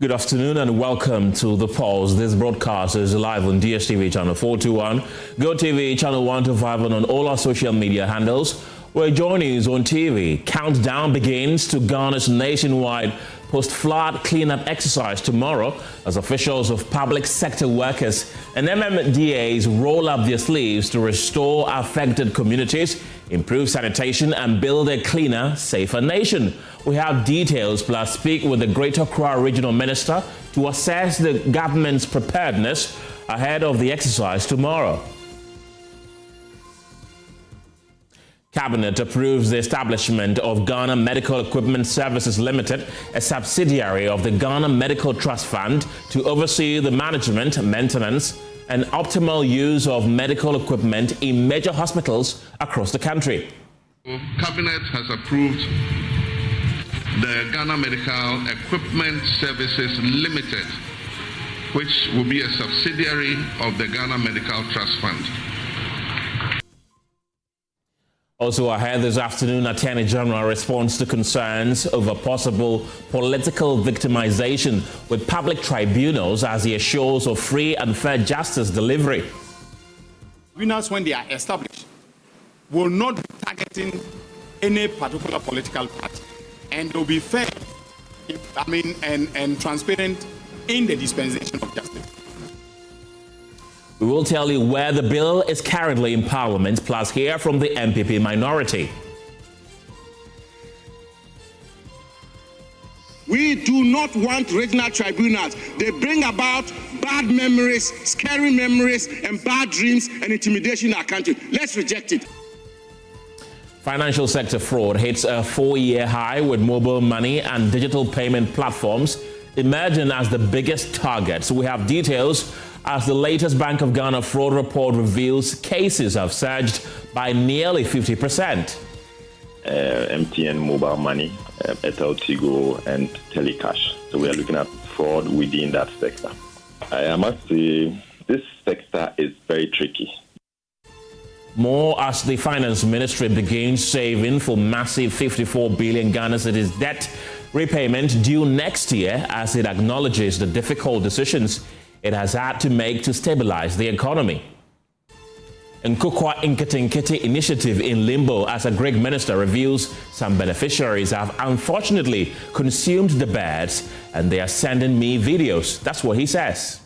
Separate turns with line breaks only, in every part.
Good afternoon and welcome to The Pulse. This broadcast is live on DSTV channel 421, GoTV channel 125 and on all our social media handles. We're joining you on TV. Countdown begins to Ghana's nationwide post-flood cleanup exercise tomorrow as officials of public sector workers and MMDAs roll up their sleeves to restore affected communities, improve sanitation and build a cleaner, safer nation. We have details plus speak with the Greater Accra Regional Minister to assess the government's preparedness ahead of the exercise tomorrow. Cabinet approves the establishment of Ghana Medical Equipment Services Limited, a subsidiary of the Ghana Medical Trust Fund, to oversee the management, maintenance, and optimal use of medical equipment in major hospitals across the country.
Cabinet has approved the Ghana Medical Equipment Services Limited, which will be a subsidiary of the Ghana Medical Trust Fund.
Also ahead this afternoon, Attorney General responds to concerns over possible political victimization with public tribunals as he assures of free and fair justice delivery.
Tribunals, when they are established, will not be targeting any particular political party, and will be fair, and transparent in the dispensation of justice.
We will tell you where the bill is currently in Parliament, plus hear from the MPP minority.
We do not want regional tribunals. They bring about bad memories, scary memories, and bad dreams and intimidation in our country. Let's reject it.
Financial sector fraud hits a 4-year high with mobile money and digital payment platforms emerging as the biggest targets. We have details as the latest Bank of Ghana fraud report reveals cases have surged by nearly 50%.
MTN mobile money, Airtel Tigo, and Telecash. So we are looking at fraud within that sector. I must say, this sector is very tricky.
More as the Finance Ministry begins saving for massive 54 billion Ghana cedis debt repayment due next year as it acknowledges the difficult decisions it has had to make to stabilize the economy. Nkukwa Nkiti initiative in limbo as a Greek minister reveals some beneficiaries have unfortunately consumed the birds and they are sending me videos. That's what he says.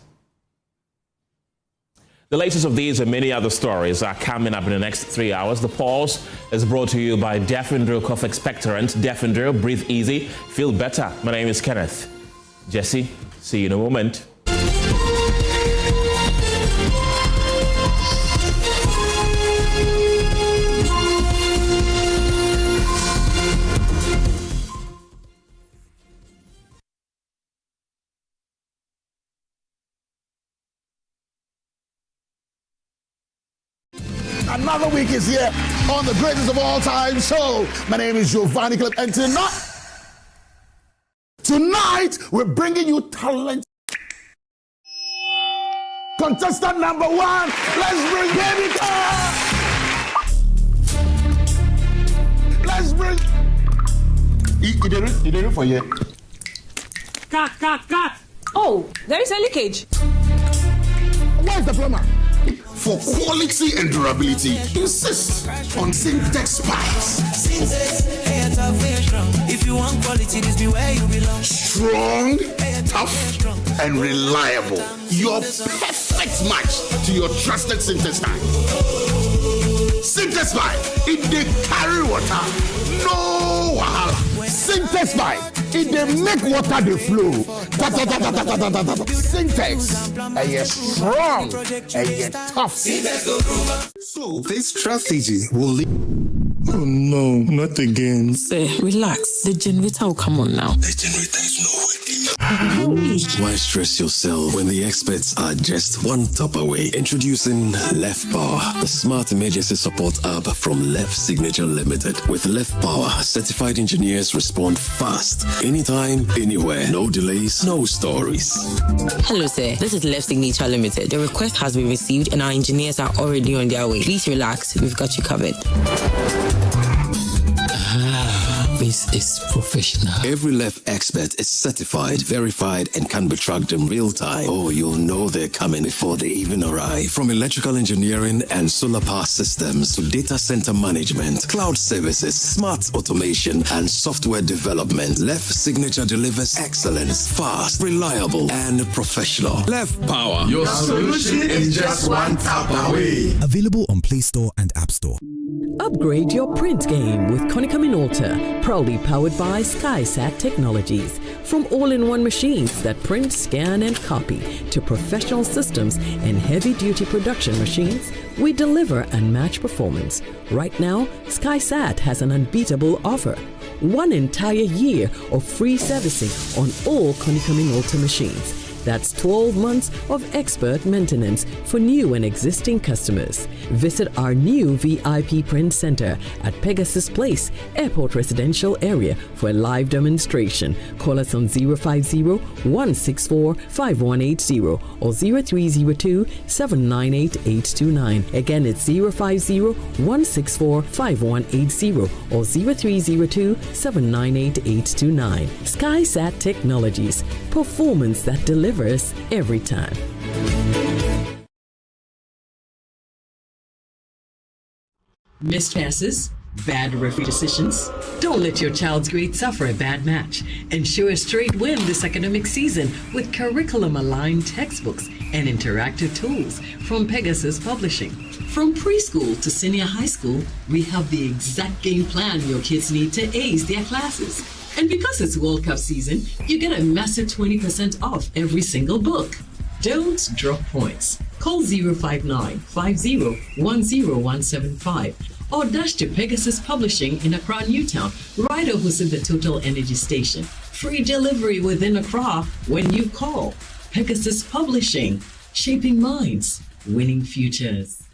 The latest of these and many other stories are coming up in the next 3 hours. The Pulse is brought to you by Defendro Cough Expectorant. Defendro, breathe easy, feel better. My name is Kenneth Gyasi. See you in a moment.
Another week is here on the greatest of all time show. My name is Giovanni Clip, and tonight we're bringing you talent. Contestant number 1, let's bring Baby Car. Let's bring. He did it for you.
Cut. Oh, there is a leakage.
Where's the plumber? For quality and durability, insist on Syntex Pipes.
If you want quality, this be where you belong.
Strong, tough, and reliable. Your perfect match to your trusted Syntex pipe. Syntex Pipe, it dey carry water, no wahala. Syntex Pipe, it dey make water dey flow. Syntex, and you're strong, and you're tough.
So this strategy will lead. Oh no, not again.
Say, relax. The generator will come on now.
The generator is not working. Why stress yourself when the experts are just one tap away? Introducing Left Power, the smart emergency support app from Left Signature Limited. With Left Power, certified engineers respond fast, anytime, anywhere. No delays, no stories.
Hello, sir. This is Left Signature Limited. The request has been received and our engineers are already on their way. Please relax. We've got you covered.
choice is professional.
Every LEF expert is certified, verified, and can be tracked in real time. Oh, you'll know they're coming before they even arrive. From electrical engineering and solar power systems to data center management, cloud services, smart automation, and software development, LEF Signature delivers excellence, fast, reliable, and professional. LEF Power.
Your solution is just one tap away.
Available on Play Store and App Store.
Upgrade your print game with Konica Minolta, proudly powered by SkySat Technologies. From all-in-one machines that print, scan, and copy to professional systems and heavy-duty production machines, we deliver unmatched performance. Right now, SkySat has an unbeatable offer. 1 entire year of free servicing on all Konica Minolta machines. That's 12 months of expert maintenance for new and existing customers. Visit our new VIP print center at Pegasus Place, Airport Residential Area for a live demonstration. Call us on 050-164-5180 or 0302-798-829. Again, it's 050-164-5180 or 0302-798-829. SkySat Technologies. Performance that delivers every time. Missed passes? Bad referee decisions? Don't let your child's grade suffer a bad match. Ensure a straight win this academic season with curriculum-aligned textbooks and interactive tools from Pegasus Publishing. From preschool to senior high school, we have the exact game plan your kids need to ace their classes. And because it's World Cup season, you get a massive 20% off every single book. Don't drop points. Call 059-50-10175 or dash to Pegasus Publishing in Accra, Newtown, right opposite the Total Energy Station. Free delivery within Accra when you call. Pegasus Publishing, shaping minds, winning futures.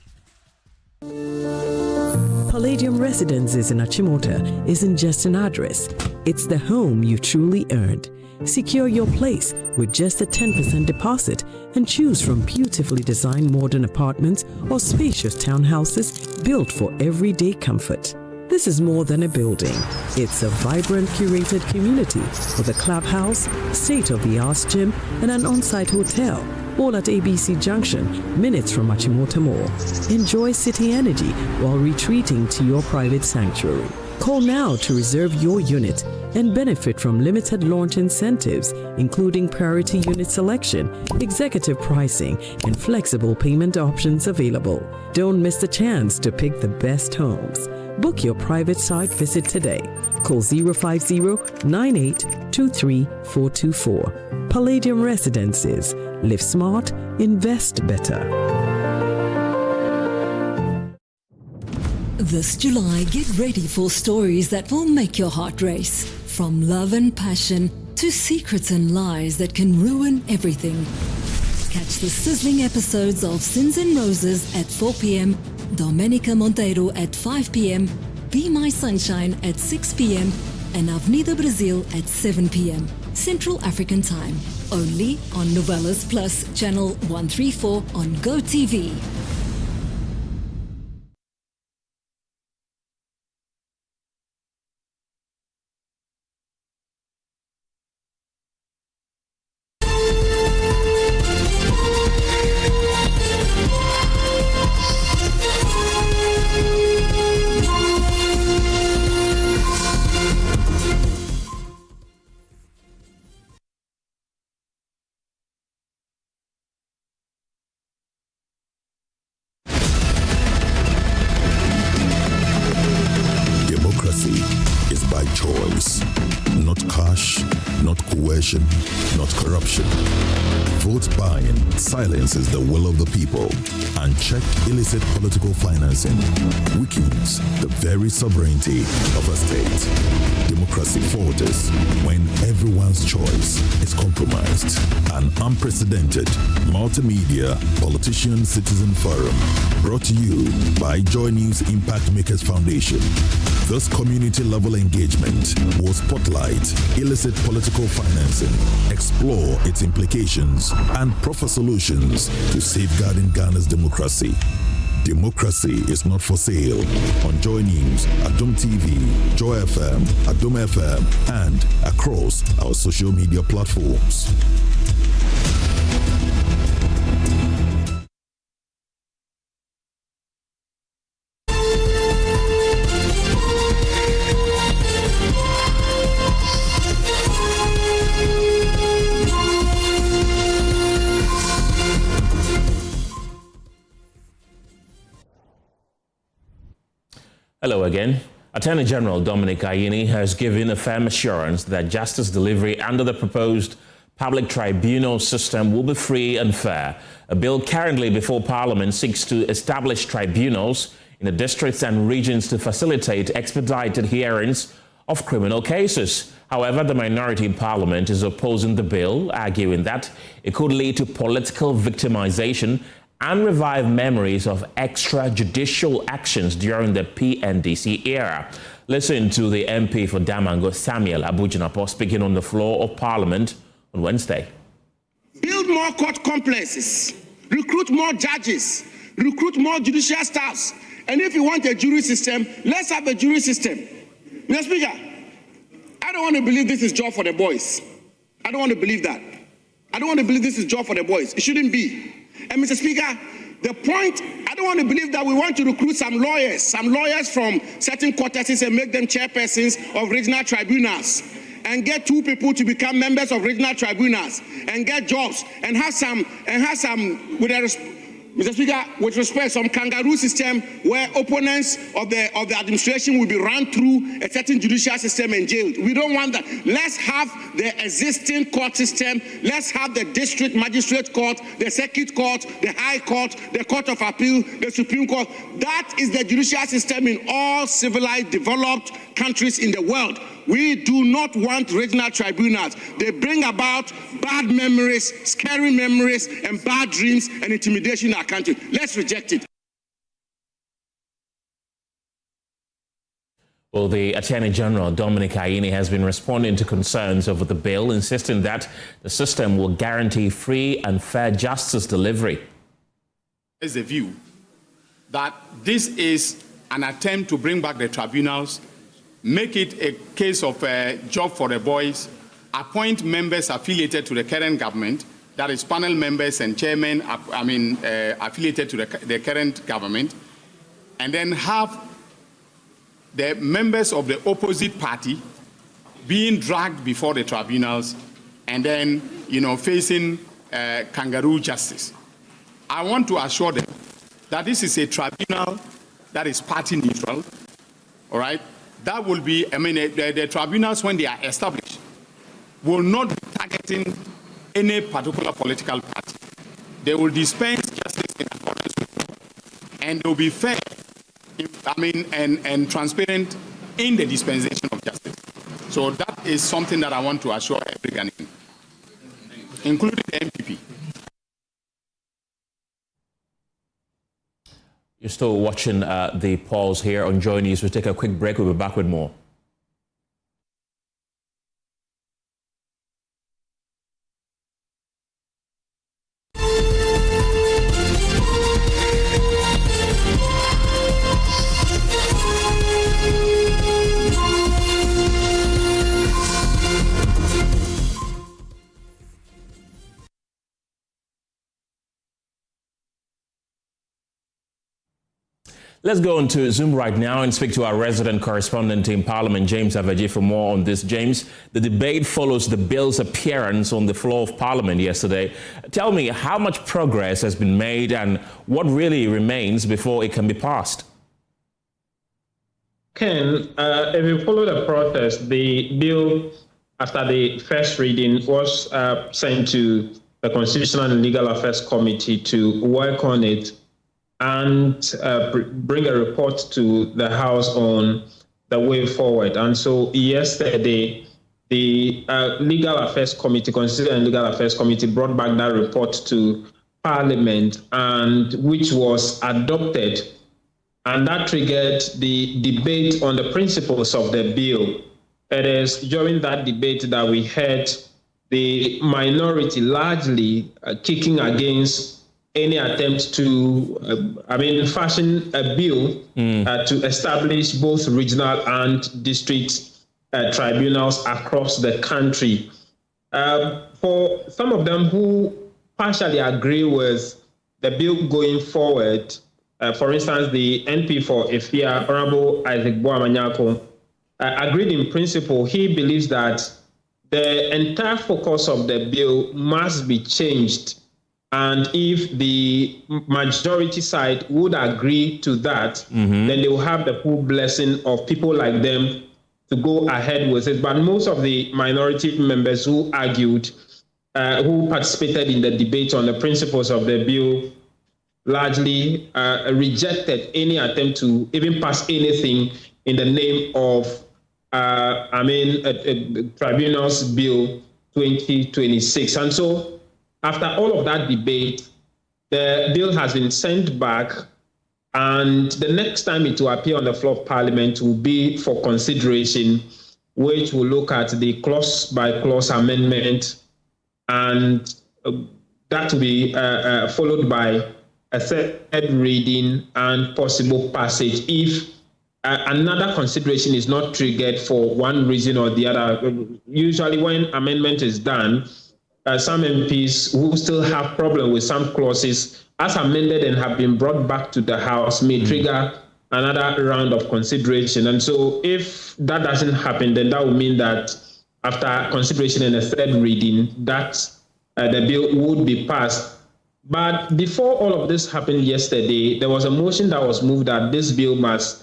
Palladium Residences in Achimota isn't just an address, it's the home you truly earned. Secure your place with just a 10% deposit and choose from beautifully designed modern apartments or spacious townhouses built for everyday comfort. This is more than a building. It's a vibrant, curated community with a clubhouse, state-of-the-art gym, and an on-site hotel, all at ABC Junction, minutes from Achimota Mall. Enjoy city energy while retreating to your private sanctuary. Call now to reserve your unit and benefit from limited launch incentives, including priority unit selection, executive pricing, and flexible payment options available. Don't miss the chance to pick the best homes. Book your private site visit today. Call 050-9823-424. Palladium Residences. Live smart, invest better.
This July, get ready for stories that will make your heart race. From love and passion to secrets and lies that can ruin everything. Catch the sizzling episodes of Sins and Roses at 4 p.m., Domenica Monteiro at 5 p.m., Be My Sunshine at 6 p.m., and Avenida Brazil at 7 p.m. Central African Time. Only on Novelas Plus, Channel 134 on GoTV.
Not corruption. Vote buying silences the will of the people, and check illicit political financing weakens the very sovereignty of a state. Democracy falters when everyone's choice is compromised. An unprecedented multimedia politician-citizen forum brought to you by Joy News Impact Makers Foundation. This community-level engagement will spotlight illicit political financing, explore its implications, and proffer solutions to safeguarding Ghana's democracy. Democracy is not for sale. On Joy News, Adom TV, Joy FM, Adom FM, and across our social media platforms.
Hello again. Attorney General Dominic Ayini has given a firm assurance that justice delivery under the proposed public tribunal system will be free and fair. A bill currently before Parliament seeks to establish tribunals in the districts and regions to facilitate expedited hearings of criminal cases. However, the minority in Parliament is opposing the bill, arguing that it could lead to political victimization and revive memories of extrajudicial actions during the PNDC era. Listen to the MP for Damango, Samuel Abujinapo, speaking on the floor of Parliament on Wednesday.
Build more court complexes, recruit more judges, recruit more judicial staffs, and if you want a jury system, let's have a jury system. Mr. Speaker, I don't want to believe this is job for the boys. I don't want to believe that. I don't want to believe this is job for the boys. It shouldn't be. And Mr. Speaker, the point, I don't want to believe that we want to recruit some lawyers from certain courtesses and make them chairpersons of regional tribunals, and get 2 people to become members of regional tribunals and get jobs and have some with Mr. Speaker, with respect, some kangaroo system where opponents of the administration will be run through a certain judicial system and jailed. We don't want that. Let's have the existing court system. Let's have the district magistrate court, the circuit court, the high court, the court of appeal, the Supreme Court. That is the judicial system in all civilized, developed countries in the world. We do not want regional tribunals. They bring about bad memories, scary memories, and bad dreams and intimidation in our country. Let's reject it.
Well, the Attorney General, Dominic Ayini, has been responding to concerns over the bill, insisting that the system will guarantee free and fair justice delivery.
There's a view that this is an attempt to bring back the tribunals, make it a case of a job for the boys, appoint members affiliated to the current government, that is panel members and chairmen, affiliated to the current government, and then have the members of the opposite party being dragged before the tribunals and then, facing kangaroo justice. I want to assure them that this is a tribunal that is party neutral, all right? That will be, the tribunals, when they are established, will not be targeting any particular political party. They will dispense justice in accordance with law, and they will be fair, and transparent in the dispensation of justice. So that is something that I want to assure every Ghanaian, including the MPP.
You're still watching the polls here on Joy News. We'll take a quick break. We'll be back with more. Let's go on to Zoom right now and speak to our resident correspondent in Parliament, James Aveji, for more on this. James, the debate follows the bill's appearance on the floor of Parliament yesterday. Tell me, how much progress has been made and what really remains before it can be passed?
Ken, if you follow the process, the bill, after the first reading, was sent to the Constitutional and Legal Affairs Committee to work on it and bring a report to the House on the way forward. And so yesterday, the Legal Affairs Committee, Constitutional and Legal Affairs Committee, brought back that report to Parliament, and which was adopted. And that triggered the debate on the principles of the bill. It is during that debate that we heard the minority largely kicking against any attempt to, fashion a bill to establish both regional and district tribunals across the country. For some of them who partially agree with the bill going forward, for instance, the NP for Efia, Honorable Isaac Boamanyako, agreed in principle. He believes that the entire focus of the bill must be changed. And if the majority side would agree to that, then they will have the full blessing of people like them to go ahead with it. But most of the minority members who argued, who participated in the debate on the principles of the bill, largely rejected any attempt to even pass anything in the name of, Tribunals Bill 2026. And so, after all of that debate, the bill has been sent back, and the next time it will appear on the floor of Parliament will be for consideration, which will look at the clause-by-clause amendment, and that will be followed by a third reading and possible passage if another consideration is not triggered for one reason or the other. Usually when amendment is done, some MPs who still have problem with some clauses as amended and have been brought back to the House may trigger another round of consideration. And so if that doesn't happen, then that would mean that after consideration and a third reading, that the bill would be passed. But before all of this happened yesterday, there was a motion that was moved that this bill must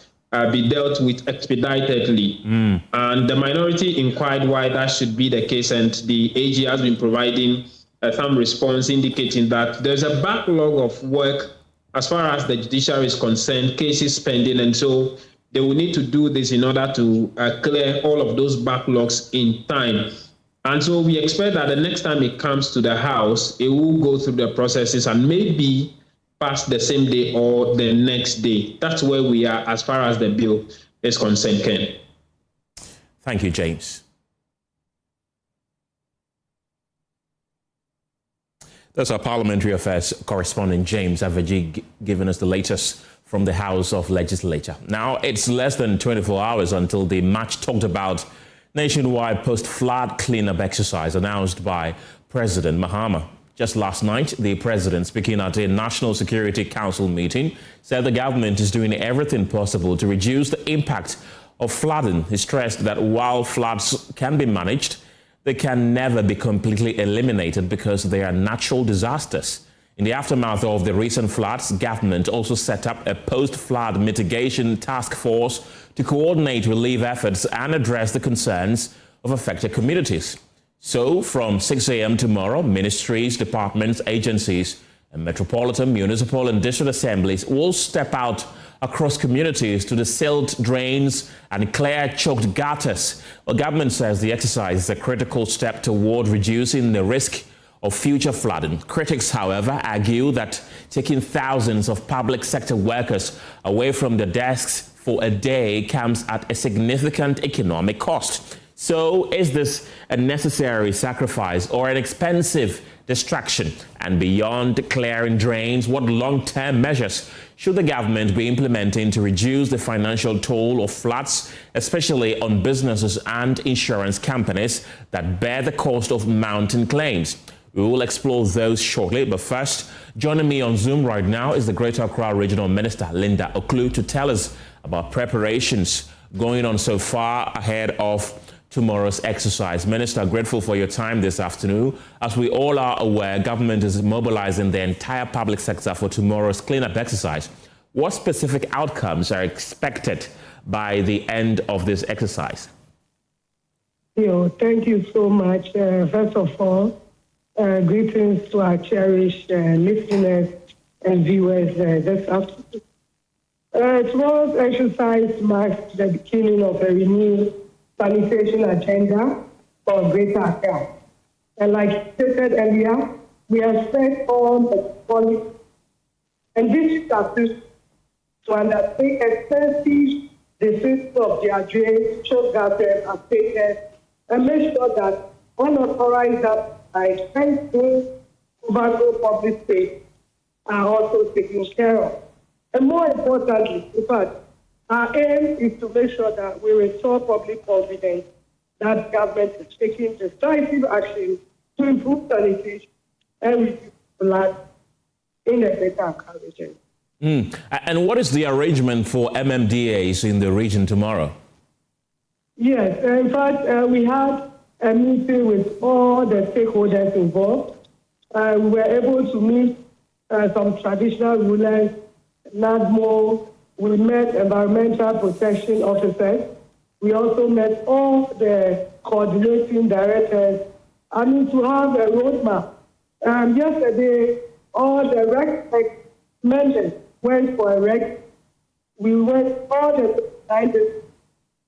be dealt with expeditedly. And the minority inquired why that should be the case, and the AG has been providing some response indicating that there's a backlog of work as far as the judiciary is concerned, cases pending, and so they will need to do this in order to clear all of those backlogs in time. And so we expect that the next time it comes to the House, it will go through the processes and maybe pass the same day or the next day. That's where we are as far as the bill is concerned, Ken.
Thank you, James. That's our Parliamentary Affairs correspondent, James Aveji, giving us the latest from the House of Legislature. Now, it's less than 24 hours until the much talked about nationwide post-flood cleanup exercise announced by President Mahama. Just last night, the president, speaking at a National Security Council meeting, said the government is doing everything possible to reduce the impact of flooding. He stressed that while floods can be managed, they can never be completely eliminated because they are natural disasters. In the aftermath of the recent floods, government also set up a post-flood mitigation task force to coordinate relief efforts and address the concerns of affected communities. So, from 6 a.m. tomorrow, ministries, departments, agencies, and metropolitan, municipal, and district assemblies will step out across communities to the silt drains and clear choked gutters. Well, government says the exercise is a critical step toward reducing the risk of future flooding. Critics, however, argue that taking thousands of public sector workers away from their desks for a day comes at a significant economic cost. So, is this a necessary sacrifice or an expensive distraction? And beyond clearing drains, what long-term measures should the government be implementing to reduce the financial toll of floods, especially on businesses and insurance companies that bear the cost of mounting claims? We will explore those shortly, but first, joining me on Zoom right now is the Greater Accra Regional Minister, Linda Oklu, to tell us about preparations going on so far ahead of tomorrow's exercise. Minister, grateful for your time this afternoon. As we all are aware, government is mobilizing the entire public sector for tomorrow's cleanup exercise. What specific outcomes are expected by the end of this exercise?
Thank you so much. First of all, greetings to our cherished listeners and viewers this afternoon. Tomorrow's exercise marks the beginning of a renewed sanitation agenda for Greater Accra. And like stated earlier, we have spent all the policy and this status to undertake extensive disinfection of their drains, choke gutters, and spaces, and make sure that unauthorized are expensed over public space are also taken care of. And more importantly, in fact, our aim is to make sure that we restore public confidence that government is taking decisive action to improve sanitation and reduce flood in the Greater Accra region.
And what is the arrangement for MMDAs in the region tomorrow?
Yes, in fact, we had a meeting with all the stakeholders involved. We were able to meet some traditional rulers, NADMO. We met environmental protection officers. We also met all the coordinating directors. To have a roadmap. Yesterday, all the rec members went for a rec. We went all the scientists.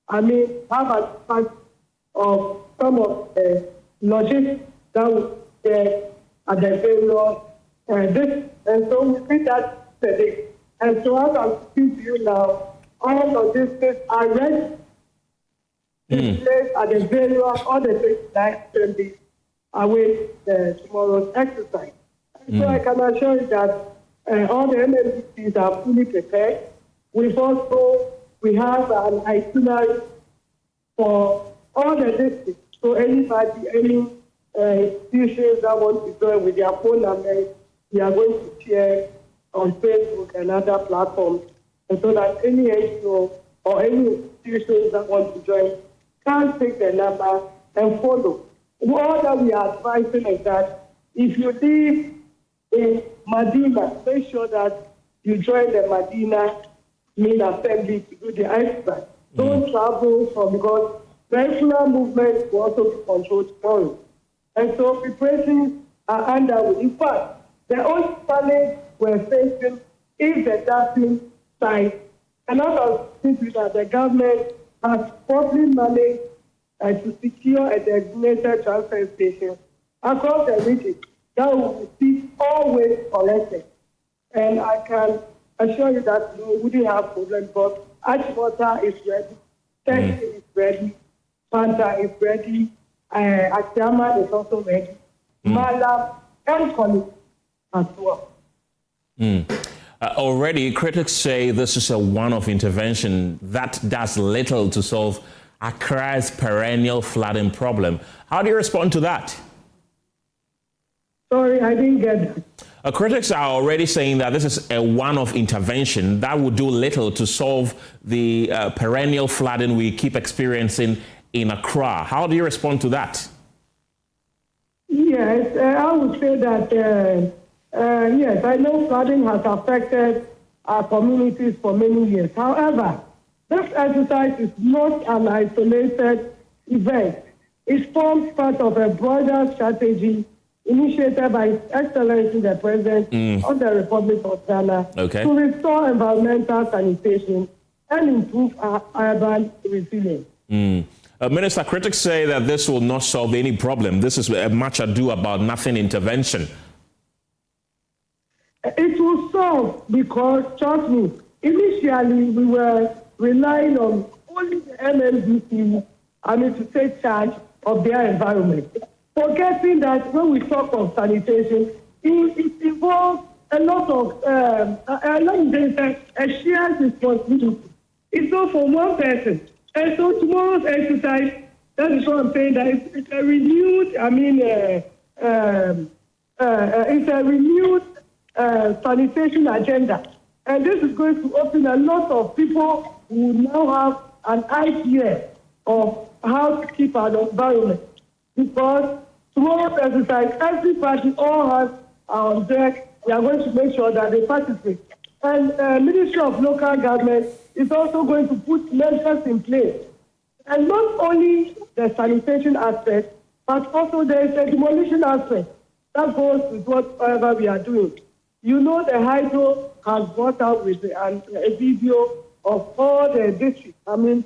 Have a part of some of the logistics that was there at the various and so we did that today. And so as I'm speaking to you now, all logistics are ready. Place at the various all the things that can be await tomorrow's exercise. And so I can assure you that all the MMDAs are fully prepared. We have an itinerary for all the districts. So anybody, any institutions that want to join with their phone numbers, we are going to share on Facebook and other platforms, and so that any NGO or any institutions that want to join can take the number and follow. All that we are advising is that if you live in Medina, make sure that you join the Medina main assembly to do the exercise. Don't travel because vehicular movement will also be controlled tomorrow. And so preparations are underway. In fact, the only challenge we're facing is the dumping site. And also, that the government has properly managed to secure a designated transfer station across the region that will receive all waste collected. And I can assure you that we wouldn't have problems, but Ashwater is ready, Texas is ready, Panta is ready, Akiama is also ready, Malam and College as well.
Already, critics say this is a one-off intervention that does little to solve Accra's perennial flooding problem. How do you respond to that?
Sorry, I didn't get that.
Critics are already saying that this is a one-off intervention that would do little to solve the perennial flooding we keep experiencing in Accra. How do you respond to that?
Yes, I would say that, yes, I know flooding has affected our communities for many years. However, this exercise is not an isolated event. It forms part of a broader strategy initiated by His Excellency the President of the Republic of Ghana to restore environmental sanitation and improve our urban resilience.
Minister, critics say that this will not solve any problem. This is a much ado about nothing intervention.
It will solve because, trust me, initially we were relying on only the MMDAs, to take charge of their environment. Forgetting that when we talk of sanitation, it involves a lot of a shared responsibility. It's not for one person. And so tomorrow's exercise, that is what I'm saying, that it's a renewed, it's a renewed sanitation agenda. And this is going to open a lot of people who now have an idea of how to keep our environment. Because tomorrow's exercise, everybody, all hands are on deck. We are going to make sure that they participate. And Ministry of Local Government is also going to put measures in place. And not only the sanitation aspect, but also there is a demolition aspect that goes with whatever we are doing. You know, the Hydro has brought out with a video of all the districts. And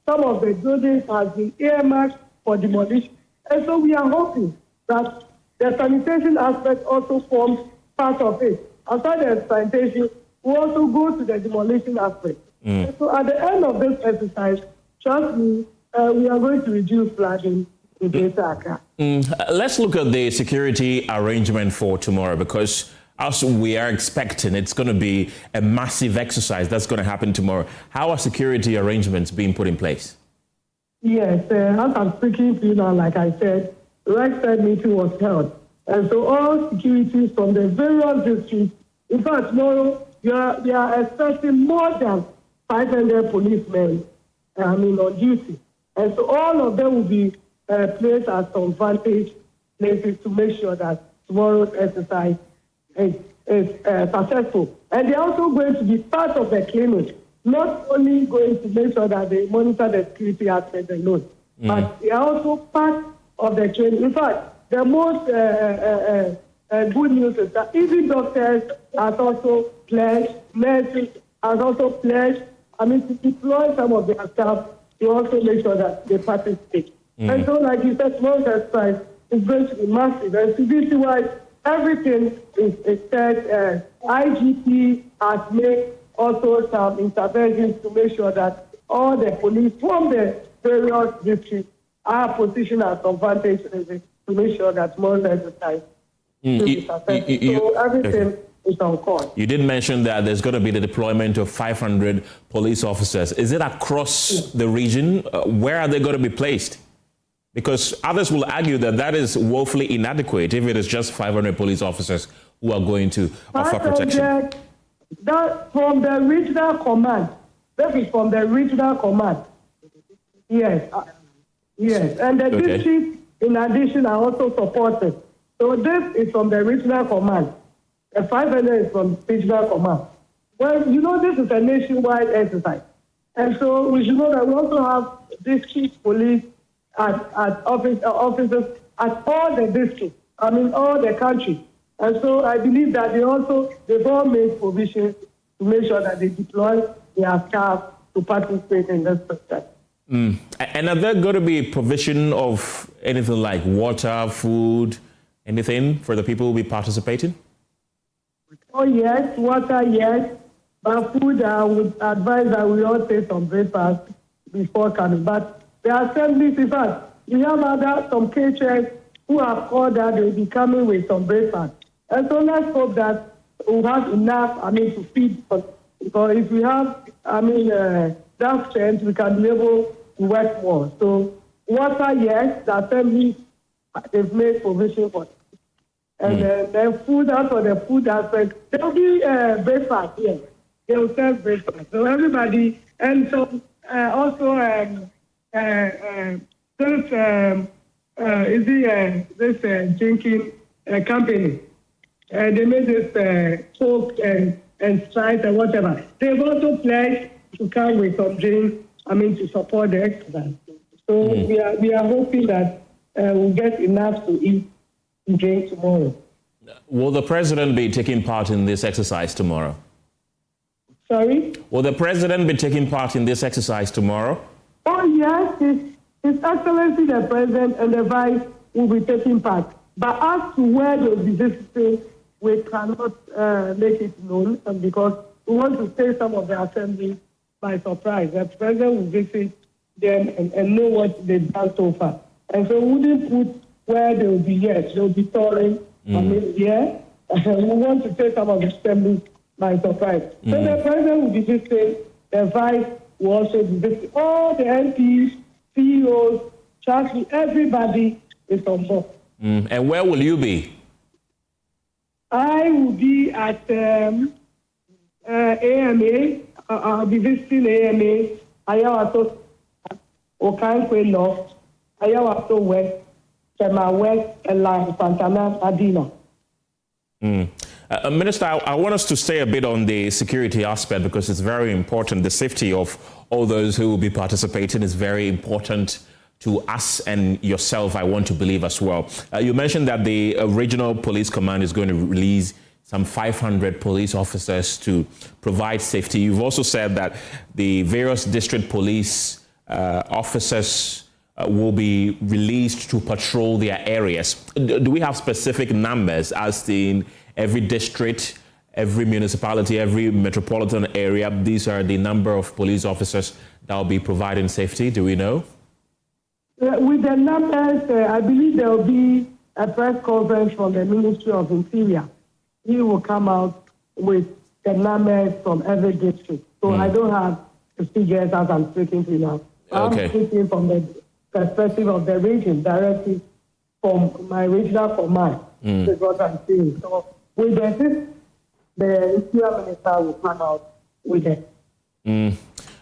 some of the buildings have been earmarked for demolition. And so we are hoping that the sanitation aspect also forms part of it. After the sanitation, we also go to the demolition aspect. So at the end of this exercise, trust me, we are going to reduce flooding in Greater Accra.
Let's look at the security arrangement for tomorrow, because as we are expecting, it's going to be a massive exercise that's going to happen tomorrow. How are security arrangements being put in place?
Yes, as I'm speaking to you now, like I said, the right side meeting was held. And so all securities from the various districts, in fact, tomorrow, we are expecting more than 500 policemen, on duty. And so all of them will be placed at some vantage places to make sure that tomorrow's exercise is successful. And they're also going to be part of the clinic, not only going to make sure that they monitor the security aspect alone, but they are also part of the training. In fact, the most good news is that even doctors have also pledged, nurses have also pledged, to deploy some of their staff to also make sure that they participate. And so, like you said, tomorrow's exercise is going to be massive. And security-wise, everything is said. IGP has made also some interventions to make sure that all the police from the various districts are positioned at some vantage to make sure that tomorrow's exercise will be successful. So everything is on course.
You did mention that there's going to be the deployment of 500 police officers. Is it across the region? Where are they going to be placed? Because others will argue that that is woefully inadequate if it is just 500 police officers who are going to offer protection.
That from the regional command. That is from the regional command. Yes. Yes. And the district, in addition, are also supported. So this is from the regional command. The 500 is from regional command. Well, this is a nationwide exercise. And so we should know that we also have district police at officers at all the districts, all the country. And so I believe that they've all made provisions to make sure that they deploy their staff to participate in this process.
And are there going to be provision of anything like water, food, anything for the people who will be participating?
Oh, yes, water, yes. But food, I would advise that we all take some breakfast before coming. But the assemblies, in fact, we have some caterers who have called that they will be coming with some breakfast. And so let's hope that we'll have enough, to feed. Because if we have, that strength, we can be able to work more. So water, yes, the assemblies, they've made provision for it. And then food, as for the food aspect, there will be breakfast, yes. They will serve breakfast. So everybody, and so also this drinking company, they made this Coke and Sprite and whatever. They've also pledged to come with some drinks, to support the exercise. So we are hoping that we'll get enough to eat and drink tomorrow.
Will the president be taking part in this exercise tomorrow?
Sorry?
Will the president be taking part in this exercise tomorrow?
Oh, yes. His Excellency the President and the Vice will be taking part. But as to where they'll be visiting, we cannot make it known because we want to take some of the assembly by surprise. The President will visit them and know what they've done so far. And so we wouldn't put where they will be yet. They'll be touring. We want to take some of the assemblies by surprise. So the President will be visiting, the Vice will also be visiting. All the MPs, CEOs, Chancellor, everybody is on board.
And where will you be?
I will be at AMA. I'll be visiting AMA, Ayawaso, Okankwe North, Ayawaso West, Tema West, and Santana Adina.
Minister, I want us to stay a bit on the security aspect because it's very important. The safety of all those who will be participating is very important to us and yourself, I want to believe as well. You mentioned that the regional police command is going to release some 500 police officers to provide safety. You've also said that the various district police officers will be released to patrol their areas. Do we have specific numbers as in every district, every municipality, every metropolitan area? These are the number of police officers that will be providing safety. Do we know?
With the numbers, I believe there will be a press conference from the Ministry of Interior. he will come out with the numbers from every district. So I don't have the figures as I'm speaking to you now.
Okay.
I'm speaking from the perspective of the region, directly from my regional command. That's what I'm saying. So with this, the interior minister will come out with it.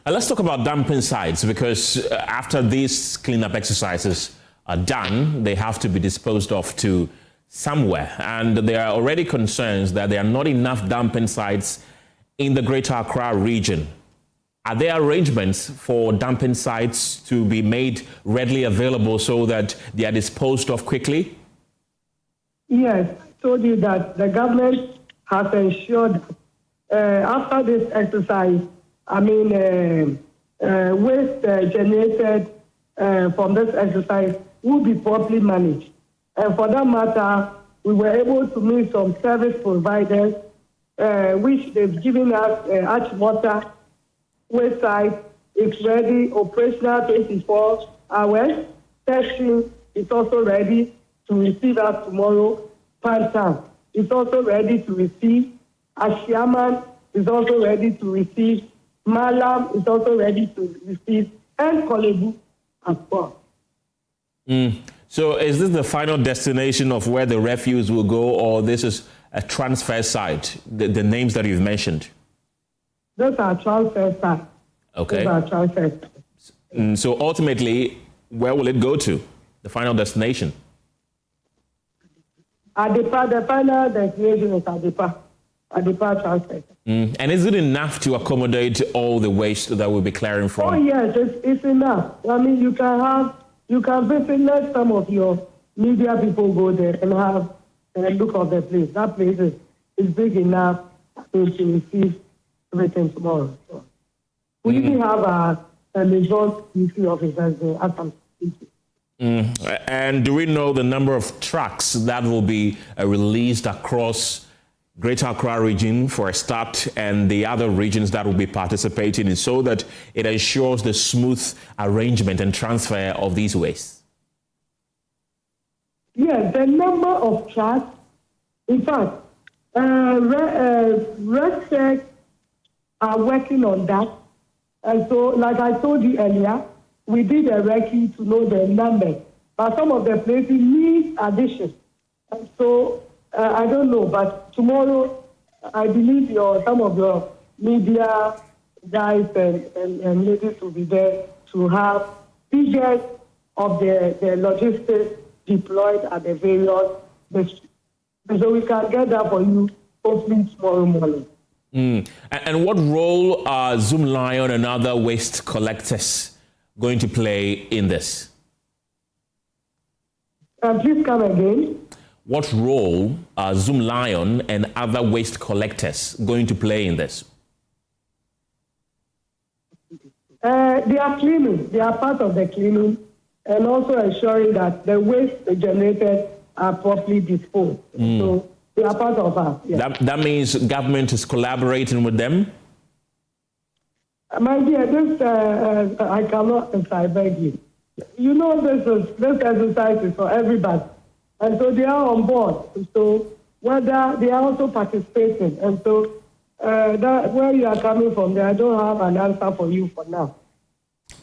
Let's talk about dumping sites, because after these cleanup exercises are done, they have to be disposed of to somewhere. And there are already concerns that there are not enough dumping sites in the Greater Accra region. Are there arrangements for dumping sites to be made readily available so that they are disposed of quickly?
Yes, I told you that the government has ensured after this exercise, waste generated from this exercise will be properly managed. And for that matter, we were able to meet some service providers, which they've given us Achimota waste site. It's ready, operational 24 hours. Testing is also ready to receive us tomorrow. Pantan is also ready to receive. Ashiaman is also ready to receive. Malam is also ready to receive. And Kolebu as well.
So is this the final destination of where the refuse will go, or this is a transfer site, the names that you've mentioned?
Those are transfer sites.
Okay.
Those are transfer sites.
So ultimately, where will it go to, the final destination?
Adepa, the final destination is Adepa transfer.
And is it enough to accommodate all the waste that we'll be clearing from?
Oh yes, it's enough. You can visit, let some of your media people go there and have a look of the place. That place is big enough to receive everything tomorrow. So we even have a resort DC officers there at some speaking.
And do we know the number of trucks that will be released across Greater Accra region for a start, and the other regions that will be participating in, so that it ensures the smooth arrangement and transfer of these wastes?
Yes, the number of trucks, in fact, RedCheck are working on that. And so, like I told you earlier, we did a recce to know the numbers, but some of the places need addition. And so, I don't know, but tomorrow, I believe some of your media guys and ladies will be there to have figures of the logistics deployed at the various districts. So we can get that for you hopefully tomorrow morning.
And what role are Zoom Lion and other waste collectors going to play in this?
Please come again.
What role are Zoom Lion and other waste collectors going to play in this?
They are cleaning. They are part of the cleaning, and also ensuring that the waste generated are properly disposed. So they are part of us. Yes.
That means government is collaborating with them?
My dear, this I cannot, I beg you. You know, this exercise is for everybody. And so they are on board. So whether they are also participating. And so that where you are coming from there, I don't have an answer for you for now.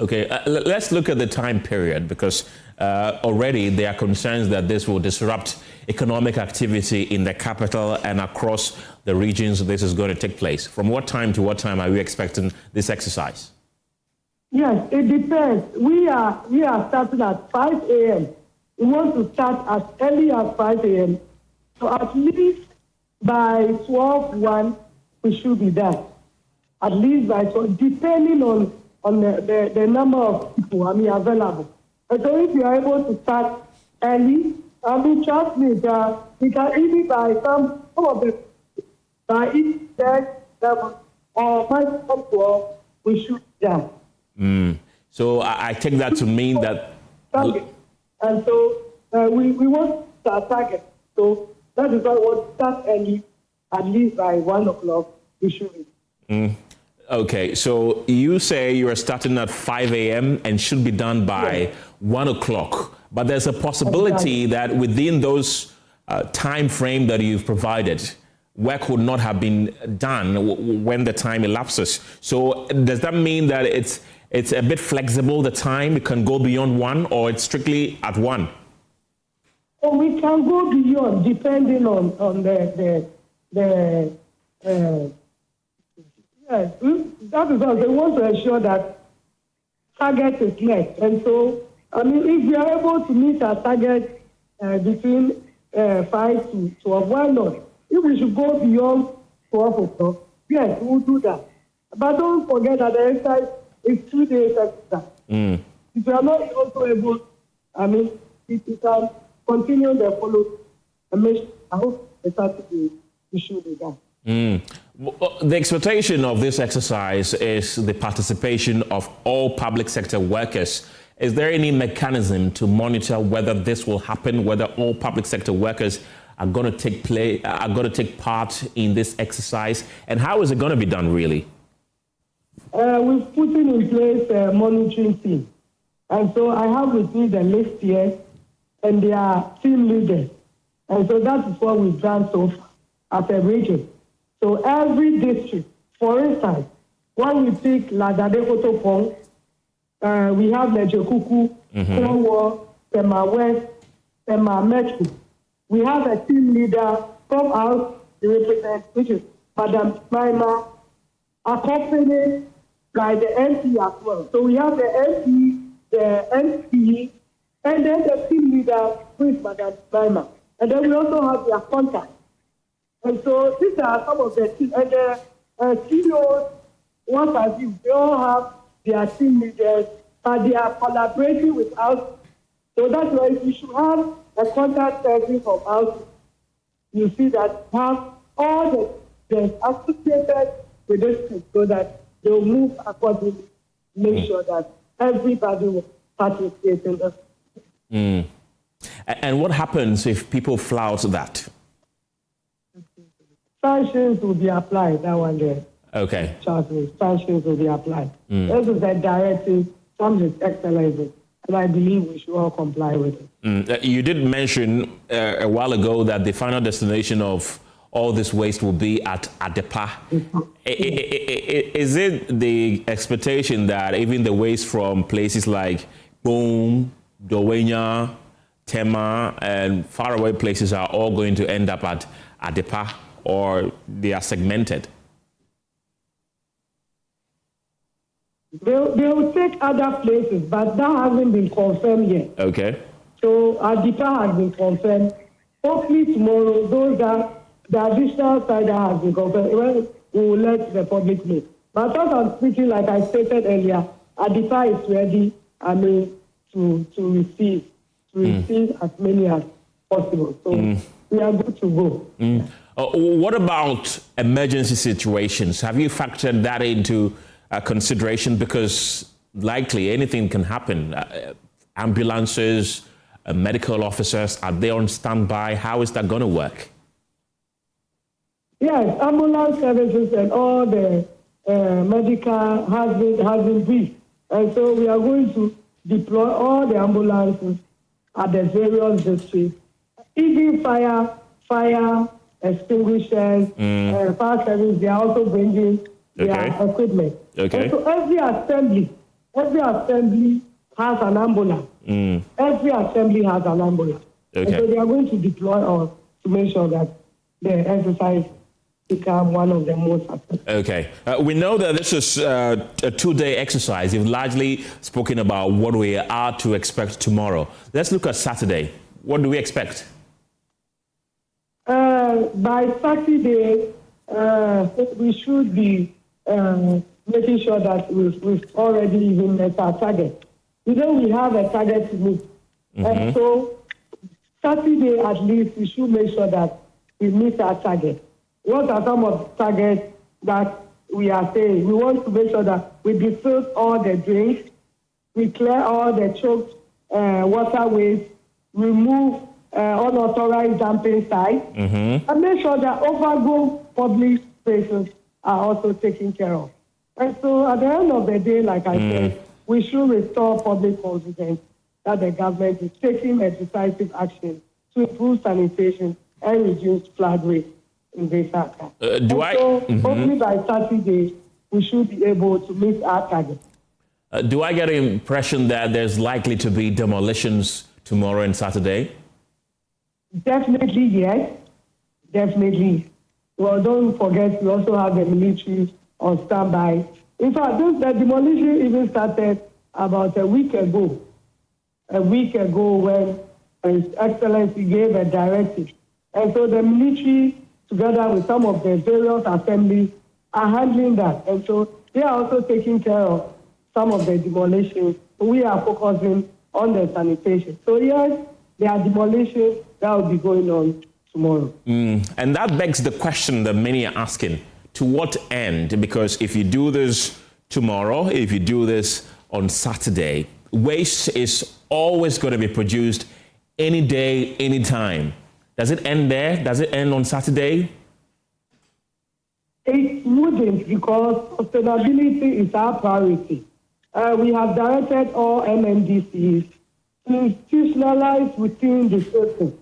Okay, let's look at the time period, because already there are concerns that this will disrupt economic activity in the capital and across the regions this is going to take place. From what time to what time are we expecting this exercise?
Yes, it depends. We are starting at 5 a.m. We want to start as early as 5 a.m. So at least by 12:01, we should be there. At least by 12, depending on the number of people available. And so if you are able to start early, trust me, we can even by some of the by each 10, 11, or 12, we should be there.
So I take that to mean that.
And so we want to target. So that is why we want to start early, at least by 1 o'clock, we should be.
Okay, so you say you are starting at 5 a.m. and should be done by 1 o'clock. But there's a possibility that within those time frame that you've provided, work would not have been done when the time elapses. So does that mean that it's a bit flexible, the time? It can go beyond 1, or it's strictly at 1?
Oh, we can go beyond, depending on the yes, that is all. They want to ensure that target is met. And so, I mean, if we are able to meet our target between 5 to 12, why not? If we should go beyond 12 o'clock, yes, we'll do that. But don't forget that the exercise is 2 days exercise. If we are not also able, I mean, if we can continue the follow, I hope the Saturday we should do that.
The expectation of this exercise is the participation of all public sector workers. Is there any mechanism to monitor whether this will happen, whether all public sector workers are going to take part in this exercise, and how is it going to be done really?
We've put in place a monitoring team, and so I have with me the list here, and they are team leaders, and so that is what we've done so far as a region. So every district, for instance, when we pick Ladade-Kotopong, we have Lejekuku, Konwo, Tema West, Tema Metro. We have a team leader come out to represent, which is Madam Maima, accompanied by the MP as well. So we have the MP, the MP, and then the team leader, who is Madam Maima. And then we also have their contact. And so these are some of the teams. And the CEOs, once as you, they all have their team leaders, but they are collaborating with us. So that's why we should have a contact person from us. You see that have all the associated with this team so that they will move accordingly, make sure that everybody will participate in this.
And what happens if people flout that?
Sanctions will be applied, that one there.
Okay.
Sanctions will be applied. This is a directive from His Excellency, and I believe we should all comply with it.
You did mention a while ago that the final destination of all this waste will be at Adepa. Is it the expectation that even the waste from places like Boom, Dowenya, Tema, and faraway places are all going to end up at Adepa, or they are segmented?
They will take other places, but that hasn't been confirmed yet.
Okay.
So Adepa has been confirmed. Hopefully tomorrow, those that the additional side that has been confirmed, we will let the public know. But as I'm speaking, like I stated earlier, Adepa is ready, I mean, to receive as many as possible. So we are good to go.
What about emergency situations? Have you factored that into consideration? Because likely anything can happen. Ambulances, medical officers, are they on standby? How is that going to work?
Yes, ambulance services and all the medical has been briefed. And so we are going to deploy all the ambulances at the various districts, even fire extinguishers, fire service. They are also bringing their equipment.
Okay.
And so every assembly has an ambulance. Every assembly has an ambulance.
Okay.
And so they are going to deploy all to make sure that the exercise become one of the most effective.
Okay. We know that this is a 2-day exercise. You've largely spoken about what we are to expect tomorrow. Let's look at Saturday. What do we expect?
By Saturday, we should be making sure that we've already even met our target. We have a target to meet. And so Saturday, at least, we should make sure that we meet our target. What are some of the targets that we are saying? We want to make sure that we defill all the drains, we clear all the choked waterways, remove unauthorized dumping sites, and make sure that overgrown public spaces are also taken care of. And so at the end of the day, like I said, we should restore public confidence that the government is taking a decisive action to improve sanitation and reduce flood risk in Greater Accra.
Hopefully
by Saturday, we should be able to meet our target.
Do I get the impression that there's likely to be demolitions tomorrow and Saturday?
Definitely, yes. Definitely. Well, don't forget, we also have the military on standby. In fact, the demolition even started about a week ago. When His Excellency gave a directive. And so the military, together with some of the various assemblies, are handling that. And so they are also taking care of some of the demolitions. We are focusing on the sanitation. So yes, there are demolitions that will be going on tomorrow.
And that begs the question that many are asking, to what end? Because if you do this tomorrow, if you do this on Saturday, waste is always going to be produced any day, any time. Does it end there? Does it end on Saturday?
It wouldn't, because sustainability is our priority. We have directed all MMDAs to institutionalize within the system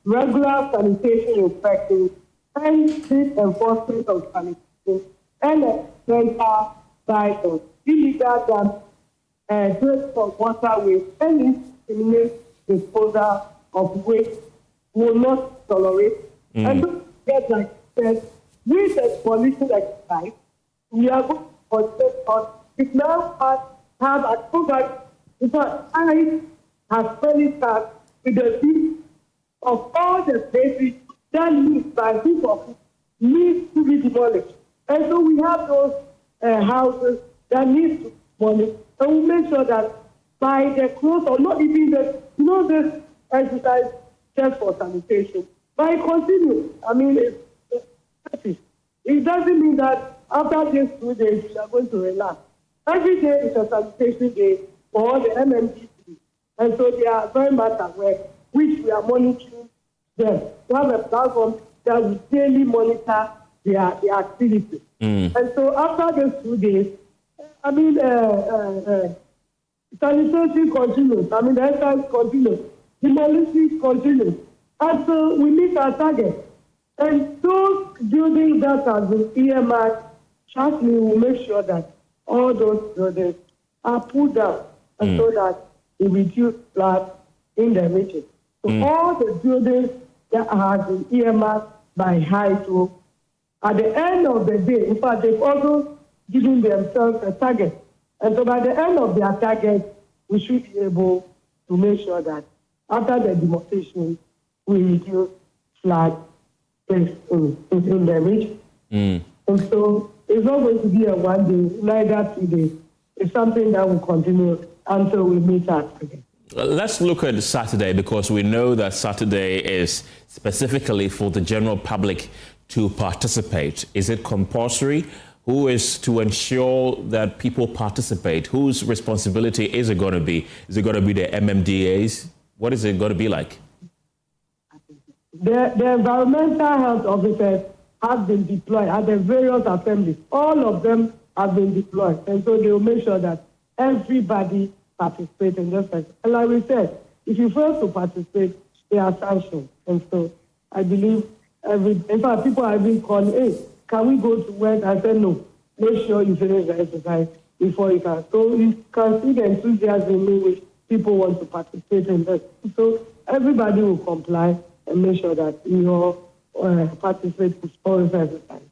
regular sanitation inspections and strict enforcement of sanitation and mental by illegal damage, waste of water waste, and indiscriminate disposal of waste will not tolerate. And don't forget, like I said, with the demolition exercise, we are going to concentrate on it now have Akufo-Addo, because I have fully started with the list of all the places that need by people need to be demolished. And so we have those houses that need to be demolished. And we make sure that by the close, or not even this exercise just for sanitation, but it continues. I mean, it doesn't mean that after these 2 days we are going to relax. Every day is a sanitation day for all the MMDAs. And so they are very much aware, which we are monitoring them. We have a platform that we daily monitor their activities. And so after these 2 days, I mean, sanitation continues. I mean, the exercise continues. Demolition continues until we meet our target. And those buildings that have been earmarked, trust me, will make sure that all those buildings are pulled down, and so that we reduce floods in the region. So all the buildings that have been earmarked by Hydro, at the end of the day, in fact, they've also given themselves a target. And so by the end of their target, we should be able to make sure that after the demolition, we reduce flood in the region. And so it's not going to be a 1 day, neither 2 days. It's something that will continue until we meet our target.
Let's look at Saturday, because we know that Saturday is specifically for the general public to participate. Is it compulsory? Who is to ensure that people participate? Whose responsibility is it going to be? Is it going to be the MMDAs? What is it going to be like?
The environmental health officers have been deployed at the various assemblies. All of them have been deployed. And so they will make sure that everybody participates in this. And like we said, if you fail to participate, they are sanctioned. And so I believe, in fact, people have been calling, hey, can we go to work? I said, no, make sure you finish the exercise before you can. So you can see the enthusiasm in which people want to participate in this. So everybody will comply and make sure that you all participate in all this exercise.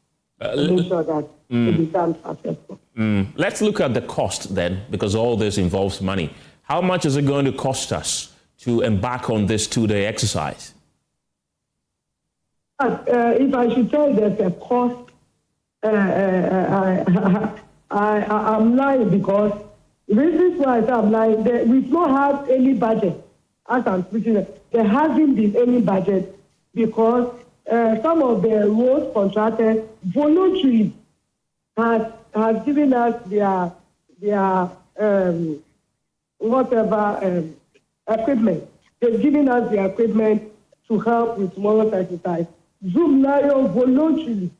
Make sure that it becomes successful.
Let's look at the cost then, because all this involves money. How much is it going to cost us to embark on this 2-day exercise?
If I should tell you there's a cost, I'm lying, because the reason why I say I'm lying, we've not had any budget. As I'm speaking, there hasn't been any budget, because some of the road contractors voluntarily has given us their equipment. They've given us the equipment to help with tomorrow's exercise. Zoom Lion voluntarily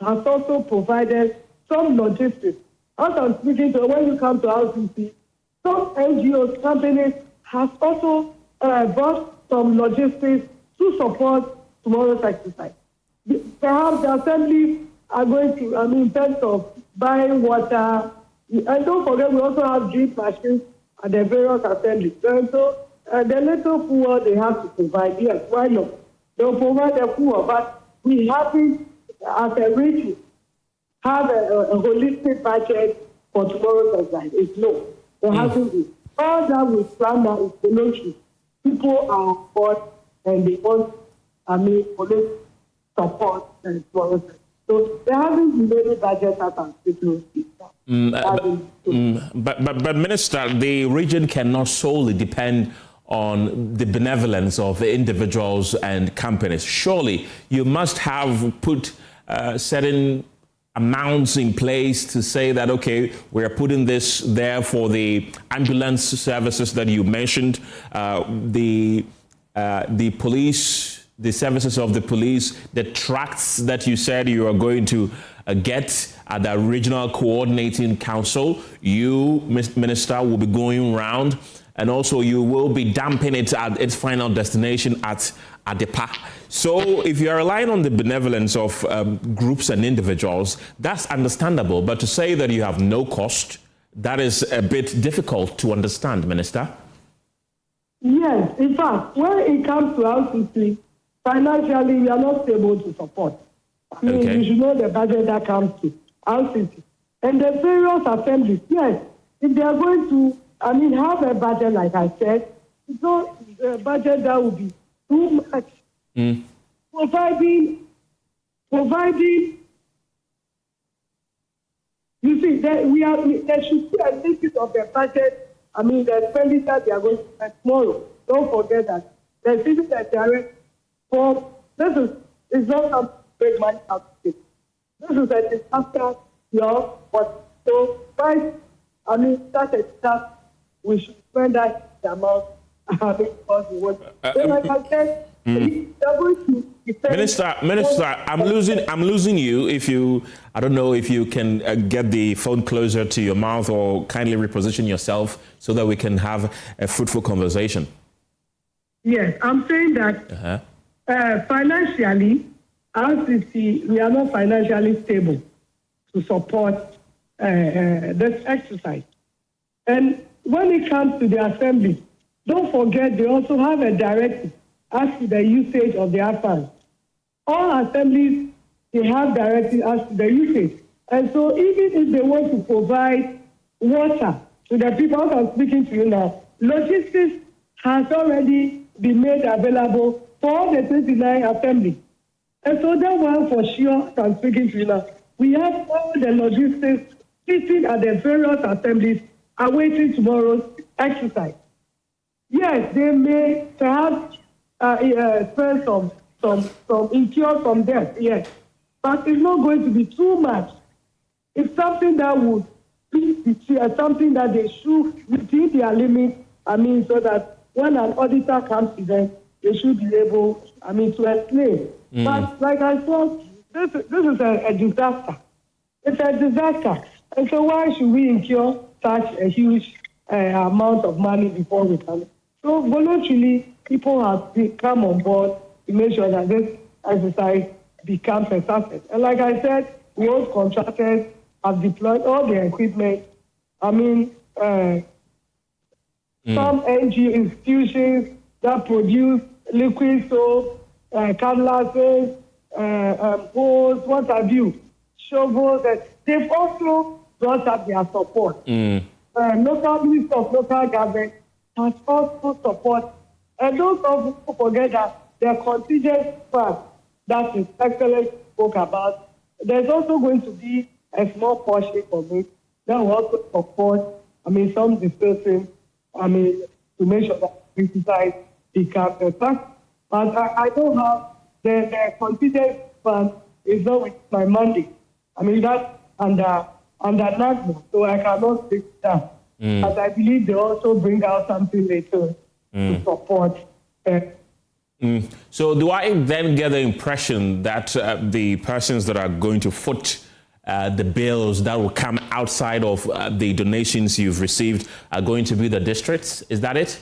has also provided some logistics. As I'm speaking to, when you come to RCC, some NGOs, companies have also brought some logistics to support tomorrow's exercise. perhaps the assemblies are going to, in terms of buying water, and don't forget we also have drip machines at the various assemblies. And so the little fuel they have to provide, yes, why not? They'll provide the fuel, but we haven't, as a region, have a holistic budget for tomorrow's exercise. It's no. There hasn't been. All that we plan now is voluntary. People are bored and they want, police support and tomorrow's exercise. So there hasn't been any budget that I'm speaking
But Minister, the region cannot solely depend on the benevolence of individuals and companies. Surely you must have put certain amounts in place to say that, okay, we are putting this there for the ambulance services that you mentioned, the police, the services of the police, the tracts that you said you are going to get at the regional coordinating council. You, Minister, will be going around, and also you will be dumping it at its final destination at Adepa. So if you are relying on the benevolence of groups and individuals, that's understandable. But to say that you have no cost, that is a bit difficult to understand, Minister.
Yes, in fact, when it comes to RCC, financially, we are not able to support. You should know the budget that comes to RCC. And the various assemblies, yes, if they are going to, have a budget, like I said, it's not a budget that will be too much. Providing, you see, there should be a limit of the budget, the expenditure they are going to spend tomorrow. Don't forget that. There's even a direct form. It's not some big money out of it. This is a disaster, but so, such a disaster, we should spend that amount because we want. So like I said,
Minister, I'm losing you. If you, I don't know if you can get the phone closer to your mouth or kindly reposition yourself so that we can have a fruitful conversation.
Yes, I'm saying that financially, RCC, we are not financially stable to support this exercise. And when it comes to the assembly, don't forget they also have a directive as to the usage of their funds. All assemblies, they have directives as to the usage. And so even if they want to provide water to the people, I'm speaking to you now, logistics has already been made available for all the 29 assemblies. And so that one for sure, I'm speaking to you now, we have all the logistics sitting at the various assemblies awaiting tomorrow's exercise. Yes, they may perhaps spend some incur from debt, yes, but it's not going to be too much. It's something that would be something that they should within their limits, so that when an auditor comes to them, they should be able, to explain. But like I thought, this is a disaster. It's a disaster. And so why should we incur such a huge amount of money before we come? So voluntarily, people have come on board to make sure that this exercise becomes a success. And like I said, most contractors have deployed all their equipment. Some NGO institutions that produce liquid soap, canvases, poles, what have you, shovels, they've also brought up their support. Local Minister of Local Government has also support. And don't also forget that the contingent fund that is excellent spoke about, there's also going to be a small portion of it that will also support, some dispersing, to make sure that exercise becomes a fact. But I don't have the contingent fund is not with my money. That's under NAGMO, so I cannot take that. But I believe they also bring out something later to support.
So do I then get the impression that the persons that are going to foot the bills that will come outside of the donations you've received are going to be the districts? Is that it?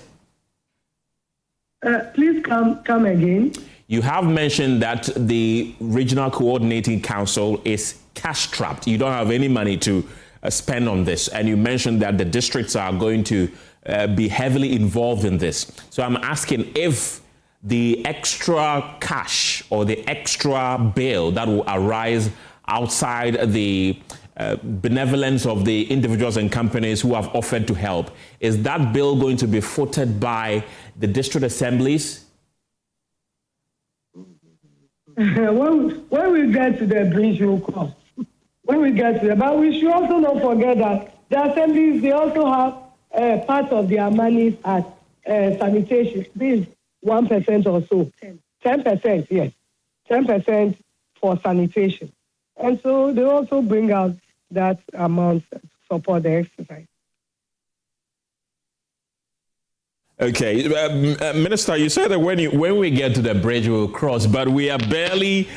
Please come again.
You have mentioned that the Regional Coordinating Council is cash-strapped. You don't have any money to spend on this. And you mentioned that the districts are going to be heavily involved in this. So I'm asking if the extra cash or the extra bill that will arise outside the benevolence of the individuals and companies who have offered to help, is that bill going to be footed by the district assemblies?
When we get to the bridge, we'll cross. When we get to it, but we should also not forget that the assemblies, they also have part of their money at sanitation. This is 1% or so. 10%, yes. 10% for sanitation. And so they also bring out that amount to support the exercise.
Okay, Minister, you said that when we get to the bridge, we'll cross, but we are barely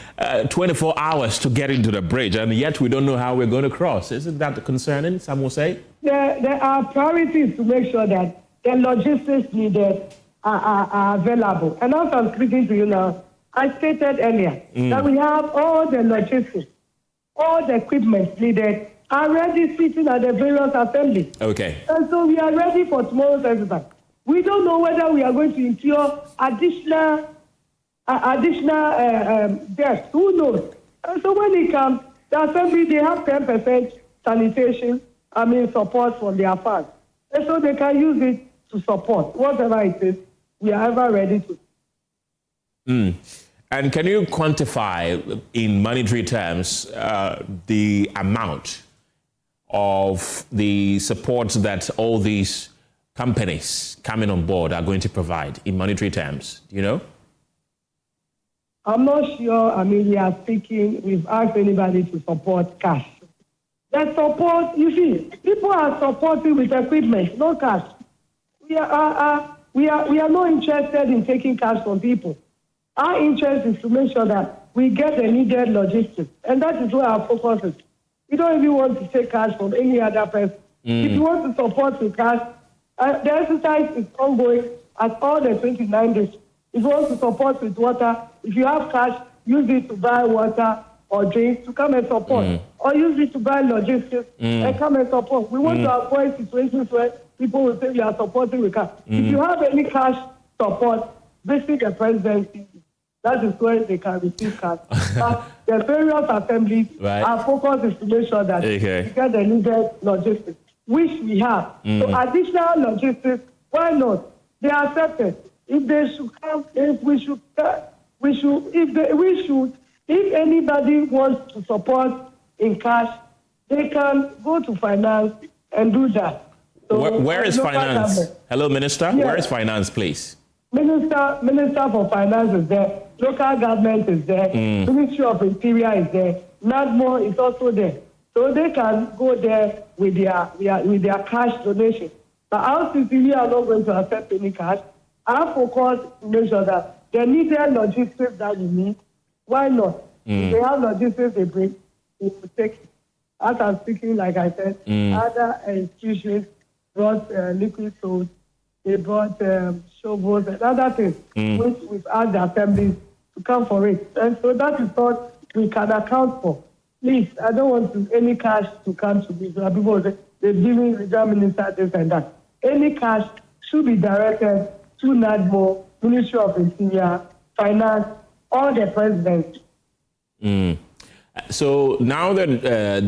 24 hours to get into the bridge, and yet we don't know how we're going to cross. Isn't that concerning, some will say?
There are priorities to make sure that the logistics needed are available. And as I'm speaking to you now, I stated earlier that we have all the logistics, all the equipment needed are ready sitting at the various assemblies.
Okay.
And so we are ready for tomorrow's exercise. We don't know whether we are going to incur additional deaths. Who knows? And so when it comes, the assembly, they have 10% sanitation, support from their funds. And so they can use it to support whatever it is. We are ever ready to.
And can you quantify in monetary terms the amount of the support that all these companies coming on board are going to provide in monetary terms? Do you know?
I'm not sure. We are speaking. We've asked anybody to support cash. The support, you see, people are supporting with equipment, no cash. We are not interested in taking cash from people. Our interest is to make sure that we get the needed logistics, and that is where our focus is. We don't even want to take cash from any other person. If you want to support with cash, the exercise is ongoing at all the 29 days. If you want to support with water, if you have cash, use it to buy water or drinks to come and support. Or use it to buy logistics and come and support. We want to avoid situations where people will say we are supporting with cash. If you have any cash support, visit the presidency. That is where they can receive cash. But the various assemblies, our focus is to make sure that we get the needed logistics, which we have. So additional logistics, why not? They are accepted. If they should come, if anybody wants to support in cash, they can go to finance and do that. So
where is finance?
Government.
Hello, Minister.
Yes.
Where is finance, please?
Minister for Finance is there. Local government is there. Ministry of Interior is there. NADMO is also there. So they can go there with their cash donation. But our CCV are not going to accept any cash. Our focus is to make sure that the needed logistics that we need, why not? If they have logistics they bring, we will take it. As I'm speaking, like I said, other institutions brought liquid soap, they brought shovels and other things, which we've asked the assemblies to come for it. And so that is what we can account for. Please, I don't want any cash to come to me. So people say, they're giving regional minister this and that. Any cash should be directed to NADMO, Ministry of Interior, Finance, or the President.
So now that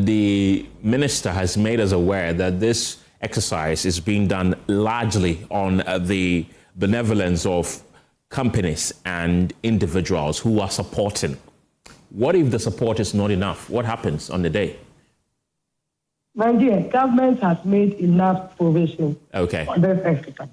the minister has made us aware that this exercise is being done largely on the benevolence of companies and individuals who are supporting, what if the support is not enough? What happens on the day?
My dear, government has made enough provision for this exercise.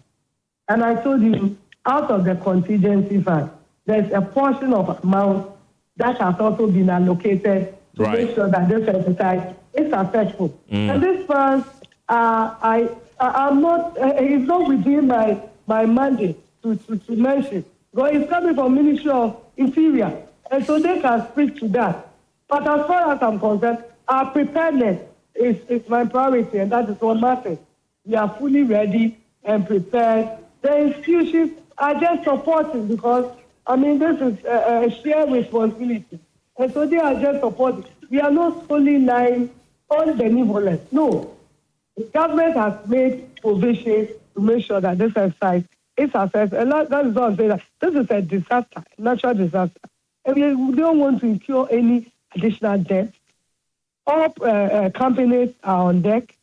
And I told you, out of the contingency fund, there's a portion of amount that has also been allocated to make sure that this exercise is successful. And this fund, I'm not, it's not within my mandate to mention. But it's coming from Ministry of Interior. And so they can speak to that. But as far as I'm concerned, our preparedness is my priority, and that is what matters. We are fully ready and prepared. The institutions are just supporting because I mean, this is a shared responsibility. And so they are just supporting. We are not solely relying on benevolence. No. The government has made provisions to make sure that this exercise is successful. And that is what I'm saying. That this is a disaster, natural disaster. And we don't want to incur any additional debt. All companies are on deck.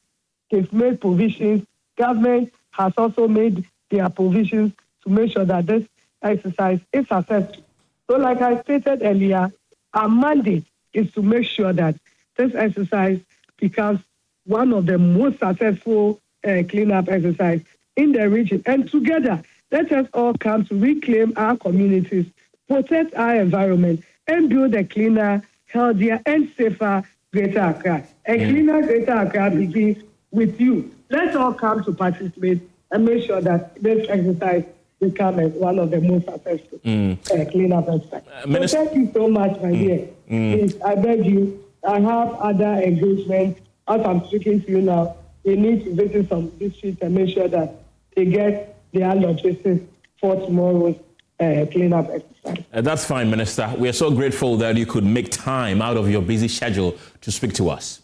They've made provisions. Government has also made their provisions to make sure that this exercise is successful. So like I stated earlier, our mandate is to make sure that this exercise becomes one of the most successful cleanup exercise in the region. And together, let us all come to reclaim our communities, protect our environment, and build a cleaner, healthier, and safer Greater Accra. A cleaner Greater Accra begins with you. Let's all come to participate and make sure that this exercise becomes one of the most successful cleanup exercises. So thank you so much, my dear. Please, I beg you, I have other engagements. As I'm speaking to you now, we need to visit some districts and make sure that they get their logistics for tomorrow's cleanup exercise.
That's fine, Minister. We are so grateful that you could make time out of your busy schedule to speak to us.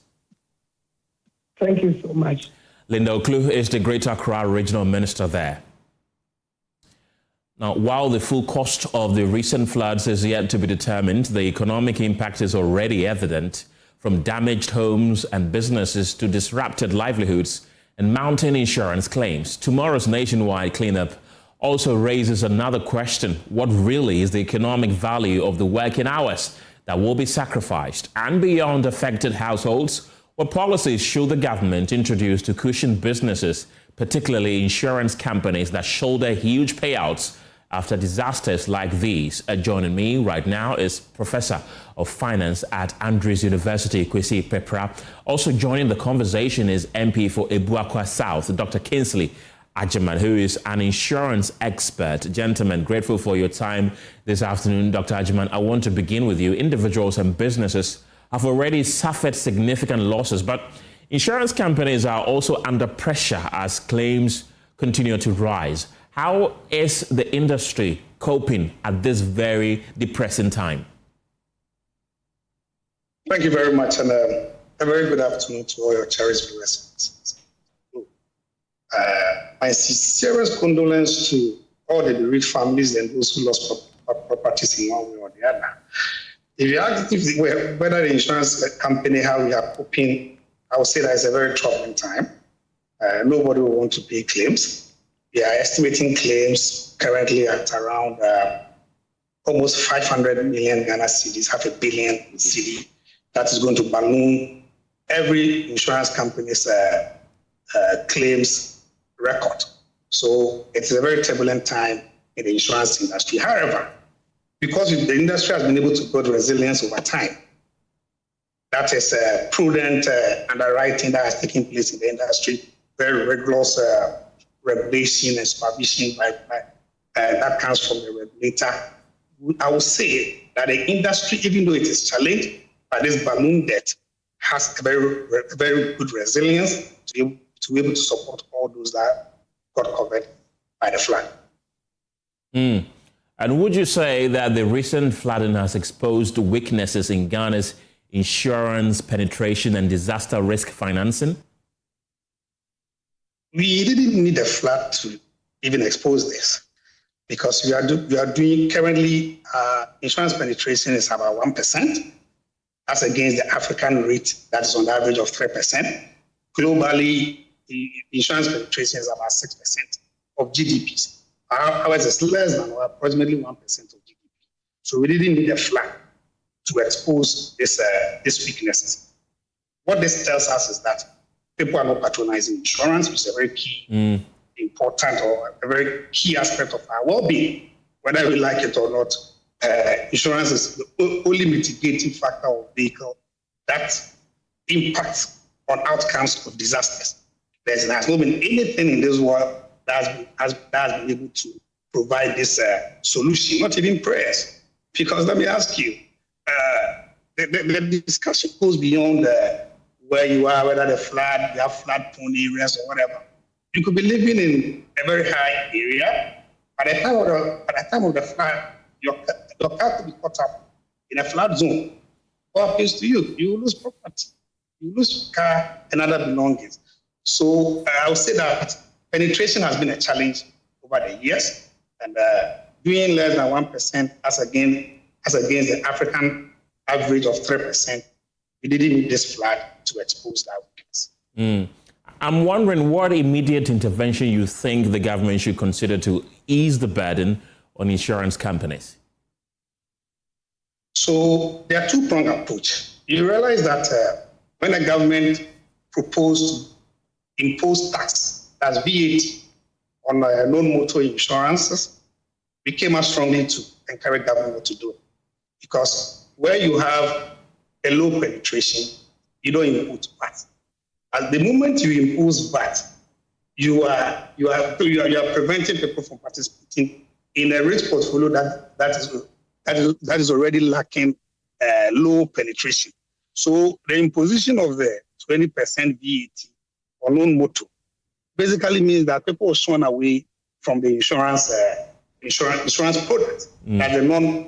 Thank you so much.
Linda Oklu is the Greater Accra Regional Minister there. Now, while the full cost of the recent floods is yet to be determined, the economic impact is already evident, from damaged homes and businesses to disrupted livelihoods and mounting insurance claims. Tomorrow's nationwide cleanup also raises another question. What really is the economic value of the working hours that will be sacrificed? And beyond affected households, what policies should the government introduce to cushion businesses, particularly insurance companies that shoulder huge payouts after disasters like these? Joining me right now is Professor of Finance at Andrews University, Kwesi Pepra. Also joining the conversation is MP for Ebuakwa South, Dr. Kingsley Agyeman, who is an insurance expert. Gentlemen, grateful for your time this afternoon. Dr. Agyeman, I want to begin with you. Individuals and businesses have already suffered significant losses, but insurance companies are also under pressure as claims continue to rise. How is the industry coping at this very depressing time?
Thank you very much, and a very good afternoon to all your cherished viewers. My sincerest condolence to all the bereaved families and those who lost properties in one way or the other. If you ask whether the insurance company, how we are coping, I would say that it's a very troubling time. Nobody will want to pay claims. We are estimating claims currently at around almost 500 million Ghana cedis, $500 million cedi. That is going to balloon every insurance company's claims record. So it's a very turbulent time in the insurance industry. However, because the industry has been able to build resilience over time, that is prudent underwriting that has taken place in the industry, very rigorous regulation and supervision that comes from the regulator. I would say that the industry, even though it is challenged by this balloon debt, has a very good resilience to be able to support all those that got covered by the flood.
And would you say that the recent flooding has exposed weaknesses in Ghana's insurance penetration and disaster risk financing?
We didn't need a flood to even expose this, because we are doing currently insurance penetration is about 1%. That's against the African rate that is on the average of 3%. Globally, the insurance penetration is about 6% of GDPs. Ours is less than or approximately 1% of GDP. So we didn't need a flood to expose these weaknesses. What this tells us is that people are not patronizing insurance, which is a very key, important, or a very key aspect of our well-being. Whether we like it or not, insurance is the only mitigating factor of vehicle that impacts on outcomes of disasters. There has not been anything in this world that has been able to provide this solution, not even prayers. Because let me ask you, the discussion goes beyond where you are, whether you have flood-prone areas or whatever. You could be living in a very high area. By the time of the flood, your car could be caught up in a flood zone. What happens to you? You lose property. You lose car and other belongings. So I would say that penetration has been a challenge over the years, and doing less than 1% as against the African average of 3%, we didn't need this flood to expose that weakness.
I'm wondering what immediate intervention you think the government should consider to ease the burden on insurance companies.
So there are two-pronged approach. You realize that when the government proposed to impose tax, that's VAT, on non-motor insurances, we came out strongly to encourage government to do it. Because where you have a low penetration, you don't impose VAT. At the moment you impose VAT, you are preventing people from participating in a risk portfolio that is already lacking low penetration. So the imposition of the 20% VAT on non-motor basically means that people are shown away from the insurance product, that the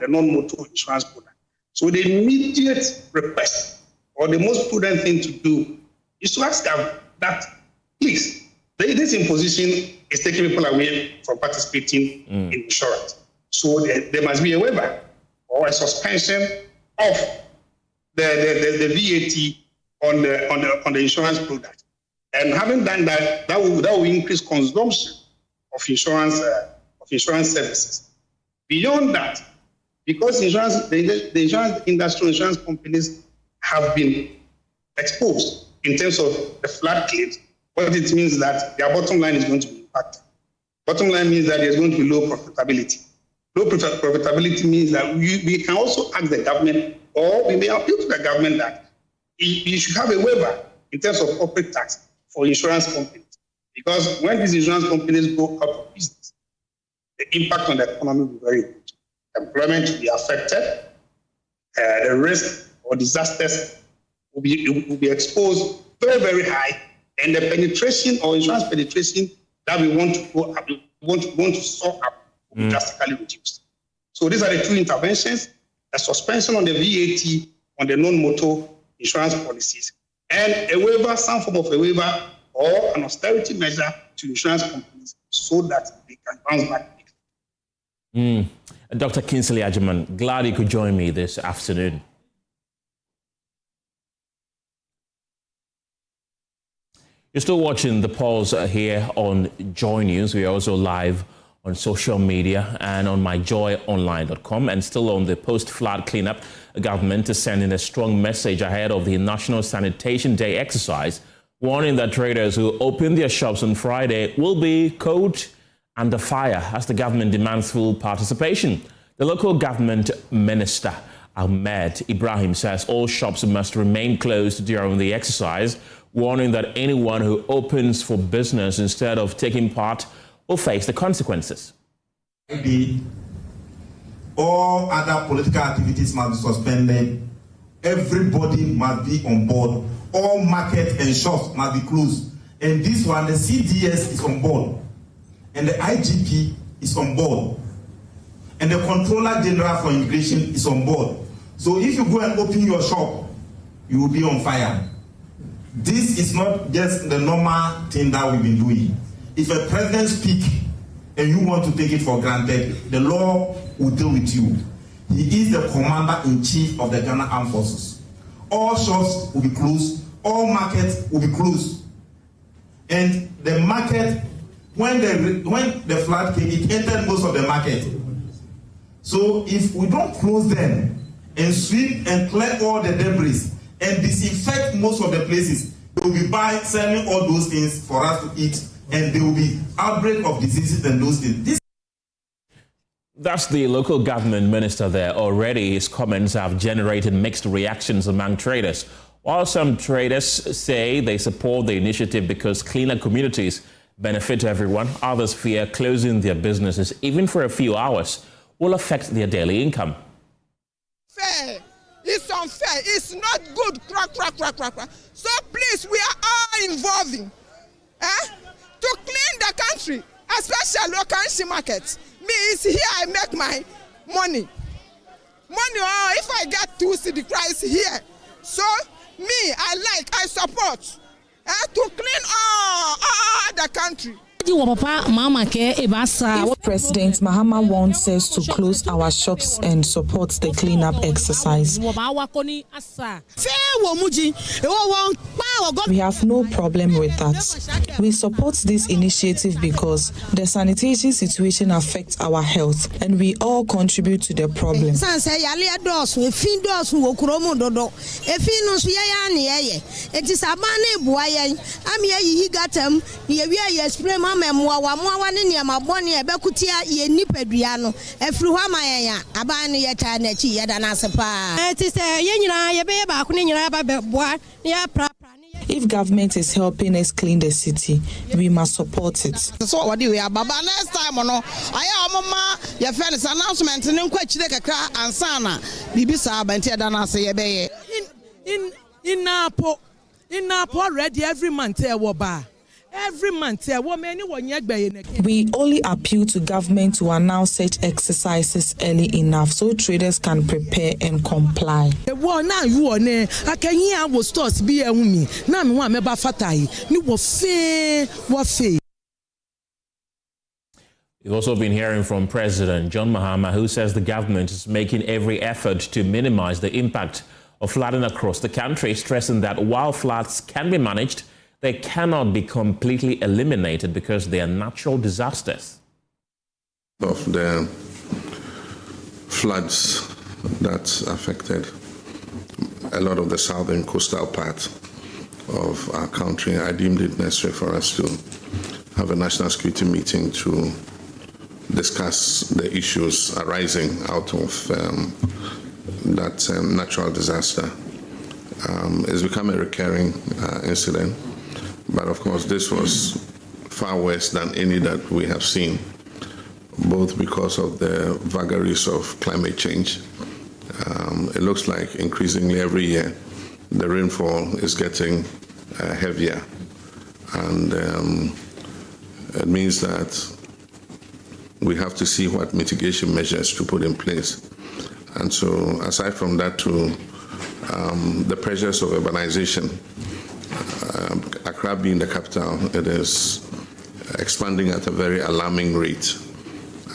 non-motor insurance product. So the immediate request or the most prudent thing to do is to ask them that, please, this imposition is taking people away from participating in insurance. So there must be a waiver or a suspension of the VAT on the insurance product. And having done that, that will increase consumption of insurance services. Beyond that, because the insurance industry, insurance companies have been exposed in terms of the flood claims, what it means is that their bottom line is going to be impacted. Bottom line means that there's going to be low profitability. Low profitability means that we can also ask the government, or we may appeal to the government that you should have a waiver in terms of corporate tax for insurance companies. Because when these insurance companies go out of business, the impact on the economy will be very good. Employment will be affected, the risk or disasters will be exposed very, very high, and the penetration or insurance penetration that we want to go up, want to soar up, will be drastically reduced. So these are the two interventions: a suspension on the VAT on the non-motor insurance policies, and a waiver, some form of a waiver or an austerity measure to insurance companies so that they can bounce back.
Dr. Kingsley Agyeman, glad you could join me this afternoon. You're still watching The Pulse here on Joy News. We are also live on social media and on myjoyonline.com, and still on the post-flood cleanup. The government is sending a strong message ahead of the National Sanitation Day exercise, warning that traders who open their shops on Friday will be caught under fire as the government demands full participation. The local government minister, Ahmed Ibrahim, says all shops must remain closed during the exercise, warning that anyone who opens for business instead of taking part will face the consequences.
All other political activities must be suspended. Everybody must be on board. All markets and shops must be closed. And this one, the CDS is on board. And the IGP is on board. And the Controller General for Immigration is on board. So if you go and open your shop, you will be on fire. This is not just the normal thing that we've been doing. If a president speaks and you want to take it for granted, the law will deal with you. He is the commander-in-chief of the Ghana Armed Forces. All shops will be closed. All markets will be closed. And the market, when the flood came, it entered most of the market. So if we don't close them and sweep and clear all the debris and disinfect most of the places, they will be selling all those things for us to eat, and there will be outbreak of diseases and those things.
That's the local government minister there. Already his comments have generated mixed reactions among traders. While some traders say they support the initiative because cleaner communities benefit everyone, others fear closing their businesses, even for a few hours, will affect their daily income.
Fair. It's unfair. It's not good. So please, we are all involving to clean the country, especially local markets. Me, it's here I make money. Oh, if I get 2 cedi price here, so me, I support to clean all the country.
If President Mahama wants us to close our shops and support the cleanup exercise, we have no problem with that. We support this initiative because the sanitation situation affects our health and we all contribute to the problem. If government is helping us clean the city, we must support it.
So what do we have? Baba next time, no. I am your friend's announcement and Ansana. Bibisa Bantia Dana say
in Napo ready every month every month
we only appeal to government to announce such exercises early enough so traders can prepare and comply.
It's
also been hearing from President John Mahama, who says the government is making every effort to minimize the impact of flooding across the country, stressing that while floods can be managed, they cannot be completely eliminated because they are natural disasters.
Of the floods that affected a lot of the southern coastal part of our country, I deemed it necessary for us to have a national security meeting to discuss the issues arising out of that natural disaster. It's become a recurring incident. But of course, this was far worse than any that we have seen, both because of the vagaries of climate change. It looks like increasingly every year the rainfall is getting heavier, and it means that we have to see what mitigation measures to put in place. And so, aside from that, too, the pressures of urbanization. Accra being the capital, it is expanding at a very alarming rate,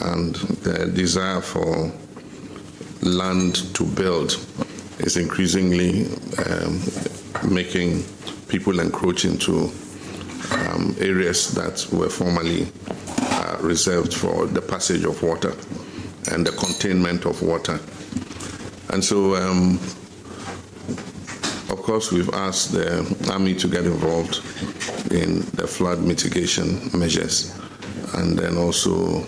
and the desire for land to build is increasingly making people encroach into areas that were formerly reserved for the passage of water and the containment of water. And so of course, we've asked the Army to get involved in the flood mitigation measures, and then also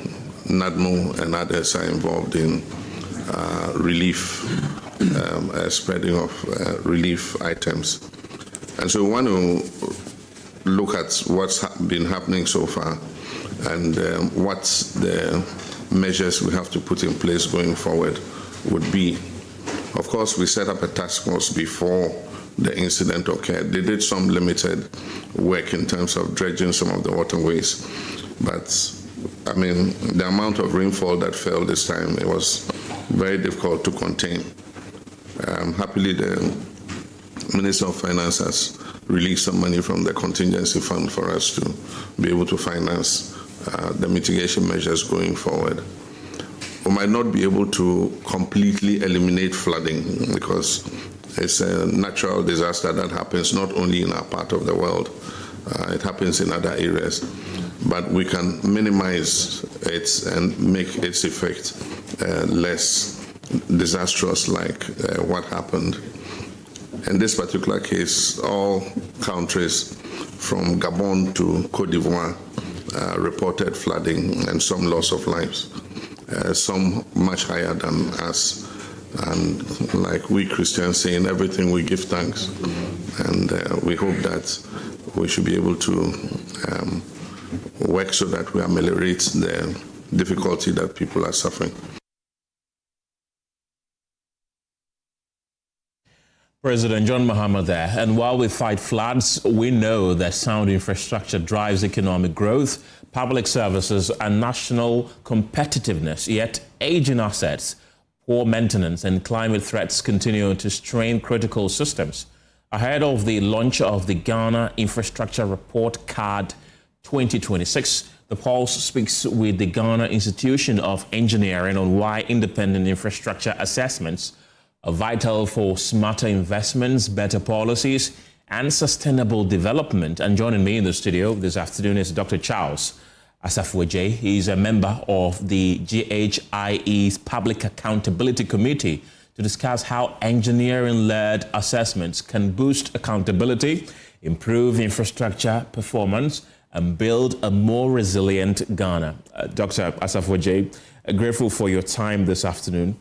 NADMO and others are involved in relief, spreading of relief items. And so we want to look at what's been happening so far and what the measures we have to put in place going forward would be. Of course, we set up a task force before the incident occurred. They did some limited work in terms of dredging some of the waterways, but I mean, the amount of rainfall that fell this time, it was very difficult to contain. Happily, the Minister of Finance has released some money from the contingency fund for us to be able to finance the mitigation measures going forward. We might not be able to completely eliminate flooding because it's a natural disaster that happens not only in our part of the world, it happens in other areas. But we can minimize it and make its effect less disastrous like what happened. In this particular case, all countries from Gabon to Cote d'Ivoire reported flooding and some loss of lives, some much higher than us. And like we Christians say, in everything we give thanks. And we hope that we should be able to work so that we ameliorate the difficulty that people are suffering.
President John Mahama there. And while we fight floods, we know that sound infrastructure drives economic growth, public services, and national competitiveness. Yet aging assets, poor maintenance, and climate threats continue to strain critical systems. Ahead of the launch of the Ghana Infrastructure Report Card 2026, the Pulse speaks with the Ghana Institution of Engineering on why independent infrastructure assessments are vital for smarter investments, better policies, and sustainable development. And joining me in the studio this afternoon is Dr. Charles Asafo-Addo. He is a member of the GHIE's Public Accountability Committee to discuss how engineering-led assessments can boost accountability, improve infrastructure performance, and build a more resilient Ghana. Dr. Asafo-Addo, grateful for your time this afternoon.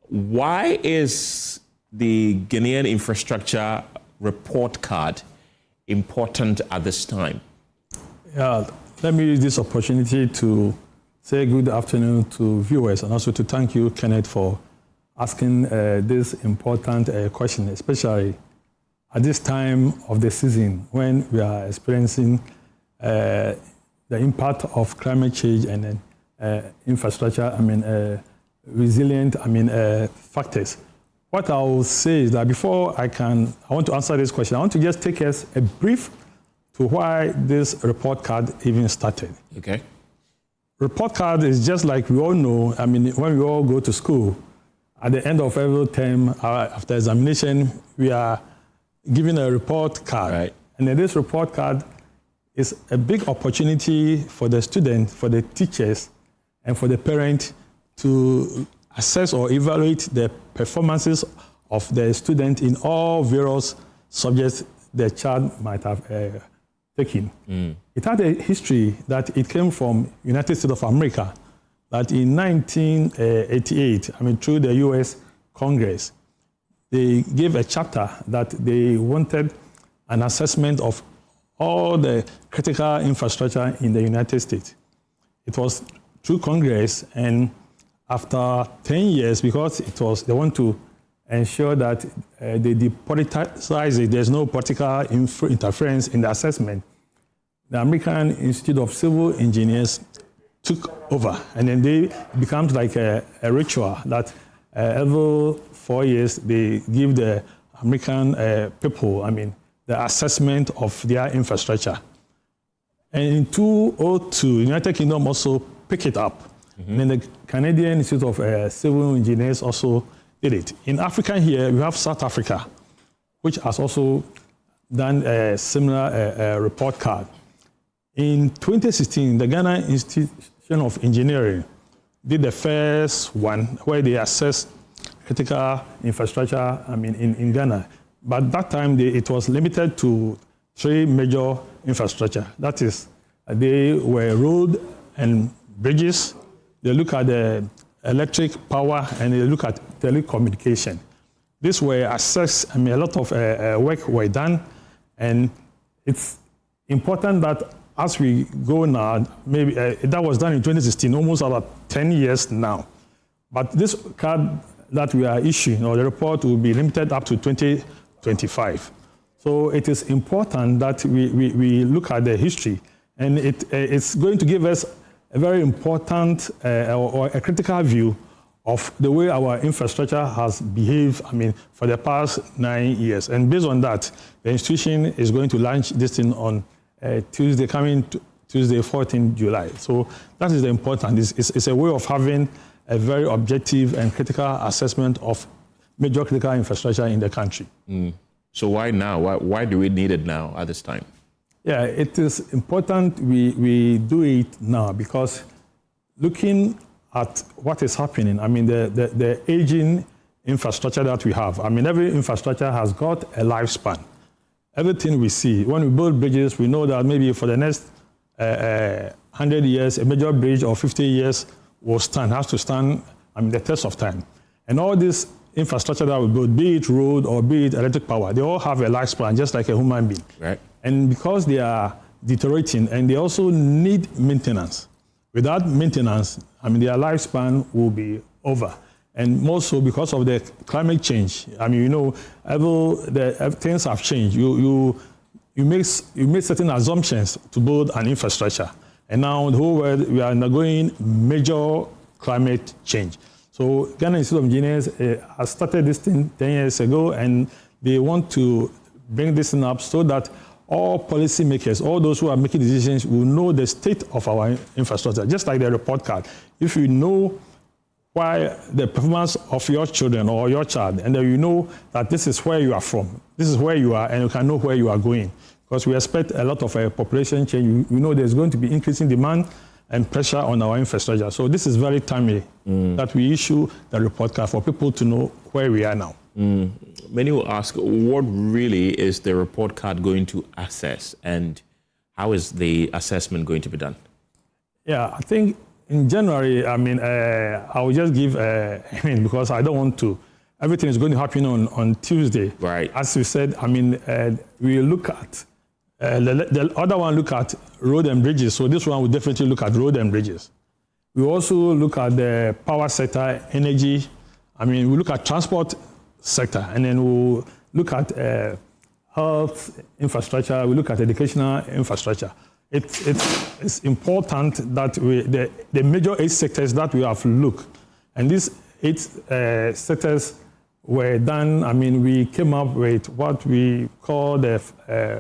Why is the Ghanaian Infrastructure Report Card important at this time?
Yeah, let me use this opportunity to say good afternoon to viewers and also to thank you, Kenneth, for asking this important question, especially at this time of the season when we are experiencing the impact of climate change and infrastructure, resilient factors. What I will say is that before I want to answer this question, I want to just take us a brief to why this report card even started.
Okay.
Report card is just like we all know, when we all go to school, at the end of every term, after examination, we are given a report card.
Right.
And then this report card is a big opportunity for the students, for the teachers, and for the parent to assess or evaluate the performances of the student in all various subjects the child might have taken. It had a history that it came from United States of America, that in 1988, through the US Congress, they gave a chapter that they wanted an assessment of all the critical infrastructure in the United States. It was through Congress, and after 10 years, because they want to ensure that they depoliticize it, there's no political interference in the assessment, the American Institute of Civil Engineers took over, and then they become like a ritual that every 4 years they give the American people, the assessment of their infrastructure. And in 2002, United Kingdom also picked it up. And then the Canadian Institute of Civil Engineers also did it. In Africa here, we have South Africa, which has also done a similar report card. In 2016, the Ghana Institution of Engineering did the first one where they assessed critical infrastructure in Ghana. But that time, it was limited to 3 major infrastructure. That is, they were road and bridges. They look at the electric power, and they look at telecommunication. This were assessed, a lot of work were done, and it's important that as we go now, maybe that was done in 2016, almost about 10 years now. But this card that we are issuing, or the report, will be limited up to 2025. So it is important that we look at the history, and it's going to give us a very important or a critical view of the way our infrastructure has behaved, for the past 9 years. And based on that, the institution is going to launch this thing on Tuesday, 14 July. So that is the important. It's a way of having a very objective and critical assessment of major critical infrastructure in the country.
So why now? Why do we need it now at this time?
Yeah, it is important we do it now because looking at what is happening, the aging infrastructure that we have, every infrastructure has got a lifespan. Everything we see, when we build bridges, we know that maybe for the next 100 years, a major bridge or 50 years has to stand the test of time. And all this infrastructure that we build, be it road or be it electric power, they all have a lifespan, just like a human being.
Right.
And because they are deteriorating, and they also need maintenance. Without maintenance, their lifespan will be over. And more so because of the climate change. I mean, things have changed. You make certain assumptions to build an infrastructure. And now the whole world, we are undergoing major climate change. So Ghana Institute of Engineers has started this thing 10 years ago, and they want to bring this thing up so that all policymakers, all those who are making decisions, will know the state of our infrastructure, just like the report card. If you know why the performance of your children or your child, and then you know that this is where you are from, this is where you are, and you can know where you are going. Because we expect a lot of population change. We know there's going to be increasing demand and pressure on our infrastructure. So this is very timely that we issue the report card for people to know where we are now.
Many will ask, what really is the report card going to assess, and how is the assessment going to be done?
Yeah, I think in January, I mean, I will just give, because I don't want to, everything is going to happen on Tuesday.
Right.
As you said, I mean, we look at, the other one look at road and bridges. So this one will definitely look at road and bridges. We also look at the power sector, energy. I mean, we look at transport sector, and then we'll look at health infrastructure. We look at educational infrastructure. It's important that the major 8 sectors that we have looked, and these 8 sectors were done. I mean, we came up with what we call the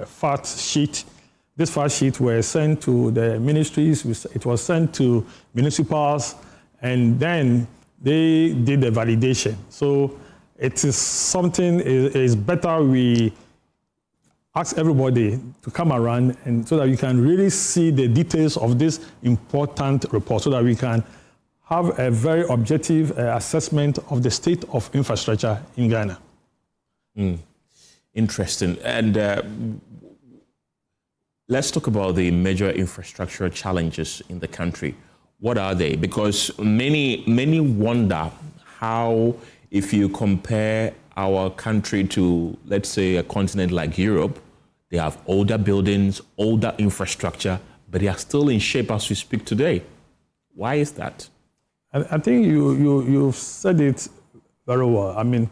fact sheet. This fact sheet were sent to the ministries. It was sent to municipals, and then they did the validation. So it is something. It's better we ask everybody to come around, and so that you can really see the details of this important report, so that we can have a very objective assessment of the state of infrastructure in Ghana.
Interesting. And let's talk about the major infrastructure challenges in the country. What are they? Because many wonder how, if you compare our country to, let's say, a continent like Europe, they have older buildings, older infrastructure, but they are still in shape as we speak today. Why is that?
I think you've said it very well. I mean,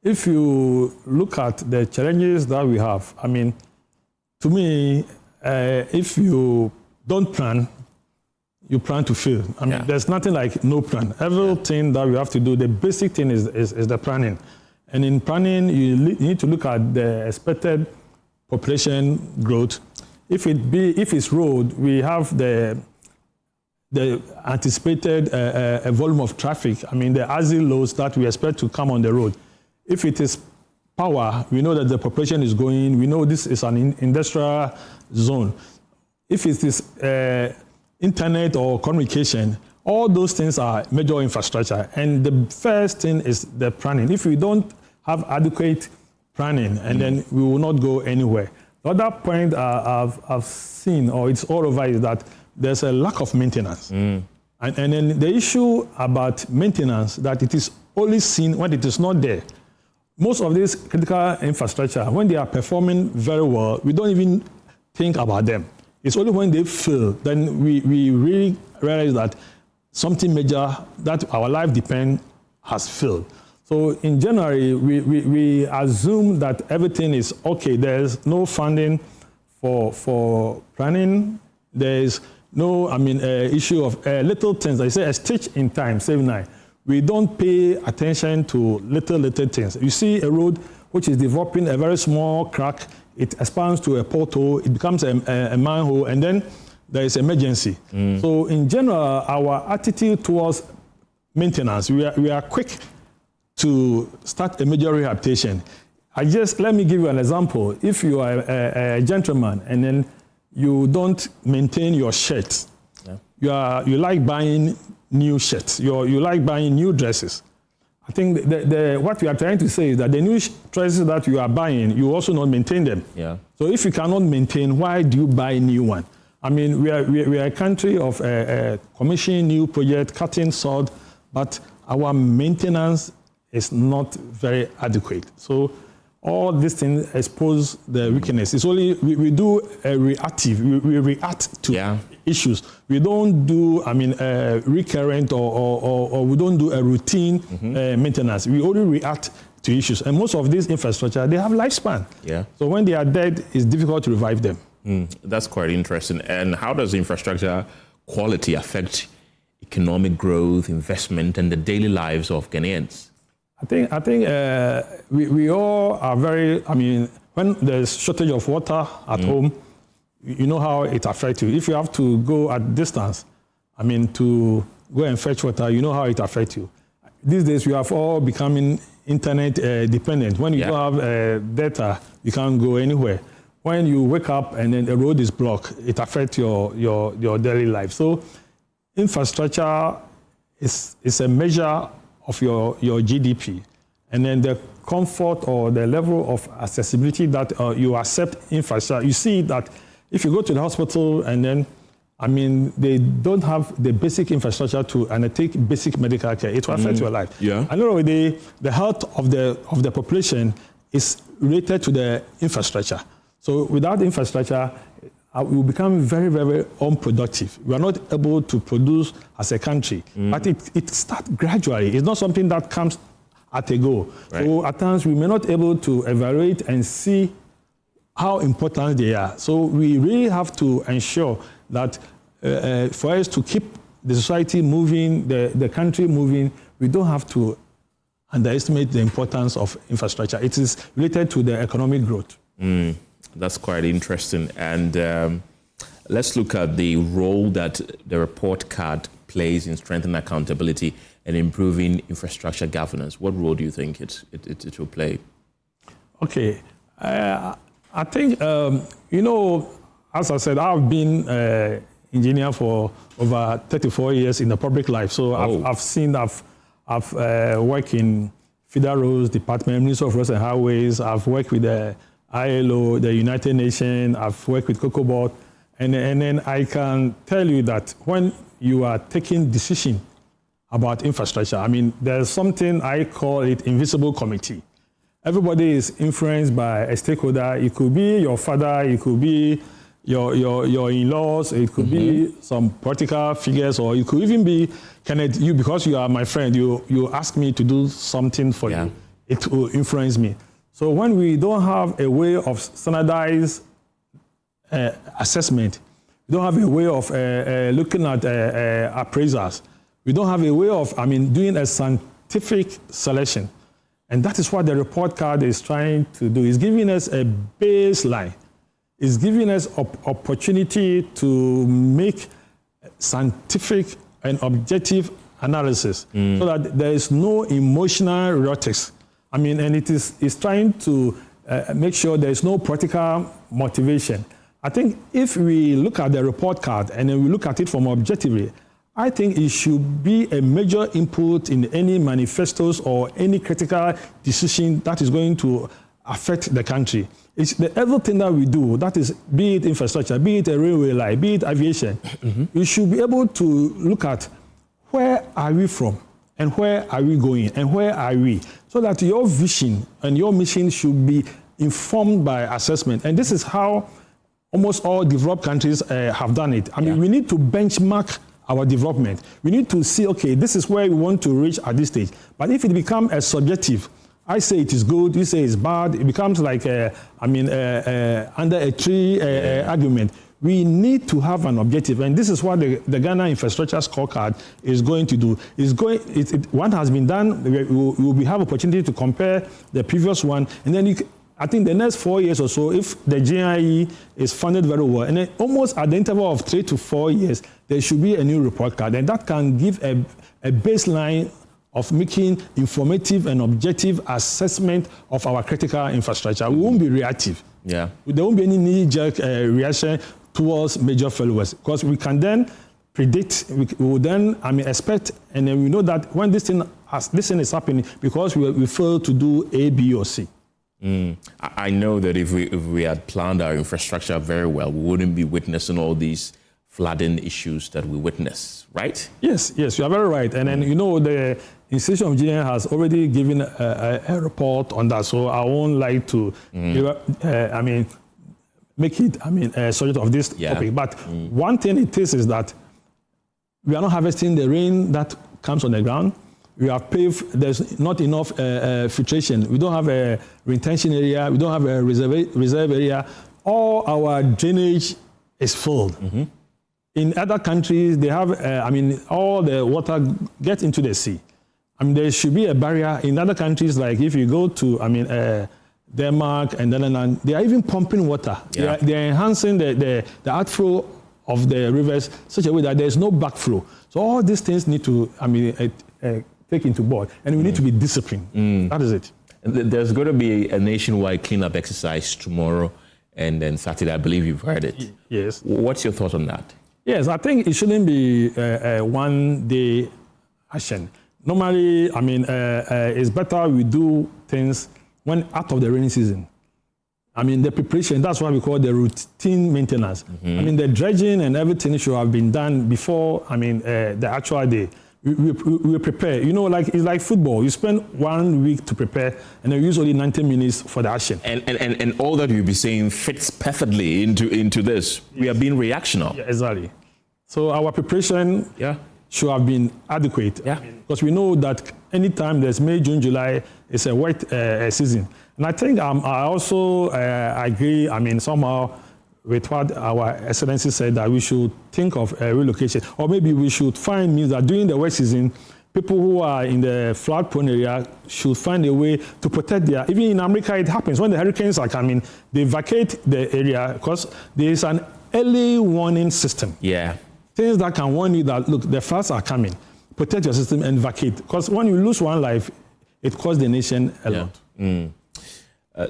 if you look at the challenges that we have, I mean, to me, if you don't plan, you plan to fail. I mean, there's nothing like no plan. Everything that we have to do, the basic thing is the planning. And in planning, you need to look at the expected population growth. If it's road, we have the anticipated volume of traffic. I mean, the ASI loads that we expect to come on the road. If it is power, we know that the population is going. We know this is an industrial zone. If it is internet or communication, all those things are major infrastructure. And the first thing is the planning. If we don't have adequate planning, and then we will not go anywhere. The other point I've seen, or it's all over, is that there's a lack of maintenance. And then the issue about maintenance, that it is only seen when it is not there. Most of these critical infrastructure, when they are performing very well, we don't even think about them. It's only when they fail, then we really realize that something major that our life depends has failed. So in January, we assume that everything is okay. There's no funding for planning. There's no, issue of little things. I say a stitch in time, save 9. We don't pay attention to little things. You see a road which is developing a very small crack, it expands to a pothole, it becomes a manhole, and then there is emergency. So in general, our attitude towards maintenance, we are quick to start a major rehabilitation. Let me give you an example. If you are a gentleman and then you don't maintain your shirts, you like buying new shirts, you like buying new dresses. I think what we are trying to say is that the new dresses that you are buying, you also not maintain them. So if you cannot maintain, why do you buy a new one? I mean, we are a country of commissioning new project, cutting sod, but our maintenance is not very adequate. So all these things expose the weakness. It's only we do a reactive. We react to issues. We don't do, recurrent or we don't do a routine maintenance. We only react to issues. And most of these infrastructure, they have lifespan.
Yeah.
So when they are dead, it's difficult to revive them.
That's quite interesting. And how does infrastructure quality affect economic growth, investment, and the daily lives of Ghanaians?
I think we all are very, when there's shortage of water at home, you know how it affects you. If you have to go at distance, to go and fetch water, you know how it affects you. These days, we have all becoming internet dependent. When you don't have data, you can't go anywhere. When you wake up and then the road is blocked, it affects your daily life. So infrastructure is a measure of your GDP. And then the comfort or the level of accessibility that you accept infrastructure. You see that if you go to the hospital and then, they don't have the basic infrastructure to undertake basic medical care, it will affect your life.
Yeah.
I know the health of the population is related to the infrastructure. So without infrastructure, we will become very, very unproductive. We are not able to produce as a country. But it starts gradually. It's not something that comes at a go. Right. So at times we may not be able to evaluate and see how important they are. So we really have to ensure that for us to keep the society moving, the country moving, we don't have to underestimate the importance of infrastructure. It is related to the economic growth.
That's quite interesting. And let's look at the role that the report card plays in strengthening accountability and improving infrastructure governance. What role do you think it will play?
Okay. I think, as I said, I've been an engineer for over 34 years in the public life. So I've worked in Federal Roads Department, Ministry of Roads and Highways. I've worked with the ILO, the United Nations. I've worked with COCOBOT. And then I can tell you that when you are taking decision about infrastructure, there's something I call it invisible committee. Everybody is influenced by a stakeholder. It could be your father, it could be your in-laws, it could be some political figures, or it could even be, Kenneth, you, because you are my friend, you ask me to do something for you. It will influence me. So when we don't have a way of standardized assessment, we don't have a way of looking at appraisals, we don't have a way of, doing a scientific selection. And that is what the report card is trying to do. It's giving us a baseline. It's giving us opportunity to make scientific and objective analysis so that there is no emotional rhetorics. And it's trying to make sure there is no political motivation. I think if we look at the report card and then we look at it from objectively, I think it should be a major input in any manifestos or any critical decision that is going to affect the country. It's everything that we do, that is, be it infrastructure, be it a railway line, be it aviation, we should be able to look at where are we from and where are we going and where are we, so that your vision and your mission should be informed by assessment. And this is how almost all developed countries have done it. We need to benchmark our development. We need to see, okay, this is where we want to reach at this stage. But if it becomes a subjective, I say it is good, you say it's bad, it becomes like, under a tree argument. We need to have an objective, and this is what the Ghana Infrastructure Scorecard is going to do. One has been done, we will have opportunity to compare the previous one, and then I think the next 4 years or so, if the GIE is funded very well, and then almost at the interval of 3 to 4 years, there should be a new report card, and that can give a baseline of making informative and objective assessment of our critical infrastructure. We won't be reactive.
Yeah.
There won't be any knee-jerk reaction towards major failures, because we can then predict, we will then expect, and then we know that when this thing is happening, because we fail to do A, B, or C.
I know that if we had planned our infrastructure very well, we wouldn't be witnessing all these flooding issues that we witness, right?
Yes, you are very right. And then, the Institution of Engineering has already given a report on that, so I won't like to, make it, a subject of this topic. But one thing it is that we are not harvesting the rain that comes on the ground. We have paved, there's not enough filtration. We don't have a retention area. We don't have a reserve area. All our drainage is filled. In other countries, they have, all the water gets into the sea. There should be a barrier. In other countries, like if you go to, Denmark and Netherlands, they are even pumping water.
Yeah.
They are enhancing the outflow of the rivers such a way that there is no backflow. So all these things need to, take into board, and we need to be disciplined. That is it.
There's going to be a nationwide cleanup exercise tomorrow and then Saturday. I believe you've heard it.
Yes.
What's your thought on that?
Yes, I think it shouldn't be a one-day action. Normally, it's better we do things when out of the rainy season. The preparation, that's why we call the routine maintenance. The dredging and everything should have been done before, the actual day. We prepare, it's like football. You spend 1 week to prepare, and then usually 90 minutes for the action.
And all that you'll be saying fits perfectly into this. We are being reactional.
Yeah, exactly. So our preparation should have been adequate. Because we know that anytime there's May, June, July, it's a wet season. And I think I also agree, somehow with what our Excellency said, that we should think of relocation. Or maybe we should find means that during the wet season, people who are in the flood-prone area should find a way to protect their... Even in America, it happens. When the hurricanes are coming, they vacate the area because there is an early warning system.
Yeah.
Things that can warn you that, look, the floods are coming. Protect your system and vacate. Because when you lose one life, it costs the nation a lot.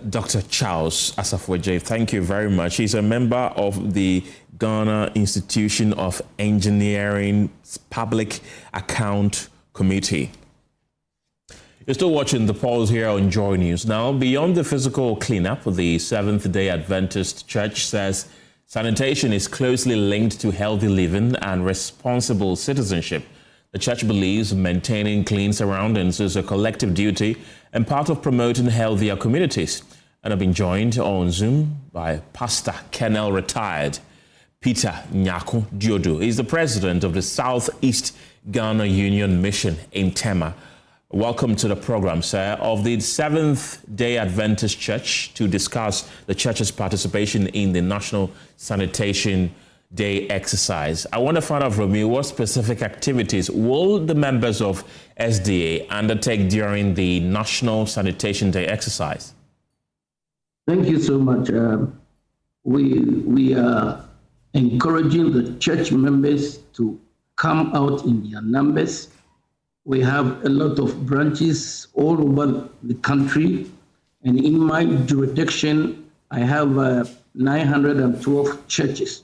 Dr. Charles Asafo-Addo, thank you very much. He's a member of the Ghana Institution of Engineering Public Account Committee. You're still watching The Pulse here on Joy News. Now, beyond the physical cleanup, the Seventh-day Adventist Church says sanitation is closely linked to healthy living and responsible citizenship. The church believes maintaining clean surroundings is a collective duty and part of promoting healthier communities. And I've been joined on Zoom by Pastor Colonel Retired Peter Nyako Diodo. He's the president of the Southeast Ghana Union Mission in Tema. Welcome to the program, sir, of the Seventh-day Adventist Church to discuss the church's participation in the National Sanitation Day exercise. I want to find out from you, what specific activities will the members of SDA undertake during the National Sanitation Day exercise?
Thank you so much. We are encouraging the church members to come out in their numbers. We have a lot of branches all over the country, and in my jurisdiction, I have 912 churches.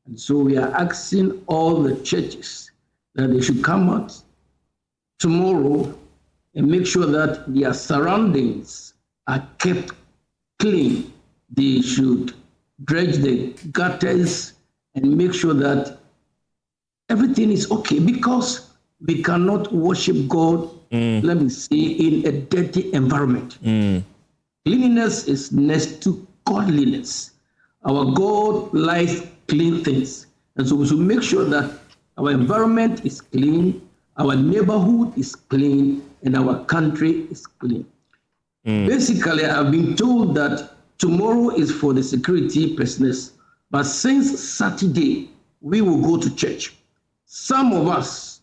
And so we are asking all the churches that they should come out tomorrow and make sure that their surroundings are kept clean. They should dredge the gutters and make sure that everything is okay, because we cannot worship God, let me say, in a dirty environment. Cleanliness is next to godliness. Our God likes clean things. And so we should make sure that our environment is clean, our neighborhood is clean, and our country is clean. Basically, I've been told that tomorrow is for the security personnel, but since Saturday, we will go to church. Some of us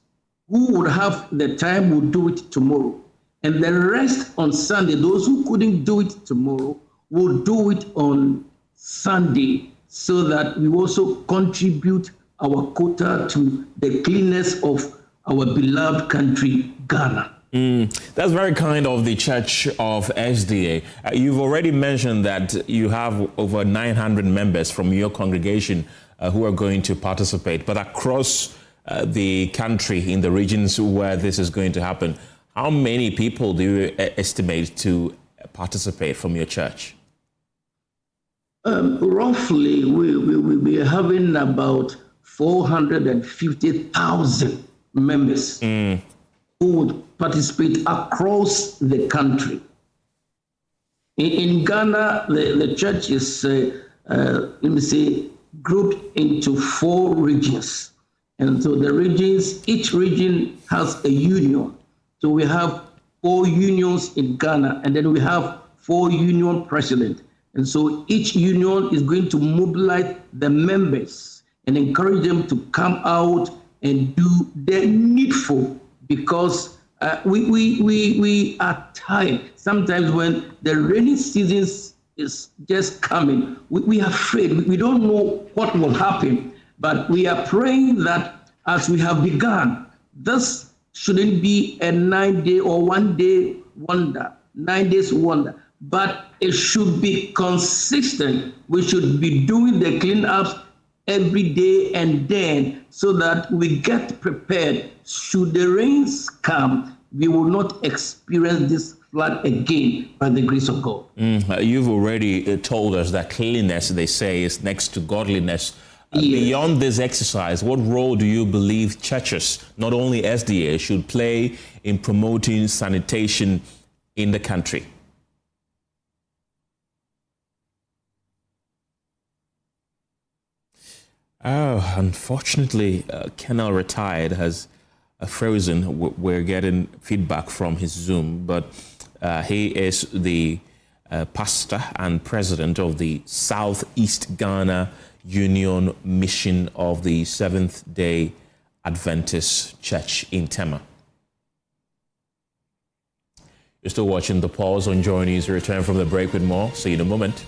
who would have the time will do it tomorrow. And the rest on Sunday, those who couldn't do it tomorrow, will do it on Sunday, so that we also contribute our quota to the cleanness of our beloved country, Ghana.
That's very kind of the Church of SDA. You've already mentioned that you have over 900 members from your congregation who are going to participate, but across the country, in the regions where this is going to happen, how many people do you estimate to participate from your church?
Roughly, we'll be having about 450,000 members. who would participate across the country. In Ghana, the church is, grouped into 4 regions. And so the regions, each region has a union. So we have 4 unions in Ghana, and then we have 4 union presidents. And so each union is going to mobilize the members and encourage them to come out and do the needful, because we are tired. Sometimes when the rainy season is just coming, we are afraid. We don't know what will happen, but we are praying that as we have begun, this shouldn't be a 9-day or 1-day wonder, 9 days wonder, but it should be consistent. We should be doing the cleanups every day and then, so that we get prepared. Should the rains come, we will not experience this flood again by the grace of God.
You've already told us that cleanliness, they say, is next to godliness.
Yes.
Beyond this exercise, what role do you believe churches, not only SDA, should play in promoting sanitation in the country? Oh, unfortunately, Kenel retired has frozen. We're getting feedback from his Zoom, but he is the pastor and president of the Southeast Ghana Union Mission of the Seventh-day Adventist Church in Tema. You're still watching The Pulse on Joy News. Return from the break with more. See you in a moment.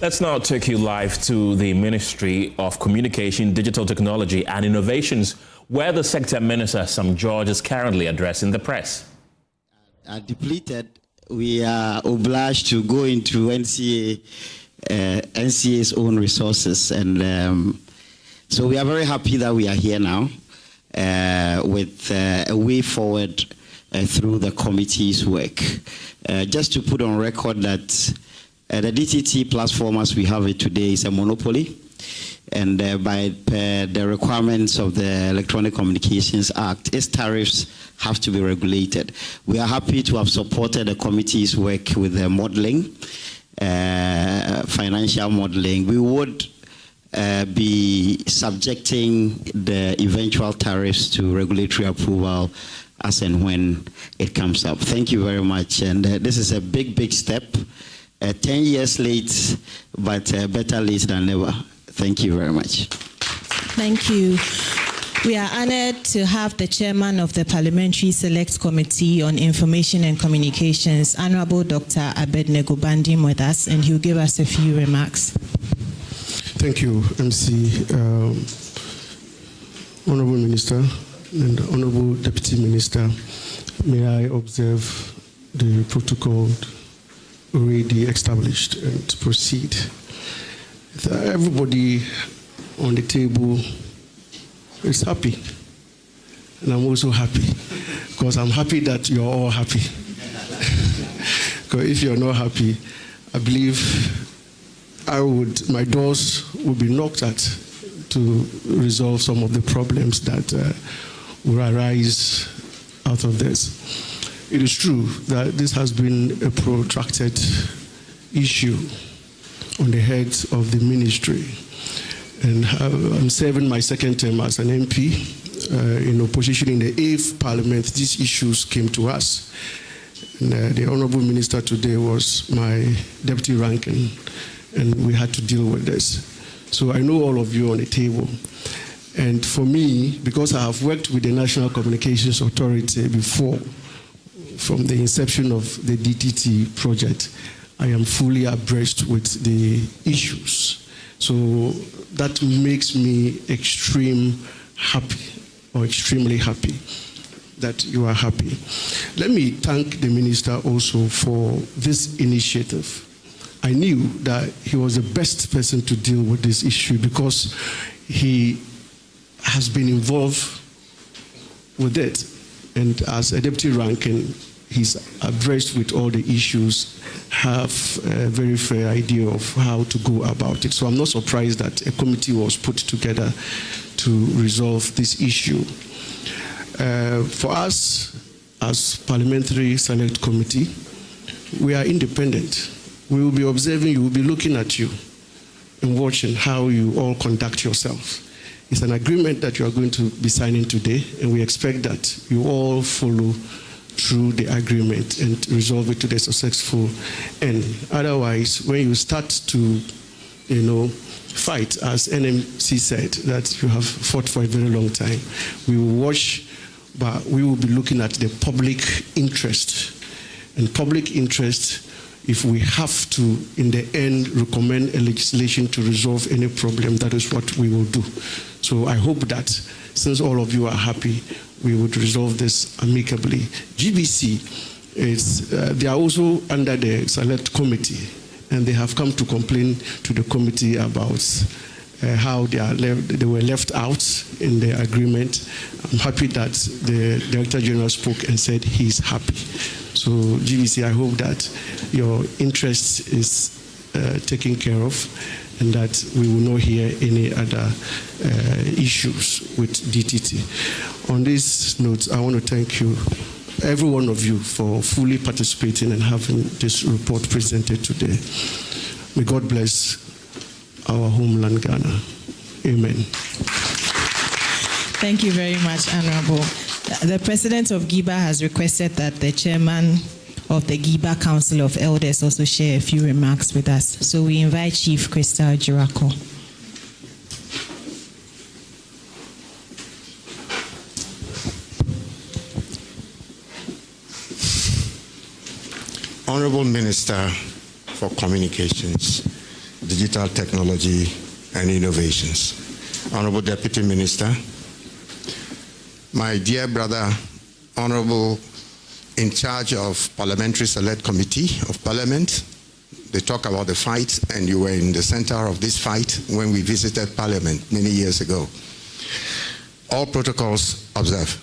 Let's now take you live to the Ministry of Communication, Digital Technology and Innovations, where the sector minister, Sam George, is currently addressing the press.
Depleted, we are obliged to go into NCA's own resources. And so we are very happy that we are here now with a way forward through the committee's work. Just to put on record that the DTT platform as we have it today is a monopoly, and by the requirements of the Electronic Communications Act, its tariffs have to be regulated. We are happy to have supported the committee's work with the modeling, financial modeling. We would be subjecting the eventual tariffs to regulatory approval as and when it comes up. Thank you very much, and this is a big step. 10 years late, but better late than never. Thank you very much.
Thank you. We are honored to have the chairman of the Parliamentary Select Committee on Information and Communications, Honorable Dr. Abednego Bandim, with us, and he'll give us a few remarks.
Thank you, MC. Honorable Minister and Honorable Deputy Minister, may I observe the protocol already established and proceed. Everybody on the table is happy, and I'm also happy because I'm happy that you're all happy. Because if you're not happy, I believe my doors would be knocked at to resolve some of the problems that will arise out of this. It is true that this has been a protracted issue on the heads of the ministry. And I'm serving my second term as an MP. In opposition in the 8th Parliament, these issues came to us. And, the Honourable Minister today was my deputy ranking, and we had to deal with this.
So I know all of you on the table. And for me, because I have worked with the National Communications Authority before, from the inception of the DTT project, I am fully abreast with the issues. So that makes me extremely happy that you are happy. Let me thank the minister also for this initiative. I knew that he was the best person to deal with this issue because he has been involved with it. And as a deputy ranking, he's abreast with all the issues, have a very fair idea of how to go about it. So I'm not surprised that a committee was put together to resolve this issue. For us, as Parliamentary Select Committee, we are independent. We will be observing you, we will be looking at you and watching how you all conduct yourself. It's an agreement that you are going to be signing today, and we expect that you all follow through the agreement and resolve it to the successful end. Otherwise, when you start to, fight, as NMC said, that you have fought for a very long time, we will watch, but we will be looking at the public interest. And public interest, if we have to, in the end, recommend a legislation to resolve any problem, that is what we will do. So I hope that, since all of you are happy, we would resolve this amicably. GBC, they are also under the Select Committee, and they have come to complain to the committee about how they were left out in the agreement. I'm happy that the Director General spoke and said he's happy. So GBC, I hope that your interest is taken care of and that we will not hear any other issues with DTT. On this note, I want to thank you, every one of you, for fully participating and having this report presented today. May God bless our homeland, Ghana. Amen.
Thank you very much, Honorable. The President of GIBA has requested that the Chairman of the GIBA Council of Elders also share a few remarks with us. So we invite Chief Crystal Jirako.
Honorable Minister for Communications, Digital Technology and Innovations, Honorable Deputy Minister, my dear brother, Honorable in charge of Parliamentary Select Committee of Parliament. They talk about the fight, and you were in the center of this fight when we visited Parliament many years ago. All protocols observed.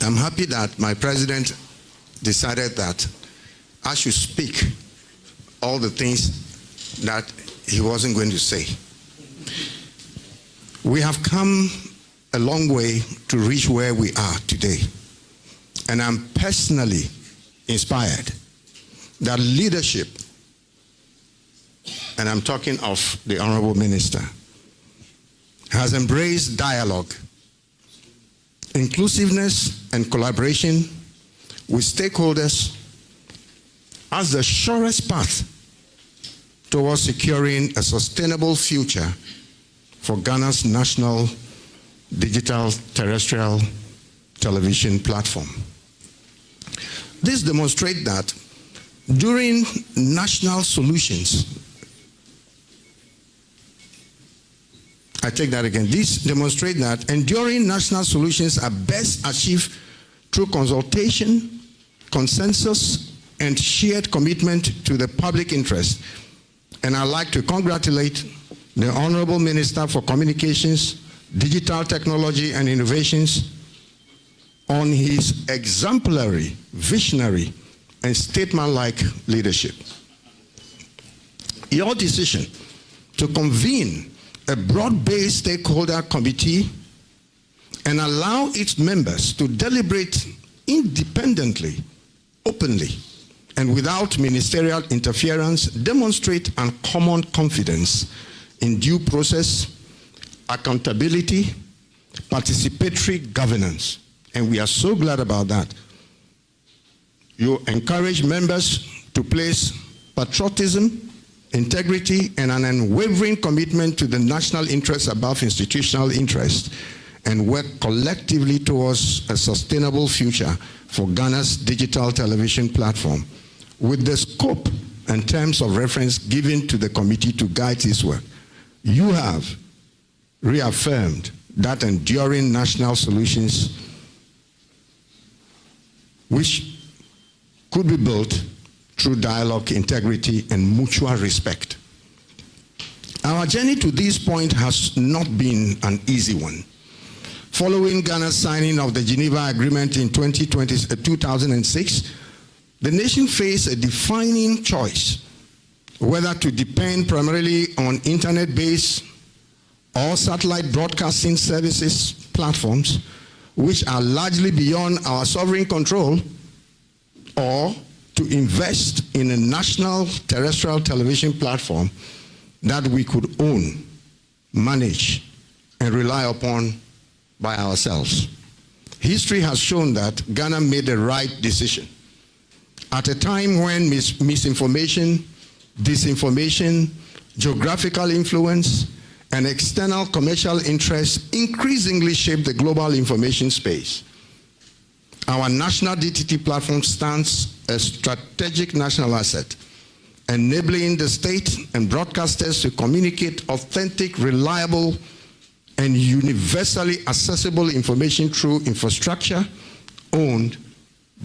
I'm happy that my president decided that I should speak all the things that he wasn't going to say. We have come a long way to reach where we are today. And I'm personally inspired that leadership, and I'm talking of the Honorable Minister, has embraced dialogue, inclusiveness, and collaboration with stakeholders as the surest path towards securing a sustainable future for Ghana's national digital terrestrial television platform. This demonstrates that during national solutions, I take that again, this demonstrates that enduring national solutions are best achieved through consultation, consensus, and shared commitment to the public interest. And I'd like to congratulate the Honorable Minister for Communications, Digital Technology and Innovations on his exemplary, visionary, and statesman-like leadership. Your decision to convene a broad-based stakeholder committee and allow its members to deliberate independently, openly, and without ministerial interference demonstrate uncommon confidence in due process, accountability, participatory governance. And we are so glad about that. You encourage members to place patriotism, integrity, and an unwavering commitment to the national interest above institutional interest, and work collectively towards a sustainable future for Ghana's digital television platform, with the scope and terms of reference given to the committee to guide this work. You have reaffirmed that enduring national solutions which could be built through dialogue, integrity, and mutual respect. Our journey to this point has not been an easy one. Following Ghana's signing of the Geneva Agreement in 2006, the nation faced a defining choice, whether to depend primarily on internet-based or satellite broadcasting services platforms, which are largely beyond our sovereign control, or to invest in a national terrestrial television platform that we could own, manage, and rely upon by ourselves. History has shown that Ghana made the right decision. At a time when misinformation, disinformation, geographical influence, and external commercial interests increasingly shape the global information space, our national DTT platform stands a strategic national asset, enabling the state and broadcasters to communicate authentic, reliable, and universally accessible information through infrastructure owned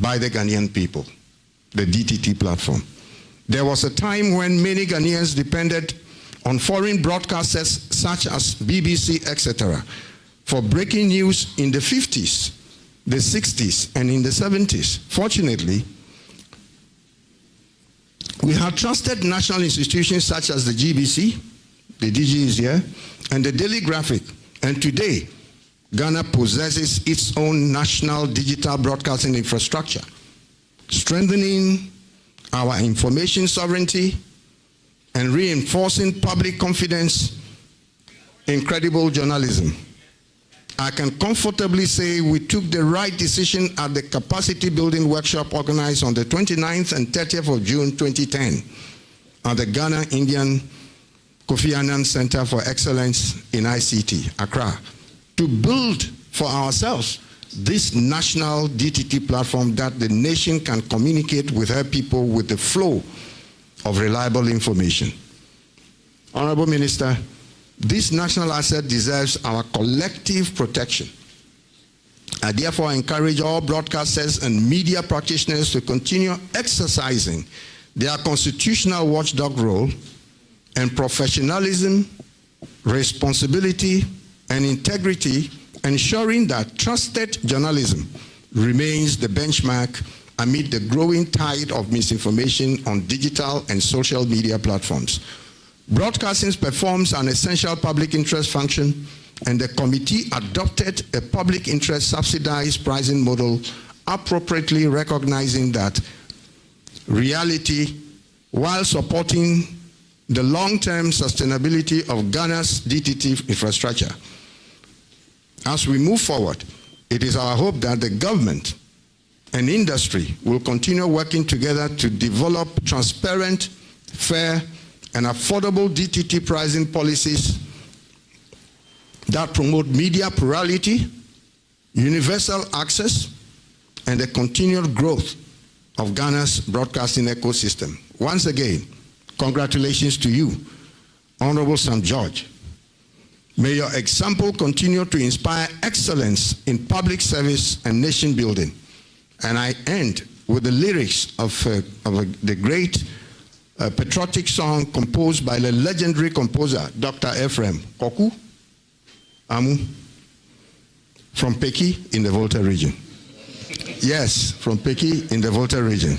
by the Ghanaian people, the DTT platform. There was a time when many Ghanaians depended on foreign broadcasters such as BBC, etc., for breaking news in the 50s, the 60s, and in the 70s. Fortunately, we have trusted national institutions such as the GBC, the DG is here, and the Daily Graphic. And today, Ghana possesses its own national digital broadcasting infrastructure, strengthening our information sovereignty and reinforcing public confidence in credible journalism. I can comfortably say we took the right decision at the capacity building workshop organized on the 29th and 30th of June 2010 at the Ghana Indian Kofi Annan Center for Excellence in ICT, Accra, to build for ourselves this national DTT platform that the nation can communicate with her people with the flow of reliable information. Honorable Minister, this national asset deserves our collective protection. I therefore encourage all broadcasters and media practitioners to continue exercising their constitutional watchdog role and professionalism, responsibility, and integrity, ensuring that trusted journalism remains the benchmark amid the growing tide of misinformation on digital and social media platforms. Broadcasting performs an essential public interest function, and the committee adopted a public interest subsidized pricing model, appropriately recognizing that reality while supporting the long-term sustainability of Ghana's DTT infrastructure. As we move forward, it is our hope that the government and industry will continue working together to develop transparent, fair, and affordable DTT pricing policies that promote media plurality, universal access, and the continued growth of Ghana's broadcasting ecosystem. Once again, congratulations to you, Honorable Sam George. May your example continue to inspire excellence in public service and nation building. And I end with the lyrics of the great patriotic song composed by the legendary composer, Dr. Ephraim Koku Amu, from Peki in the Volta region. Yes, from Peki in the Volta region.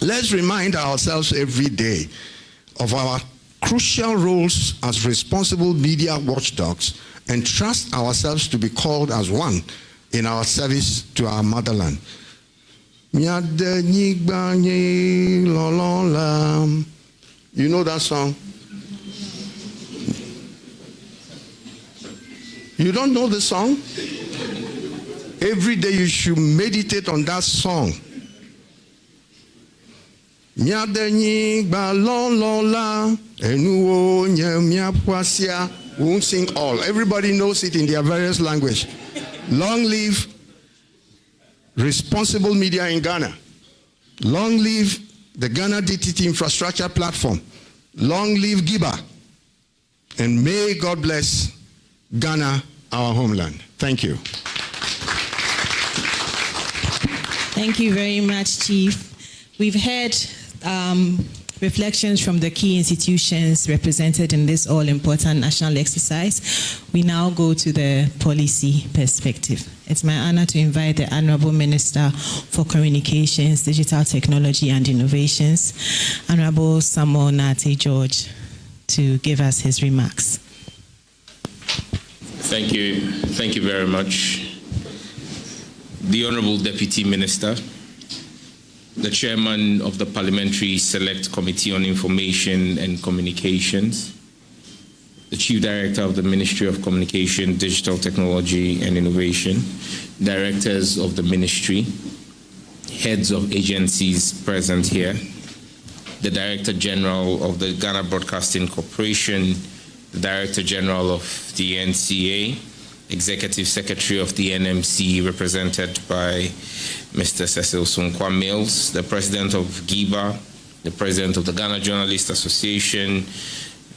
Let's remind ourselves every day of our crucial roles as responsible media watchdogs and trust ourselves to be called as one in our service to our motherland. You know that song? You don't know the song? Every day you should meditate on that song. Miadenyi balolola enuwo nyemiapwasia. We won't sing all. Everybody knows it in their various language. Long live responsible media in Ghana. Long live the Ghana DTT infrastructure platform. Long live Giba. And may God bless Ghana, our homeland. Thank you.
Thank you very much, Chief. We've heard reflections from the key institutions represented in this all-important national exercise. We now go to the policy perspective. It's my honor to invite the Honorable Minister for Communications, Digital Technology and Innovations, Honorable Samuel Nate George, to give us his remarks.
Thank you. Thank you very much. The Honorable Deputy Minister, the Chairman of the Parliamentary Select Committee on Information and Communications, the Chief Director of the Ministry of Communication, Digital Technology and Innovation, Directors of the Ministry, Heads of agencies present here, the Director General of the Ghana Broadcasting Corporation, the Director General of the NCA, Executive Secretary of the NMC, represented by Mr. Cecil Sunkwa Mills, the President of GIBA, the President of the Ghana Journalists Association,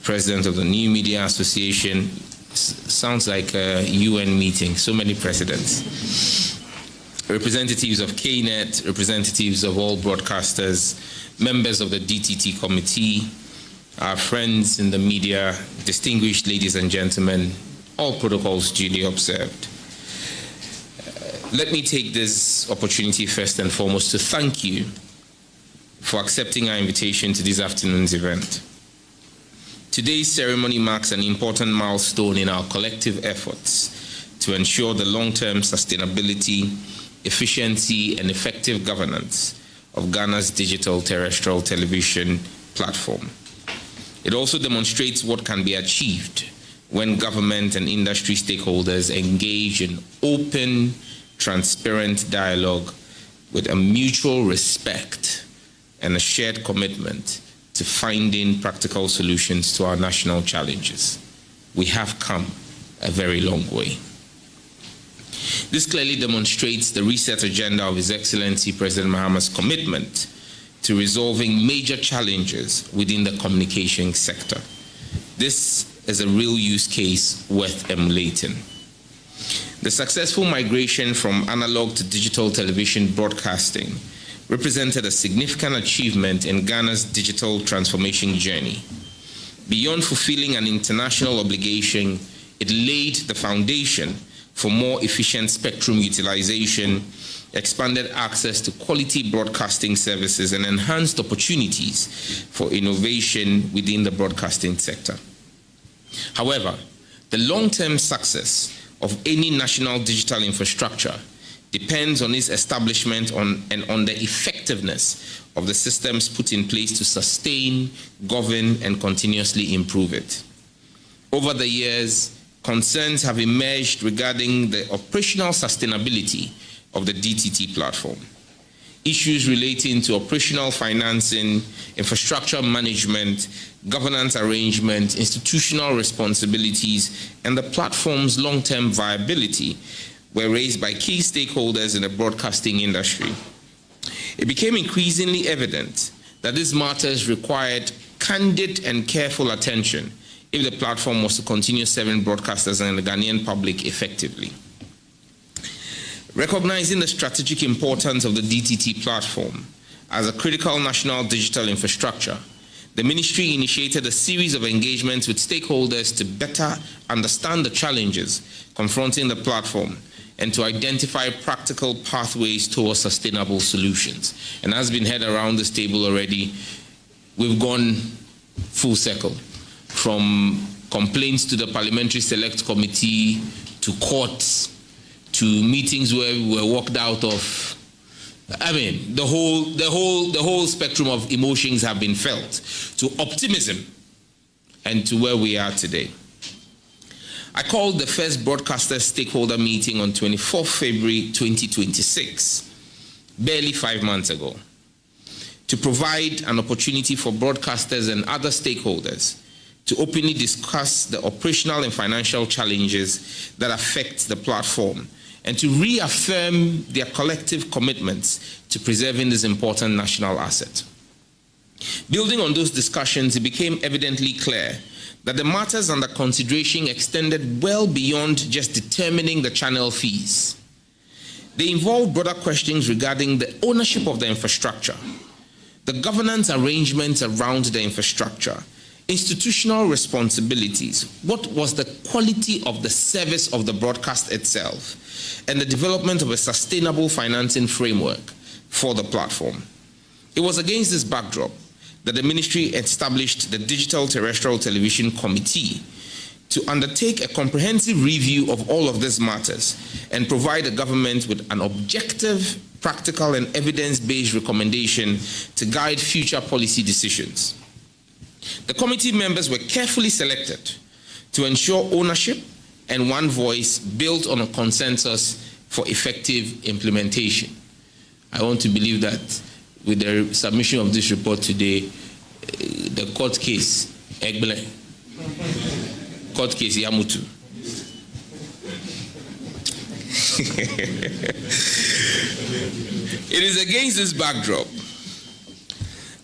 President of the New Media Association. Sounds like a UN meeting, so many presidents. Representatives of KNET, representatives of all broadcasters, members of the DTT committee, our friends in the media, distinguished ladies and gentlemen, all protocols duly observed. Let me take this opportunity first and foremost to thank you for accepting our invitation to this afternoon's event. Today's ceremony marks an important milestone in our collective efforts to ensure the long-term sustainability, efficiency, and effective governance of Ghana's digital terrestrial television platform. It also demonstrates what can be achieved when government and industry stakeholders engage in open, transparent dialogue with a mutual respect and a shared commitment to finding practical solutions to our national challenges. We have come a very long way. This clearly demonstrates the reset agenda of His Excellency President Mahama's commitment to resolving major challenges within the communication sector. This is a real use case worth emulating. The successful migration from analog to digital television broadcasting represented a significant achievement in Ghana's digital transformation journey. Beyond fulfilling an international obligation, it laid the foundation for more efficient spectrum utilization, expanded access to quality broadcasting services, and enhanced opportunities for innovation within the broadcasting sector. However, the long-term success of any national digital infrastructure depends on its establishment and on the effectiveness of the systems put in place to sustain, govern, and continuously improve it. Over the years, concerns have emerged regarding the operational sustainability of the DTT platform. Issues relating to operational financing, infrastructure management, governance arrangement, institutional responsibilities, and the platform's long-term viability were raised by key stakeholders in the broadcasting industry. It became increasingly evident that these matters required candid and careful attention if the platform was to continue serving broadcasters and the Ghanaian public effectively. Recognizing the strategic importance of the DTT platform as a critical national digital infrastructure, the ministry initiated a series of engagements with stakeholders to better understand the challenges confronting the platform and to identify practical pathways towards sustainable solutions. And as has been heard around this table already, we've gone full circle, from complaints to the Parliamentary Select Committee, to courts, to meetings where we were walked out of. I mean, the whole spectrum of emotions have been felt, to optimism and to where we are today. I called the first broadcaster stakeholder meeting on 24 February 2026, barely 5 months ago, to provide an opportunity for broadcasters and other stakeholders to openly discuss the operational and financial challenges that affect the platform and to reaffirm their collective commitments to preserving this important national asset. Building on those discussions, it became evidently clear that the matters under consideration extended well beyond just determining the channel fees. They involved broader questions regarding the ownership of the infrastructure, the governance arrangements around the infrastructure, institutional responsibilities, what was the quality of the service of the broadcast itself, and the development of a sustainable financing framework for the platform. It was against this backdrop that the ministry established the Digital Terrestrial Television Committee to undertake a comprehensive review of all of these matters and provide the government with an objective, practical, and evidence-based recommendation to guide future policy decisions. The committee members were carefully selected to ensure ownership and one voice built on a consensus for effective implementation. I want to believe that with the submission of this report today, the court case, Egbele, court case, Yamutu. It is against this backdrop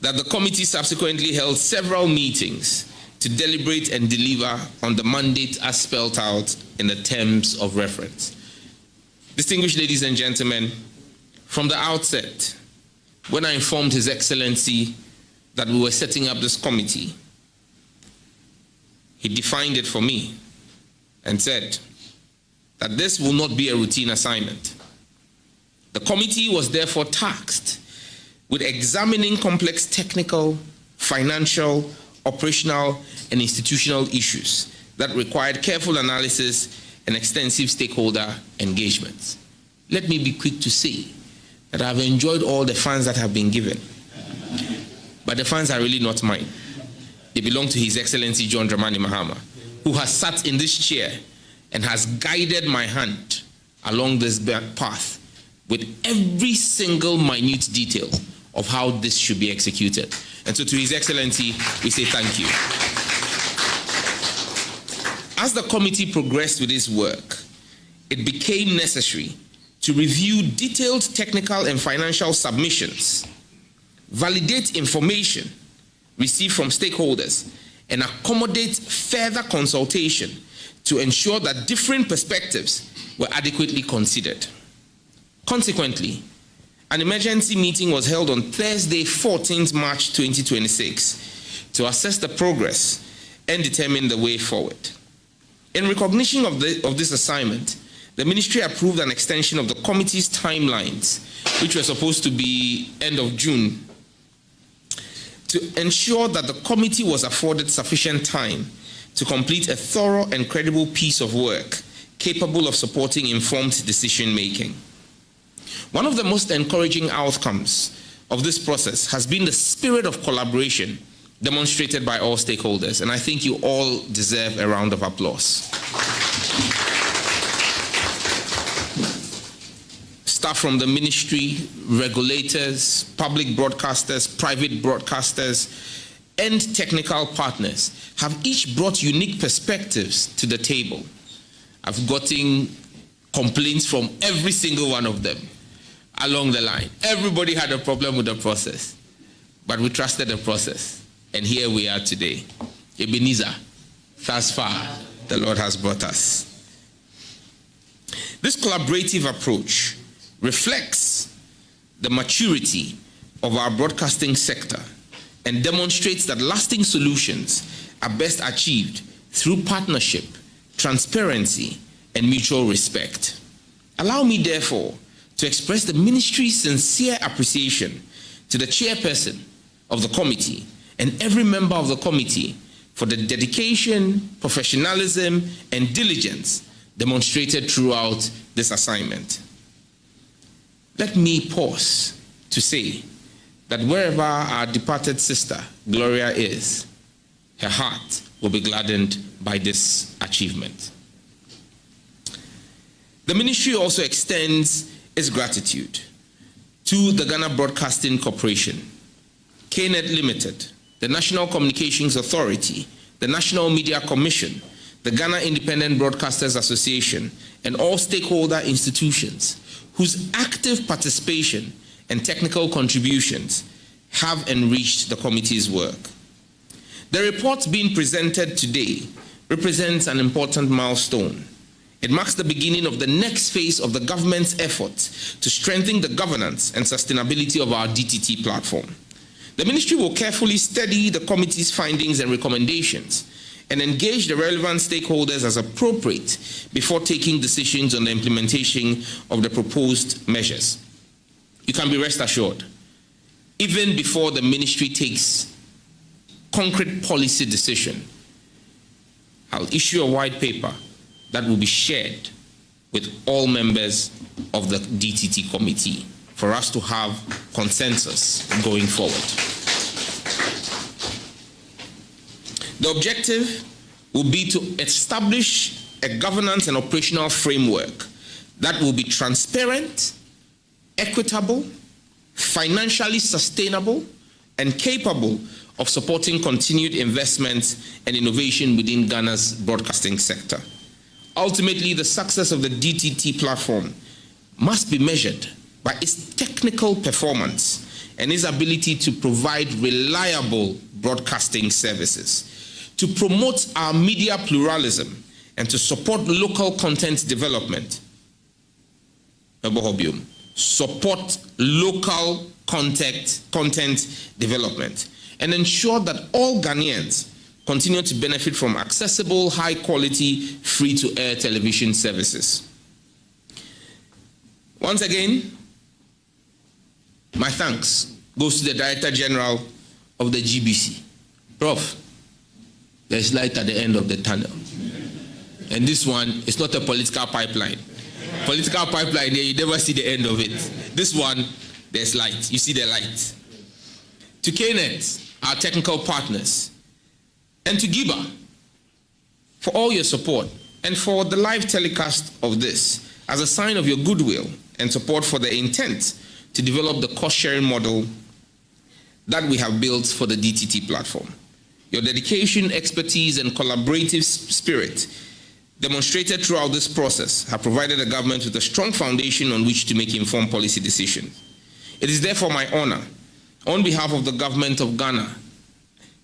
that the committee subsequently held several meetings to deliberate and deliver on the mandate as spelled out in the terms of reference. Distinguished ladies and gentlemen, from the outset, when I informed His Excellency that we were setting up this committee, he defined it for me and said that this will not be a routine assignment. The committee was therefore tasked with examining complex technical, financial, operational, and institutional issues that required careful analysis and extensive stakeholder engagement. Let me be quick to say that I've enjoyed all the funds that have been given, but the funds are really not mine. They belong to His Excellency John Dramani Mahama, who has sat in this chair and has guided my hand along this path with every single minute detail of how this should be executed. And so to His Excellency, we say thank you. As the committee progressed with its work, it became necessary to review detailed technical and financial submissions, validate information received from stakeholders, and accommodate further consultation to ensure that different perspectives were adequately considered. Consequently, an emergency meeting was held on Thursday, 14th March 2026 to assess the progress and determine the way forward. In recognition of this assignment, the ministry approved an extension of the committee's timelines, which were supposed to be end of June, to ensure that the committee was afforded sufficient time to complete a thorough and credible piece of work capable of supporting informed decision-making. One of the most encouraging outcomes of this process has been the spirit of collaboration demonstrated by all stakeholders, and I think you all deserve a round of applause. Staff from the ministry, regulators, public broadcasters, private broadcasters, and technical partners have each brought unique perspectives to the table. I've gotten complaints from every single one of them along the line. Everybody had a problem with the process, but we trusted the process, and here we are today. Ebenezer, thus far, the Lord has brought us. This collaborative approach reflects the maturity of our broadcasting sector and demonstrates that lasting solutions are best achieved through partnership, transparency, and mutual respect. Allow me, therefore, to express the ministry's sincere appreciation to the chairperson of the committee and every member of the committee for the dedication, professionalism, and diligence demonstrated throughout this assignment. Let me pause to say that wherever our departed sister, Gloria, is, her heart will be gladdened by this achievement. The ministry also extends its gratitude to the Ghana Broadcasting Corporation, KNET Limited, the National Communications Authority, the National Media Commission, the Ghana Independent Broadcasters Association, and all stakeholder institutions whose active participation and technical contributions have enriched the committee's work. The report being presented today represents an important milestone. It marks the beginning of the next phase of the government's efforts to strengthen the governance and sustainability of our DTT platform. The ministry will carefully study the committee's findings and recommendations and engage the relevant stakeholders as appropriate before taking decisions on the implementation of the proposed measures. You can be rest assured, even before the ministry takes concrete policy decision, I'll issue a white paper that will be shared with all members of the DTT committee for us to have consensus going forward. The objective will be to establish a governance and operational framework that will be transparent, equitable, financially sustainable, and capable of supporting continued investment and innovation within Ghana's broadcasting sector. Ultimately, the success of the DTT platform must be measured by its technical performance and its ability to provide reliable broadcasting services, to promote our media pluralism, and to support local content development. Support local content development, and ensure that all Ghanaians continue to benefit from accessible, high-quality, free-to-air television services. Once again, my thanks goes to the Director General of the GBC. Prof, there's light at the end of the tunnel. And this one is not a political pipeline. Political pipeline, you never see the end of it. This one, there's light. You see the light. To KNET, our technical partners, and to Giba for all your support and for the live telecast of this as a sign of your goodwill and support for the intent to develop the cost-sharing model that we have built for the DTT platform. Your dedication, expertise, and collaborative spirit demonstrated throughout this process have provided the government with a strong foundation on which to make informed policy decisions. It is therefore my honor, on behalf of the government of Ghana,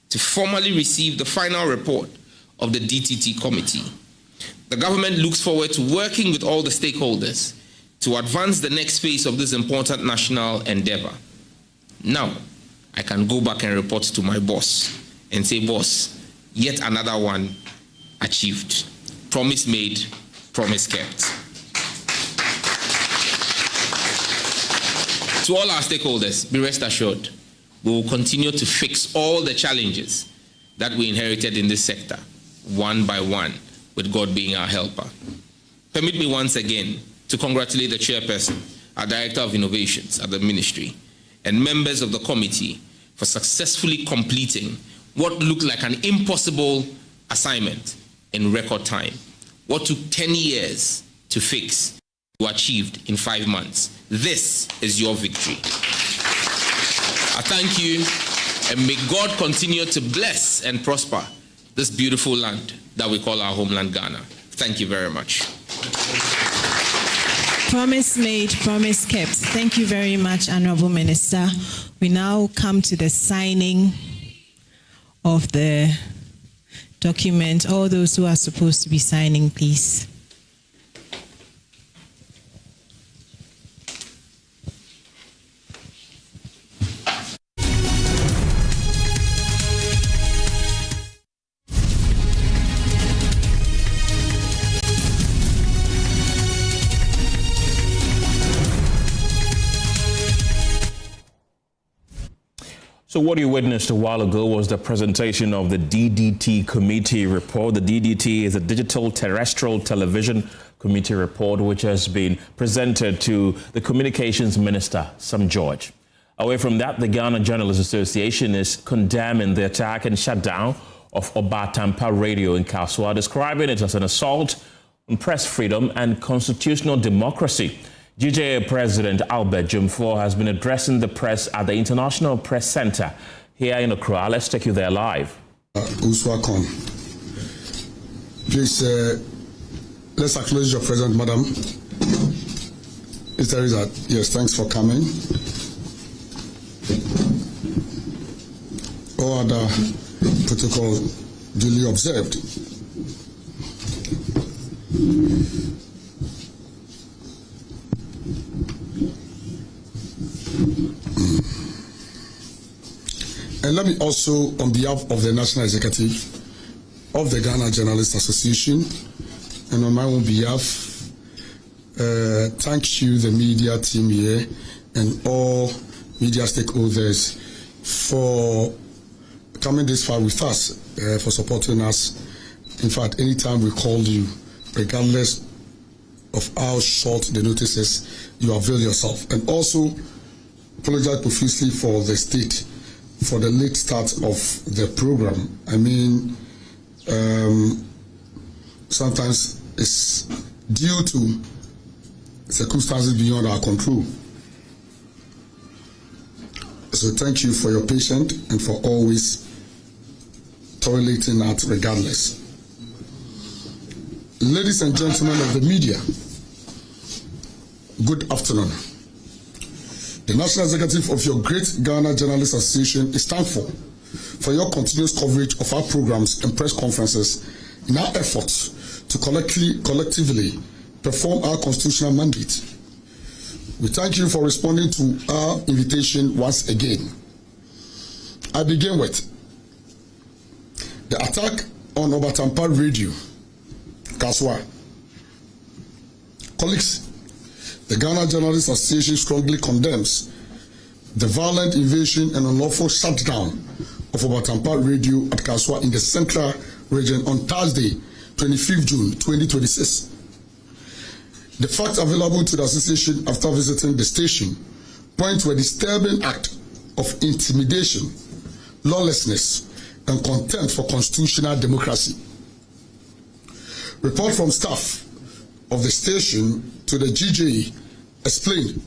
to formally receive the final report of the DTT committee. The government looks forward to working with all the stakeholders to advance the next phase of this important national endeavor. Now, I can go back and report to my boss and say, boss, yet another one achieved. Promise made, promise kept. To all our stakeholders, be rest assured, we will continue to fix all the challenges that we inherited in this sector, one by one, with God being our helper. Permit me once again to congratulate the chairperson, our Director of Innovations at the Ministry, and members of the committee for successfully completing what looked like an impossible assignment in record time. What took 10 years to fix, you achieved in 5 months. This is your victory. I thank you, and may God continue to bless and prosper this beautiful land that we call our homeland, Ghana. Thank you very much.
Promise made, promise kept. Thank you very much, Honorable Minister. We now come to the signing of the document. All those who are supposed to be signing, please.
So what you witnessed a while ago was the presentation of the DDT committee report. The DDT is a Digital Terrestrial Television Committee report, which has been presented to the Communications Minister, Sam George. Away from that, the Ghana Journalists Association is condemning the attack and shutdown of Obatampa Radio in Kaswa, describing it as an assault on press freedom and constitutional democracy. GJA President Albert Jumfor has been addressing the press at the International Press Center here in Accra. Let's take you there live.
Uswakon. Please, let's acknowledge your presence, Madam. Is there that? Yes, thanks for coming. All other protocol duly observed. And let me also, on behalf of the National Executive of the Ghana Journalists Association, and on my own behalf, thank you, the media team here, and all media stakeholders for coming this far with us, for supporting us. In fact, anytime we called you, regardless of how short the notices, you avail yourself. And also, apologize profusely for the state, for the late start of the program. I mean, sometimes it's due to circumstances beyond our control. So thank you for your patience and for always tolerating that regardless. Ladies and gentlemen of the media, good afternoon. The National Executive of your great Ghana Journalists Association is thankful for your continuous coverage of our programs and press conferences in our efforts to collectively perform our constitutional mandate. We thank you for responding to our invitation once again. I begin with the attack on Obatampa Radio, Kaswa. Colleagues, the Ghana Journalists Association strongly condemns the violent invasion and unlawful shutdown of Obatampa Radio at Kaswa in the Central Region on Thursday, 25th June 2026. The facts available to the association after visiting the station point to a disturbing act of intimidation, lawlessness, and contempt for constitutional democracy. Report from staff of the station to the GJA explained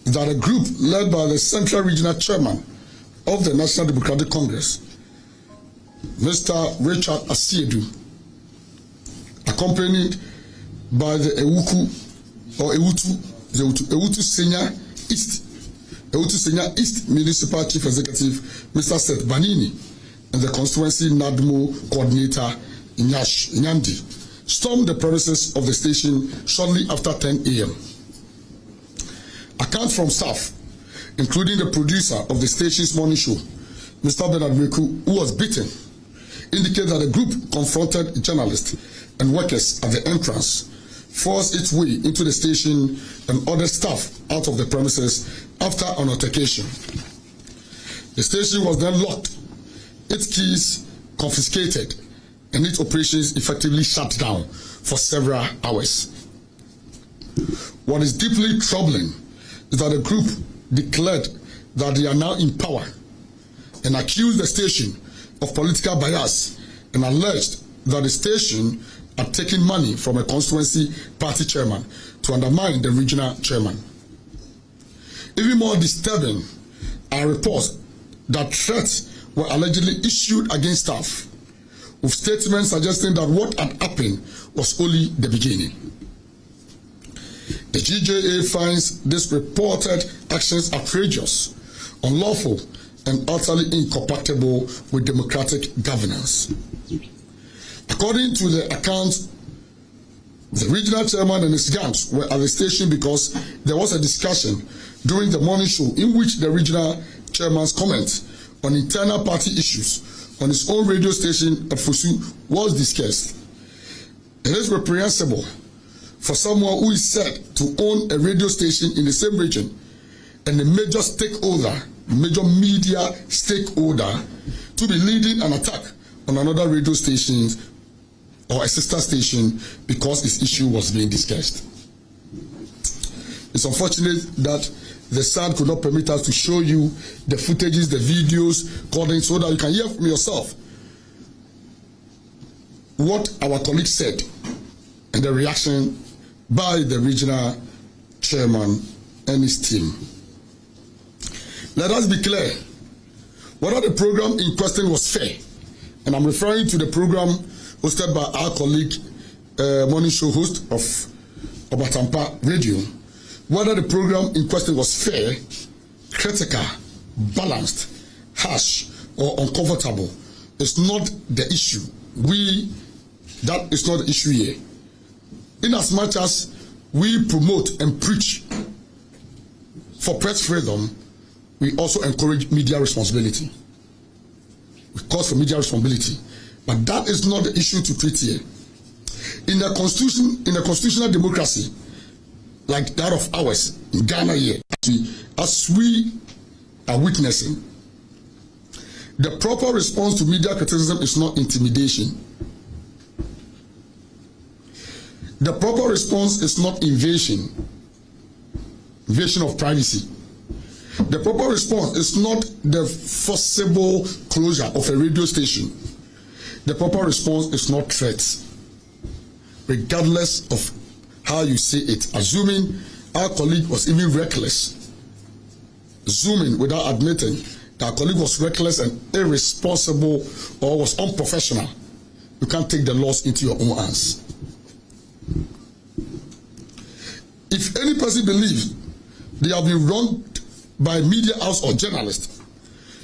that a group led by the Central Regional Chairman of the National Democratic Congress, Mr. Richard Asiedu, accompanied by the Ewutu Senior East Municipal Chief Executive, Mr. Seth Banini, and the constituency NADMO coordinator, Nyandi, stormed the premises of the station shortly after 10 a.m. Accounts from staff, including the producer of the station's morning show, Mr. Bernard Meku, who was beaten, indicate that the group confronted journalists and workers at the entrance, forced its way into the station, and ordered staff out of the premises after an altercation. The station was then locked, its keys confiscated, and its operations effectively shut down for several hours. What is deeply troubling is that the group declared that they are now in power and accused the station of political bias and alleged that the station had taken money from a constituency party chairman to undermine the regional chairman. Even more disturbing are reports that threats were allegedly issued against staff, with statements suggesting that what had happened was only the beginning. The GJA finds this reported actions outrageous, unlawful, and utterly incompatible with democratic governance. According to the accounts, the regional chairman and his gangs were at the station because there was a discussion during the morning show in which the regional chairman's comments on internal party issues on his own radio station at Fusu was discussed. It is reprehensible for someone who is said to own a radio station in the same region and a major stakeholder, major media stakeholder, to be leading an attack on another radio station or a sister station because his issue was being discussed. It's unfortunate that the sound could not permit us to show you the footages, the videos, calling, so that you can hear from yourself what our colleagues said and the reaction by the regional chairman and his team. Let us be clear whether the program in question was fair, and I'm referring to the program hosted by our colleague, morning show host of Obatampa Radio, whether the program in question was fair, critical, balanced, harsh, or uncomfortable is not the issue. That is not the issue here. In as much as we promote and preach for press freedom, we also encourage media responsibility. We call for media responsibility, but that is not the issue to treat here. In a constitutional democracy like that of ours in Ghana here, as we are witnessing, the proper response to media criticism is not intimidation. The proper response is not invasion of privacy. The proper response is not the forcible closure of a radio station. The proper response is not threats, regardless of how you say it. Assuming our colleague was even reckless, assuming without admitting that our colleague was reckless and irresponsible or was unprofessional, you can't take the laws into your own hands. If any person believes they have been wronged by media house or journalists,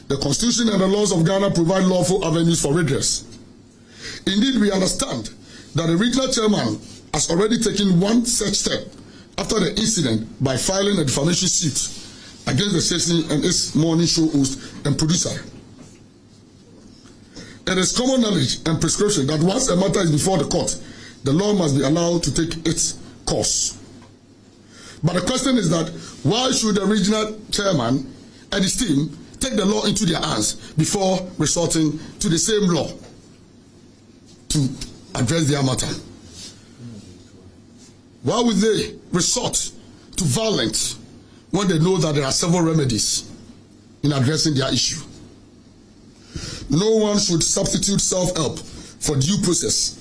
the Constitution and the laws of Ghana provide lawful avenues for redress. Indeed, we understand that the regional chairman has already taken one such step after the incident by filing a defamation suit against the station and its morning show host and producer. It is common knowledge and prescription that once a matter is before the court, the law must be allowed to take its course. But the question is that why should the regional chairman and his team take the law into their hands before resorting to the same law to address their matter? Why would they resort to violence when they know that there are several remedies in addressing their issue? No one should substitute self-help for due process.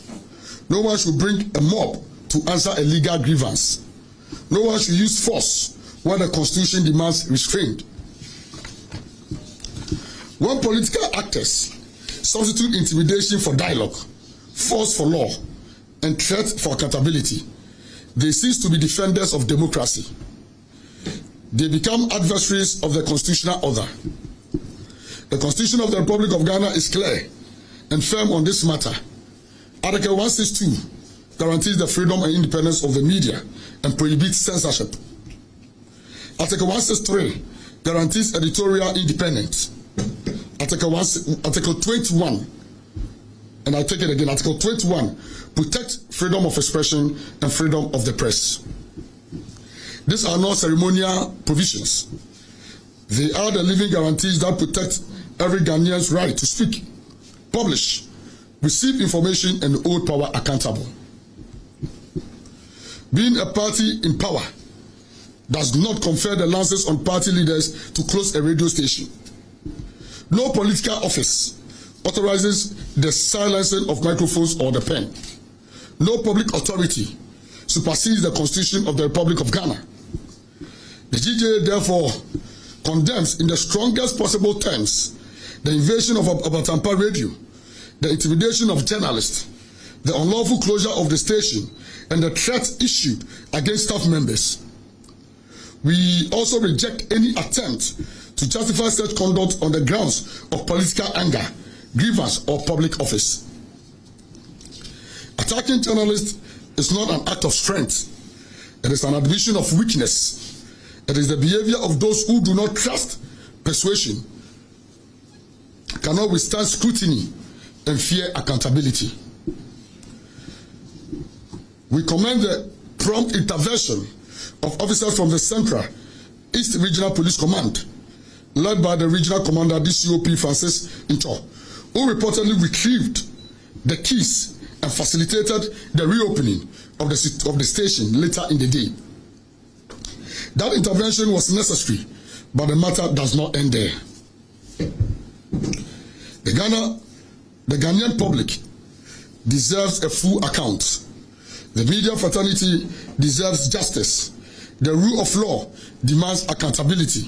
No one should bring a mob to answer a legal grievance. No one should use force when the Constitution demands restraint. When political actors substitute intimidation for dialogue, force for law, and threat for accountability, they cease to be defenders of democracy. They become adversaries of the constitutional order. The Constitution of the Republic of Ghana is clear and firm on this matter. Article 162 guarantees the freedom and independence of the media and prohibits censorship. Article 163 guarantees editorial independence. Article 21, and I take it again, Article 21 protects freedom of expression and freedom of the press. These are not ceremonial provisions. They are the living guarantees that protect every Ghanaian's right to speak, publish, receive information, and hold power accountable. Being a party in power does not confer the license on party leaders to close a radio station. No political office authorizes the silencing of microphones or the pen. No public authority supersedes the Constitution of the Republic of Ghana. The GJA therefore condemns in the strongest possible terms the invasion of Obatampa Radio, the intimidation of journalists, the unlawful closure of the station, and the threats issued against staff members. We also reject any attempt to justify such conduct on the grounds of political anger, grievance, or public office. Attacking journalists is not an act of strength. It is an admission of weakness. It is the behavior of those who do not trust persuasion, cannot withstand scrutiny, and fear accountability. We commend the prompt intervention of officers from the Central East Regional Police Command, led by the Regional Commander DCOP Francis Incho, who reportedly retrieved the keys and facilitated the reopening of the station later in the day. That intervention was necessary, but the matter does not end there. The Ghanaian public deserves a full account. The media fraternity deserves justice, The rule of law demands accountability.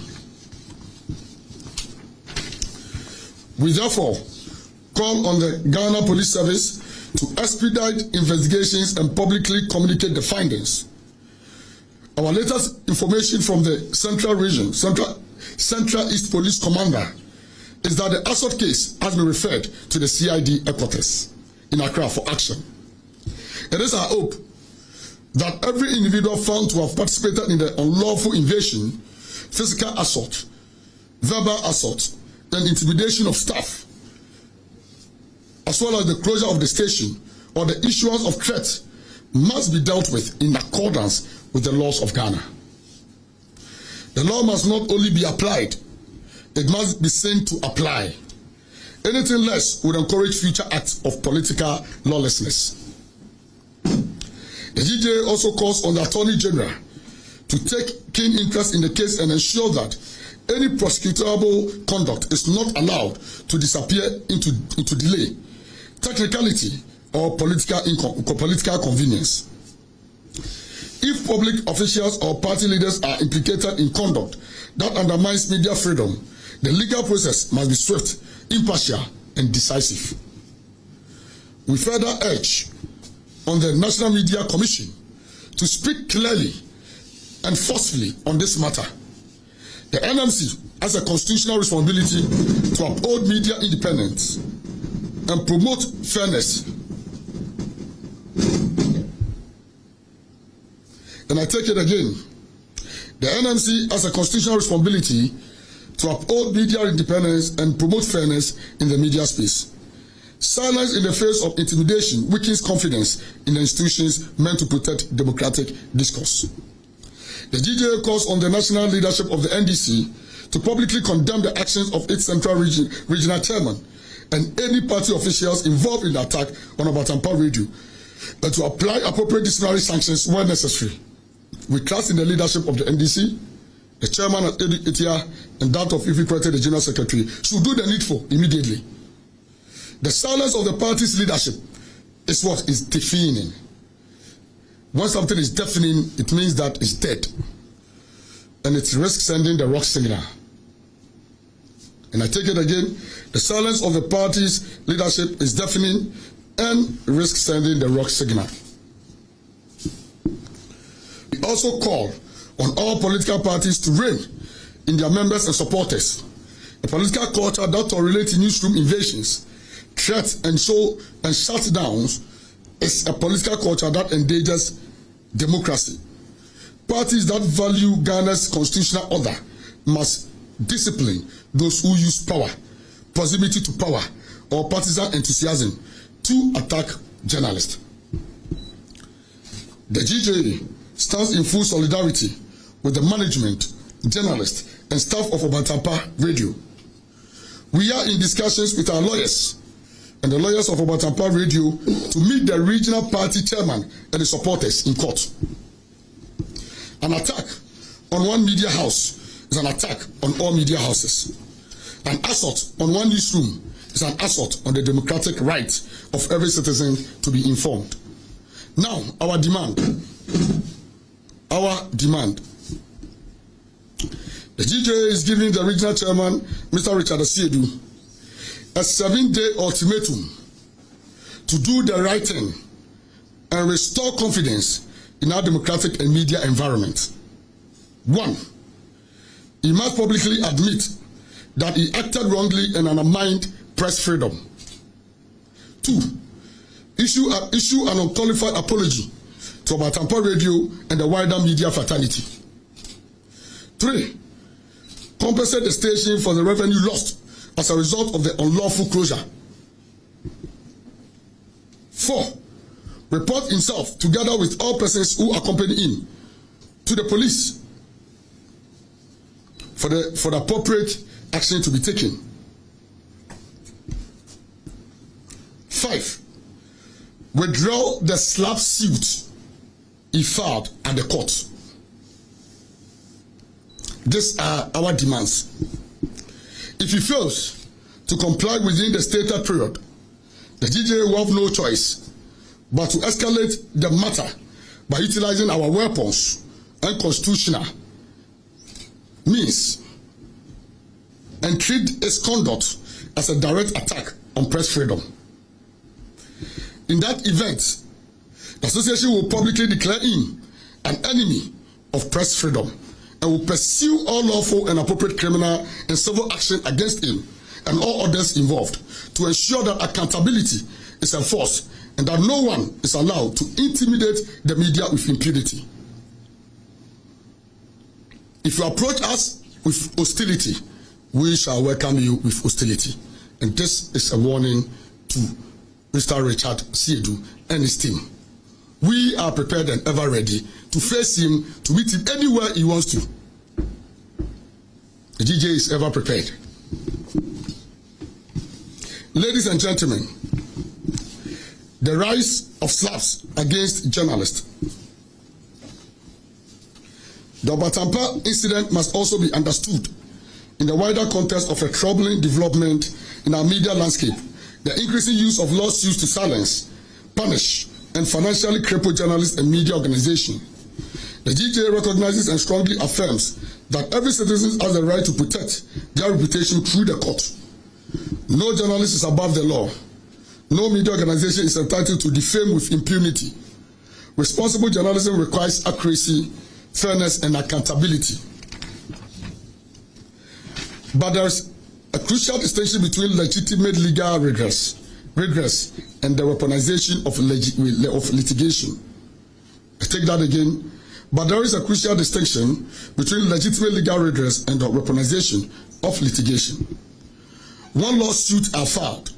We therefore call on the Ghana Police Service to expedite investigations and publicly communicate the findings. Our latest information from the Central East Police Commander is that the assault case has been referred to the CID headquarters in Accra for action. It is our hope that every individual found to have participated in the unlawful invasion, physical assault, verbal assault, and intimidation of staff, as well as the closure of the station or the issuance of threats, must be dealt with in accordance with the laws of Ghana. The law must not only be applied, it must be seen to apply. Anything less would encourage future acts of political lawlessness. The GJA also calls on the Attorney General to take keen interest in the case and ensure that any prosecutable conduct is not allowed to disappear into delay, technicality, or political convenience. If public officials or party leaders are implicated in conduct that undermines media freedom, the legal process must be swift, impartial, and decisive. We further urge on the National Media Commission to speak clearly and forcefully on this matter. The NMC has a constitutional responsibility to uphold media independence and promote fairness. And I take it again. The NMC has a constitutional responsibility to uphold media independence and promote fairness in the media space. Silence in the face of intimidation weakens confidence in the institutions meant to protect democratic discourse. The GJA calls on the national leadership of the NDC to publicly condemn the actions of its central regional chairman and any party officials involved in the attack on Obatampa Radio, and to apply appropriate disciplinary sanctions where necessary. We trust in the leadership of the NDC, the chairman of Etia, and that of Ifi Kwete, the general secretary, should do the needful immediately. The silence of the party's leadership is what is deafening. When something is deafening, it means that it's dead. And it risks sending the wrong signal. And I take it again, the silence of the party's leadership is deafening and risks sending the wrong signal. We also call on all political parties to rein in their members and supporters. A political culture that tolerates newsroom invasions, threats, and shutdowns is a political culture that endangers democracy. Parties that value Ghana's constitutional order must discipline those who use power, proximity to power, or partisan enthusiasm to attack journalists. The GJA stands in full solidarity with the management, journalists, and staff of Obatampa Radio. We are in discussions with our lawyers and the lawyers of Obatampa Radio to meet the regional party chairman and the supporters in court. An attack on one media house is an attack on all media houses. An assault on one newsroom is an assault on the democratic right of every citizen to be informed. Now, our demand. The GJA is giving the regional chairman, Mr. Richard Asiedu, a 7-day ultimatum to do the right thing and restore confidence in our democratic and media environment. 1, he must publicly admit that he acted wrongly and undermined press freedom. 2, issue an unqualified apology to Obatampa Radio and the wider media fraternity. 3, compensate the station for the revenue lost as a result of the unlawful closure. 4, report himself together with all persons who accompany him to the police for the appropriate action to be taken. 5, withdraw the slap suit he filed at the court. These are our demands. If he fails to comply within the stated period, the GJA will have no choice but to escalate the matter by utilizing our weapons unconstitutional means and treat its conduct as a direct attack on press freedom. In that event, the association will publicly declare him an enemy of press freedom and will pursue all lawful and appropriate criminal and civil action against him and all others involved to ensure that accountability is enforced and that no one is allowed to intimidate the media with impunity. If you approach us with hostility, we shall welcome you with hostility. And this is a warning to Mr. Richard Siedu and his team. We are prepared and ever ready to face him, to meet him anywhere he wants to. The DJ is ever prepared. Ladies and gentlemen, the rise of slaps against journalists. The Obatampa incident must also be understood in the wider context of a troubling development in our media landscape, the increasing use of lawsuits to silence, punish, and financially cripple journalists and media organizations. The GJA recognizes and strongly affirms that every citizen has the right to protect their reputation through the court. No journalist is above the law. No media organization is entitled to defame with impunity. Responsible journalism requires accuracy, fairness, and accountability. But there is a crucial distinction between legitimate legal redress and the weaponization of litigation. I take that again. But there is a crucial distinction between legitimate legal redress and the weaponization of litigation. One lawsuit are filed,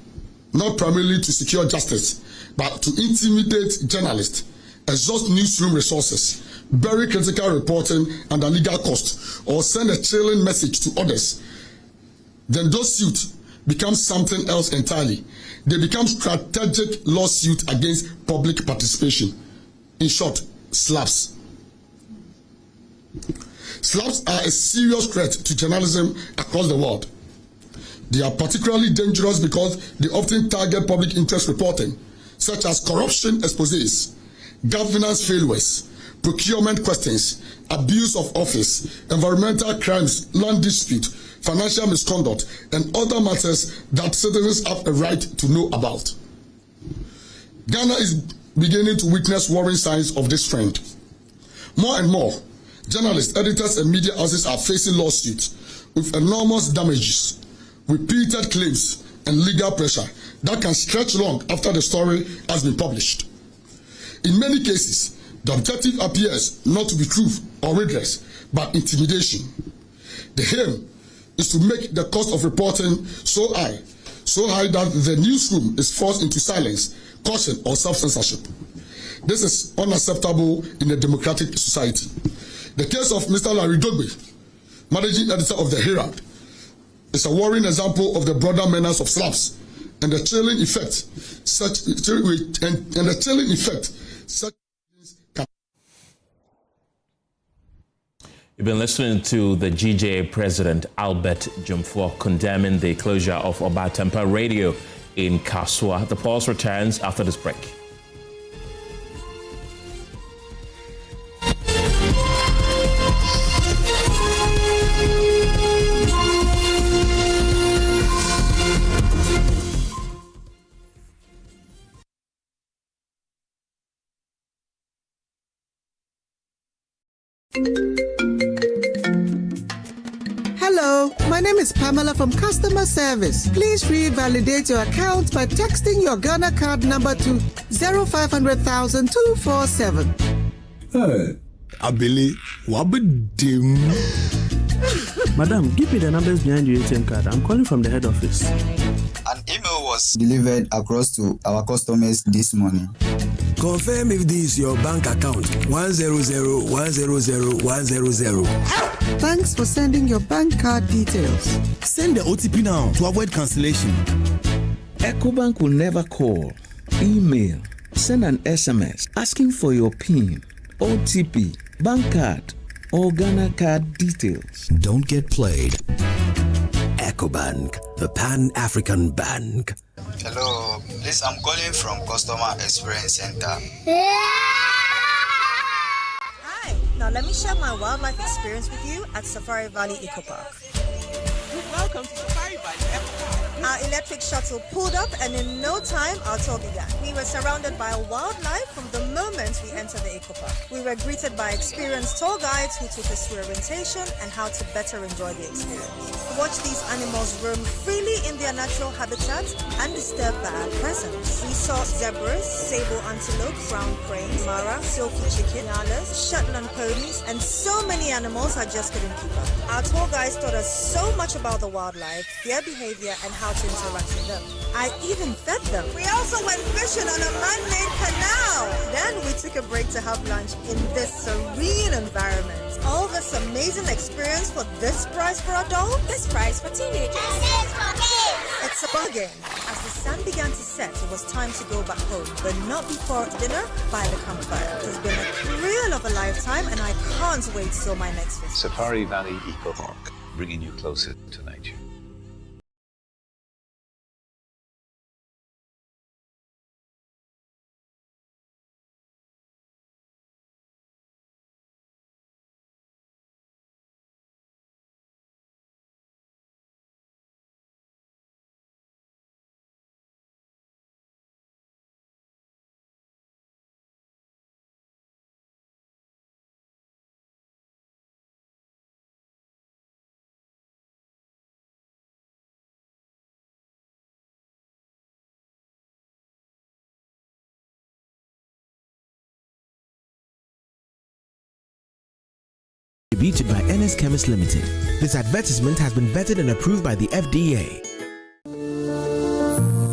not primarily to secure justice, but to intimidate journalists, exhaust newsroom resources, bury critical reporting under legal cost, or send a chilling message to others. Then those suits become something else entirely. They become strategic lawsuits against public participation. In short, slaps. Slaps are a serious threat to journalism across the world. They are particularly dangerous because they often target public interest reporting, such as corruption exposés, governance failures, procurement questions, abuse of office, environmental crimes, land dispute, financial misconduct, and other matters that citizens have a right to know about. Ghana is beginning to witness worrying signs of this trend. More and more, journalists, editors, and media houses are facing lawsuits with enormous damages, repeated claims, and legal pressure that can stretch long after the story has been published. In many cases, the objective appears not to be truth or redress, but intimidation. The aim is to make the cost of reporting so high that the newsroom is forced into silence, caution, or self-censorship. This is unacceptable in a democratic society. The case of Mr. Larry Dogbe, managing editor of the Herald, is a worrying example of the broader menace of slaps and the chilling effect such can.
You've been listening to the GJA President Albert Jumfo condemning the closure of Obatampa Radio in Kasua. The pulse returns after this break.
Hello, my name is Pamela from Customer Service. Please revalidate your account by texting your Ghana card number to 0500,000 247.
Hey, Abili, wabidim.
Madam, give me the numbers behind your ATM card. I'm calling from the head office.
An email was delivered across to our customers this morning.
Confirm if this is your bank account. 100,100,100.
Thanks for sending your bank card details.
Send the OTP now to avoid cancellation.
EcoBank will never call, email, send an SMS asking for your PIN, OTP, bank card, or Ghana card details.
Don't get played. EcoBank, the Pan-African Bank.
Hello, please, I'm calling from Customer Experience Center.
Hi,
Now let me share my wildlife experience with you at Safari Valley Eco Park.
Welcome to Safari Valley Eco Park.
Our electric shuttle pulled up and in no time our tour began. We were surrounded by wildlife from the moment we entered the Eco Park. We were greeted by experienced tour guides who took us through orientation and how to better enjoy the experience. Watch these animals roam freely in their natural habitat undisturbed by our presence. We saw zebras, sable antelope, brown cranes, mara, silky chicken, nyalas, Shetland ponies, and so many animals I just couldn't keep up. Our tour guides taught us so much about the wildlife, their behavior, and how to interact with them. I even fed them. We also went fishing on a man-made canal. Then we took a break to have lunch in this serene environment. All this amazing experience for this price for adults, this price for teenagers. It's a bargain. As the sun began to set, it was time to go back home, but not before dinner by the campfire. It's been a thrill of a lifetime, and I can't wait till my next visit.
Safari Valley Eco Park, bringing you closer to nature.
Distributed by NS Chemist Limited. This advertisement has been vetted and approved by the FDA.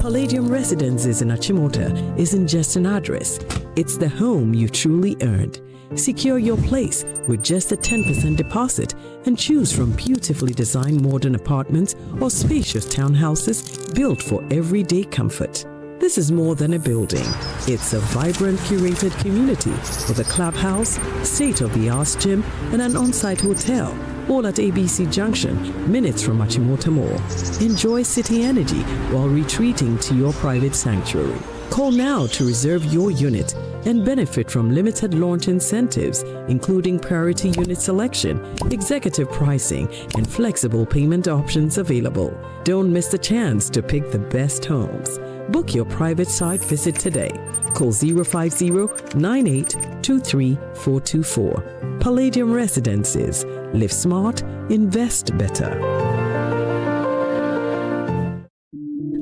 Palladium Residences in Achimota isn't just an address, it's the home you truly earned. Secure your place with just a 10% deposit and choose from beautifully designed modern apartments or spacious townhouses built for everyday comfort. This is more than a building. It's a vibrant, curated community with a clubhouse, state-of-the-art gym, and an on-site hotel, all at ABC Junction, minutes from Achimota Mall. Enjoy city energy while retreating to your private sanctuary. Call now to reserve your unit and benefit from limited launch incentives, including priority unit selection, executive pricing, and flexible payment options available. Don't miss the chance to pick the best homes. Book your private site visit today. Call 050-9823-424. Palladium Residences. Live smart, invest better.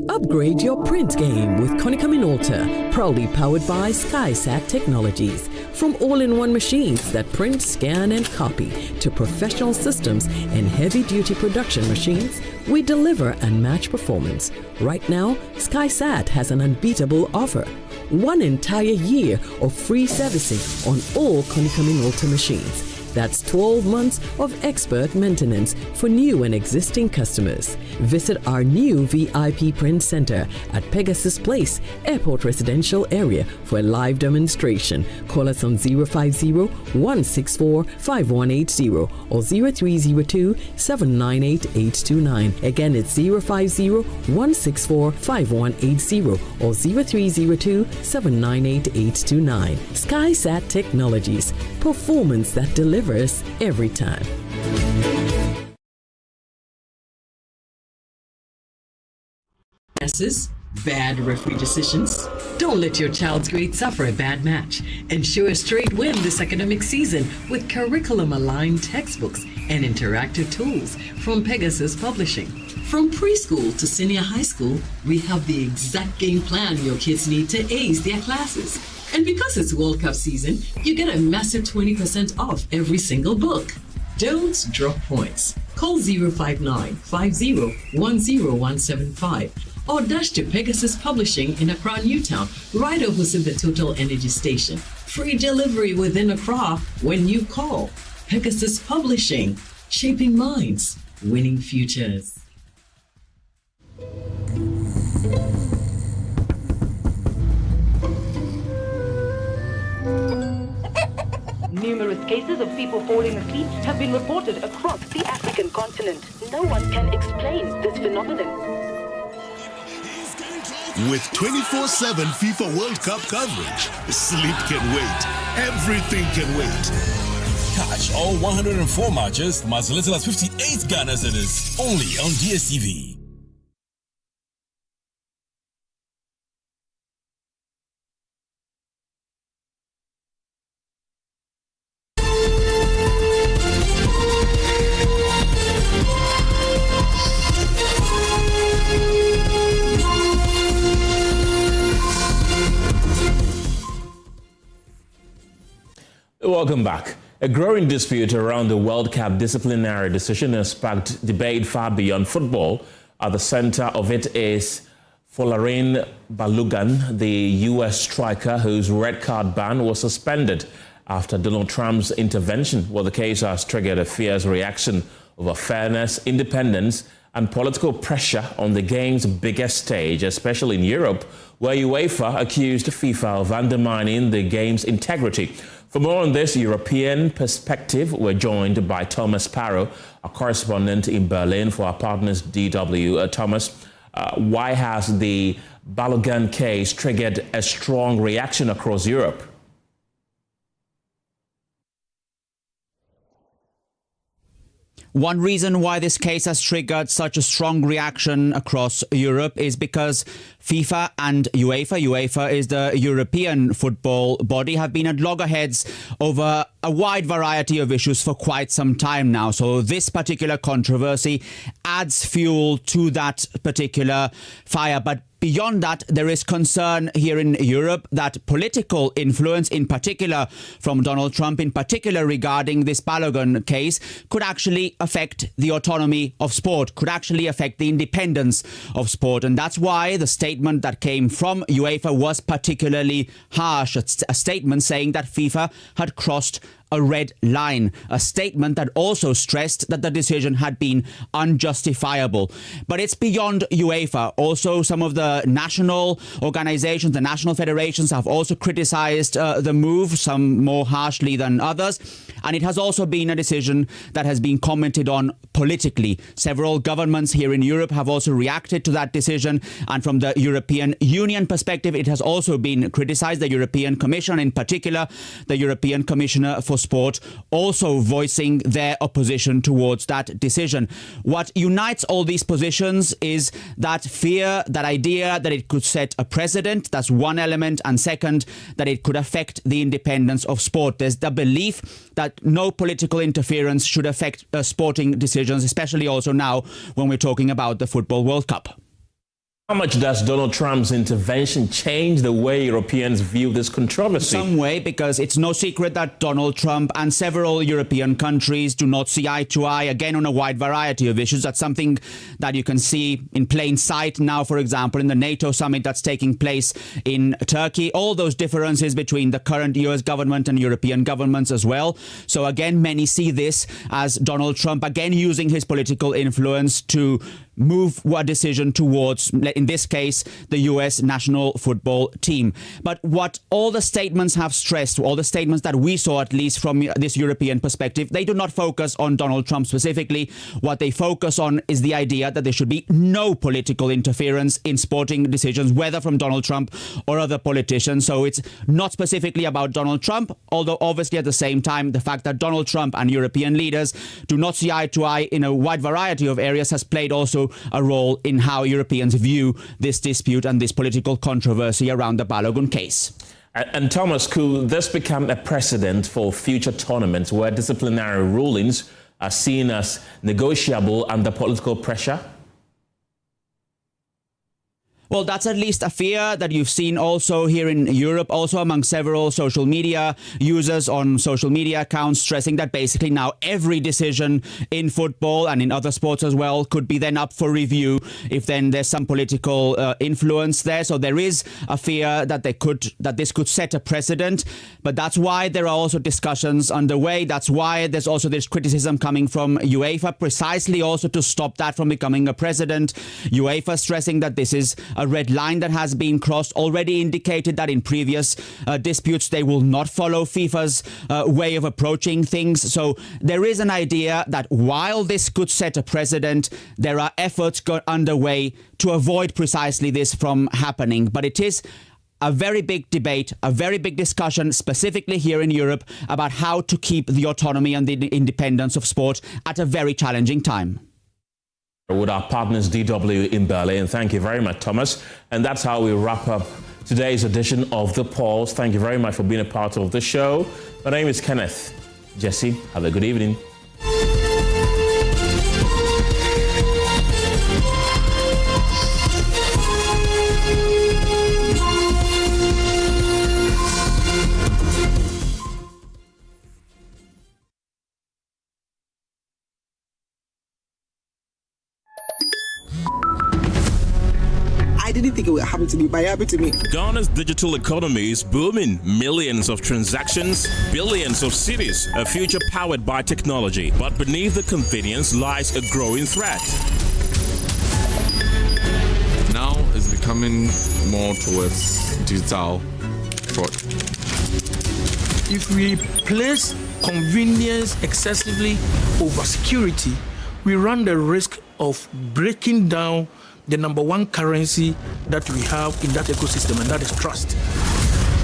Upgrade your print game with Konica Minolta, proudly powered by SkySat Technologies. From all-in-one machines that print, scan, and copy to professional systems and heavy-duty production machines, we deliver unmatched performance. Right now, SkySat has an unbeatable offer. 1 entire year of free servicing on all Konica Minolta machines. That's 12 months of expert maintenance for new and existing customers. Visit our new VIP Print Center at Pegasus Place, Airport Residential Area for a live demonstration. Call us on 050-164-5180 or 0302-798-829. Again, it's 050-164-5180 or 0302-798-829. SkySat Technologies. Performance that delivers every time. Bad referee decisions. Don't let your child's grade suffer a bad match. Ensure a straight win this academic season with curriculum-aligned textbooks and interactive tools from Pegasus Publishing. From preschool to senior high school, we have the exact game plan your kids need to ace their classes. And because it's World Cup season, you get a massive 20% off every single book. Don't drop points. Call 059-50-10175 or dash to Pegasus Publishing in Accra, Newtown, right opposite the Total Energy Station. Free delivery within Accra when you call. Pegasus Publishing, shaping minds, winning futures.
Numerous cases of people falling asleep have been reported across the African continent. No one can explain this phenomenon.
With 24/7 FIFA World Cup coverage, sleep can wait. Everything can wait.
Catch all 104 matches from as little as 58 Ghana cedis only on DSTV.
Welcome back. A growing dispute around the World Cup disciplinary decision has sparked debate far beyond football. At the center of it is Folarin Balogun, the U.S. striker whose red card ban was suspended after Donald Trump's intervention. Well, the case has triggered a fierce reaction over fairness, independence, and political pressure on the game's biggest stage, especially in Europe, where UEFA accused FIFA of undermining the game's integrity. For more on this European perspective, we're joined by Thomas Parrow, a correspondent in Berlin for our partners DW. Thomas, why has the Balogun case triggered a strong reaction across Europe?
One reason why this case has triggered such a strong reaction across Europe is because FIFA and UEFA is the European football body, have been at loggerheads over a wide variety of issues for quite some time now. So this particular controversy adds fuel to that particular fire. But beyond that, there is concern here in Europe that political influence, in particular from Donald Trump, in particular regarding this Balogun case, could actually affect the autonomy of sport, could actually affect the independence of sport. And that's why the statement that came from UEFA was particularly harsh, a statement saying that FIFA had crossed a red line, a statement that also stressed that the decision had been unjustifiable. But it's beyond UEFA. Also, some of the national organizations, the national federations have also criticized the move, some more harshly than others. And it has also been a decision that has been commented on politically. Several governments here in Europe have also reacted to that decision. And from the European Union perspective, it has also been criticized. The European Commission, in particular, the European Commissioner for Sport, also voicing their opposition towards that decision. What unites all these positions is that fear, that idea that it could set a precedent. That's one element. And second, that it could affect the independence of sport. There's the belief that no political interference should affect sporting decisions, especially also now when we're talking about the Football World Cup.
How much does Donald Trump's intervention change the way Europeans view this controversy?
Some way, because it's no secret that Donald Trump and several European countries do not see eye to eye, again, on a wide variety of issues. That's something that you can see in plain sight now, for example, in the NATO summit that's taking place in Turkey. All those differences between the current US government and European governments as well. So again, many see this as Donald Trump, again, using his political influence to move a decision towards, in this case, the US national football team. But what all the statements have stressed, all the statements that we saw, at least from this European perspective, they do not focus on Donald Trump specifically. What they focus on is the idea that there should be no political interference in sporting decisions, whether from Donald Trump or other politicians. So it's not specifically about Donald Trump, although obviously at the same time, the fact that Donald Trump and European leaders do not see eye to eye in a wide variety of areas has played also a role in how Europeans view this dispute and this political controversy around the Balogun case.
And Thomas, could this become a precedent for future tournaments where disciplinary rulings are seen as negotiable under political pressure?
Well, that's at least a fear that you've seen also here in Europe, also among several social media users on social media accounts, stressing that basically now every decision in football and in other sports as well could be then up for review if then there's some political influence there. So there is a fear that this could set a precedent. But that's why there are also discussions underway. That's why there's also this criticism coming from UEFA, precisely also to stop that from becoming a precedent. UEFA stressing that this is a red line that has been crossed, already indicated that in previous disputes they will not follow FIFA's way of approaching things. So there is an idea that while this could set a precedent, there are efforts underway to avoid precisely this from happening. But it is a very big debate, a very big discussion, specifically here in Europe, about how to keep the autonomy and the independence of sport at a very challenging time.
With our partners DW in Berlin. Thank you very much, Thomas. And that's how we wrap up today's edition of The Pulse. Thank you very much for being a part of the show. My name is Kenneth Gyasi. Have a good evening.
I didn't think it would happen to me, but it happened to me.
Ghana's digital economy is booming. Millions of transactions, billions of cities, a future powered by technology. But beneath the convenience lies a growing threat.
Now it's becoming more towards digital fraud.
If we place convenience excessively over security, we run the risk of breaking down the number one currency that we have in that ecosystem, and that is trust.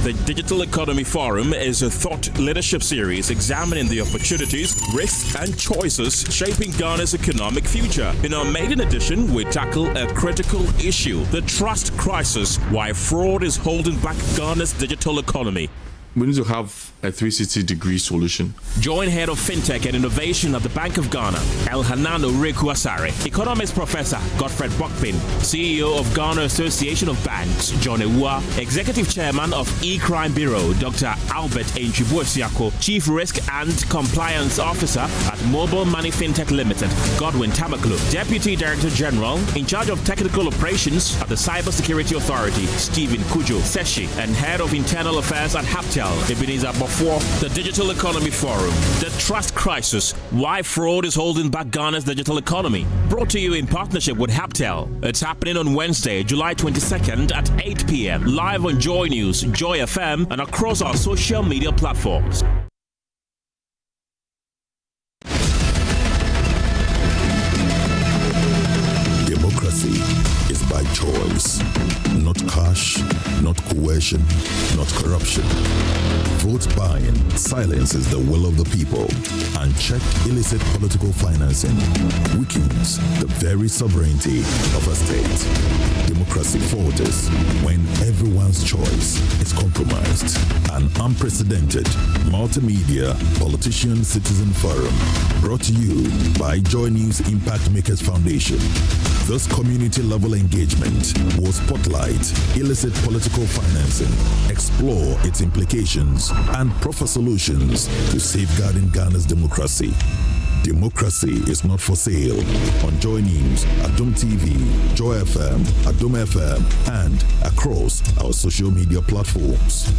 The Digital Economy Forum is a thought leadership series examining the opportunities, risks, and choices shaping Ghana's economic future. In our maiden edition, we tackle a critical issue, the trust crisis, why fraud is holding back Ghana's digital economy.
We need to have a 360-degree solution.
Join Head of FinTech and Innovation at the Bank of Ghana, El Hanano Reku Asare, Economist Professor Godfred Bokpin, CEO of Ghana Association of Banks, John Ewua, Executive Chairman of E-Crime Bureau, Dr. Albert Enchibuesiako, Chief Risk and Compliance Officer at Mobile Money FinTech Limited, Godwin Tamaklo, Deputy Director General in charge of Technical Operations at the Cybersecurity Authority, Stephen Kujo Seshi, and Head of Internal Affairs at Haptel, Ebenezer Before the Digital Economy Forum. The Trust Crisis, why fraud is holding back Ghana's digital economy. Brought to you in partnership with Haptel. It's happening on Wednesday, July 22nd at 8 p.m. live on Joy News, Joy FM, and across our social media platforms.
Democracy is by choice, not cash, not coercion, not corruption. Vote buying silences the will of the people. Unchecked illicit political financing weakens the very sovereignty of a state. Democracy falters when everyone's choice is compromised. An unprecedented multimedia politician-citizen forum brought to you by Joy News Impact Makers Foundation. This community-level engagement will spotlight illicit political financing, explore its implications, and proffer solutions to safeguarding Ghana's democracy. Democracy is not for sale on Joy News, Adom TV, Joy FM, Adom FM, and across our social media platforms.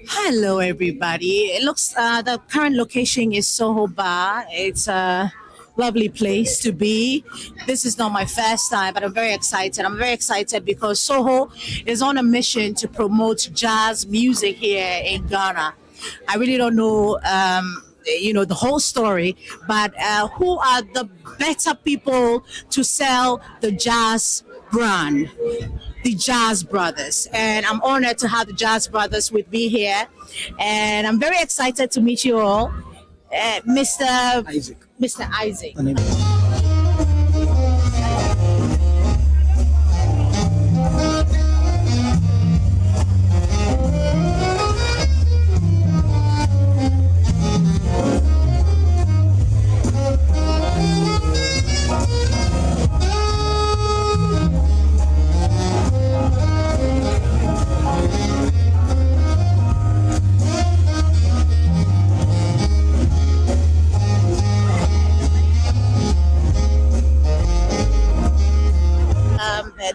Hello, everybody. It looks the current location is Soho Bar. It's a lovely place to be. This is not my first time, but I'm very excited. I'm very excited because Soho is on a mission to promote jazz music here in Ghana. I really don't know, the whole story, but who are the better people to sell the jazz brand? The Jazz Brothers, and I'm honored to have the Jazz Brothers with me here, and I'm very excited to meet you all. Mr. Isaac.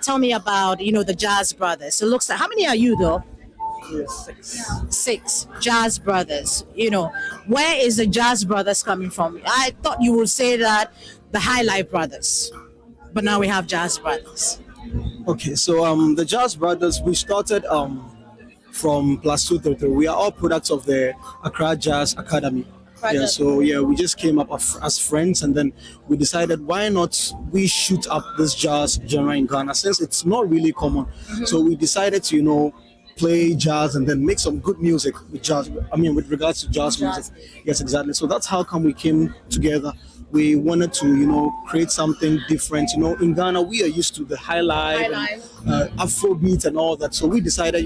Tell me about, the Jazz Brothers. It looks like, how many are you though? Six Jazz Brothers. Where is the Jazz Brothers coming from? I thought you would say that the High Life Brothers, but now we have Jazz Brothers.
Okay, so the Jazz Brothers, we started
from Plus 233. We are all products of the Accra Jazz Academy. Yeah, so yeah, we just came up as friends, and then we decided why not we shoot up this jazz genre in Ghana, since it's not really common. So we decided to, play jazz and then make some good music with jazz. I mean, with regards to jazz music. Yes, exactly. So that's how come we came together. We wanted to, create something different. In Ghana, we are used to the high life, and, Afrobeat and all that. So we decided,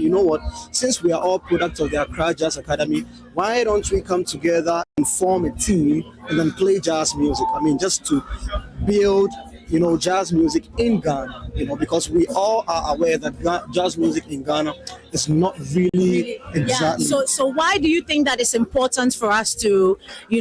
since we are all products of the Accra Jazz Academy, why don't we come together and form a team and then play jazz music? I mean, just to build, jazz music in Ghana, because we all are aware that jazz music in Ghana is not really exactly.
Yeah. So why do you think that it's important for us to,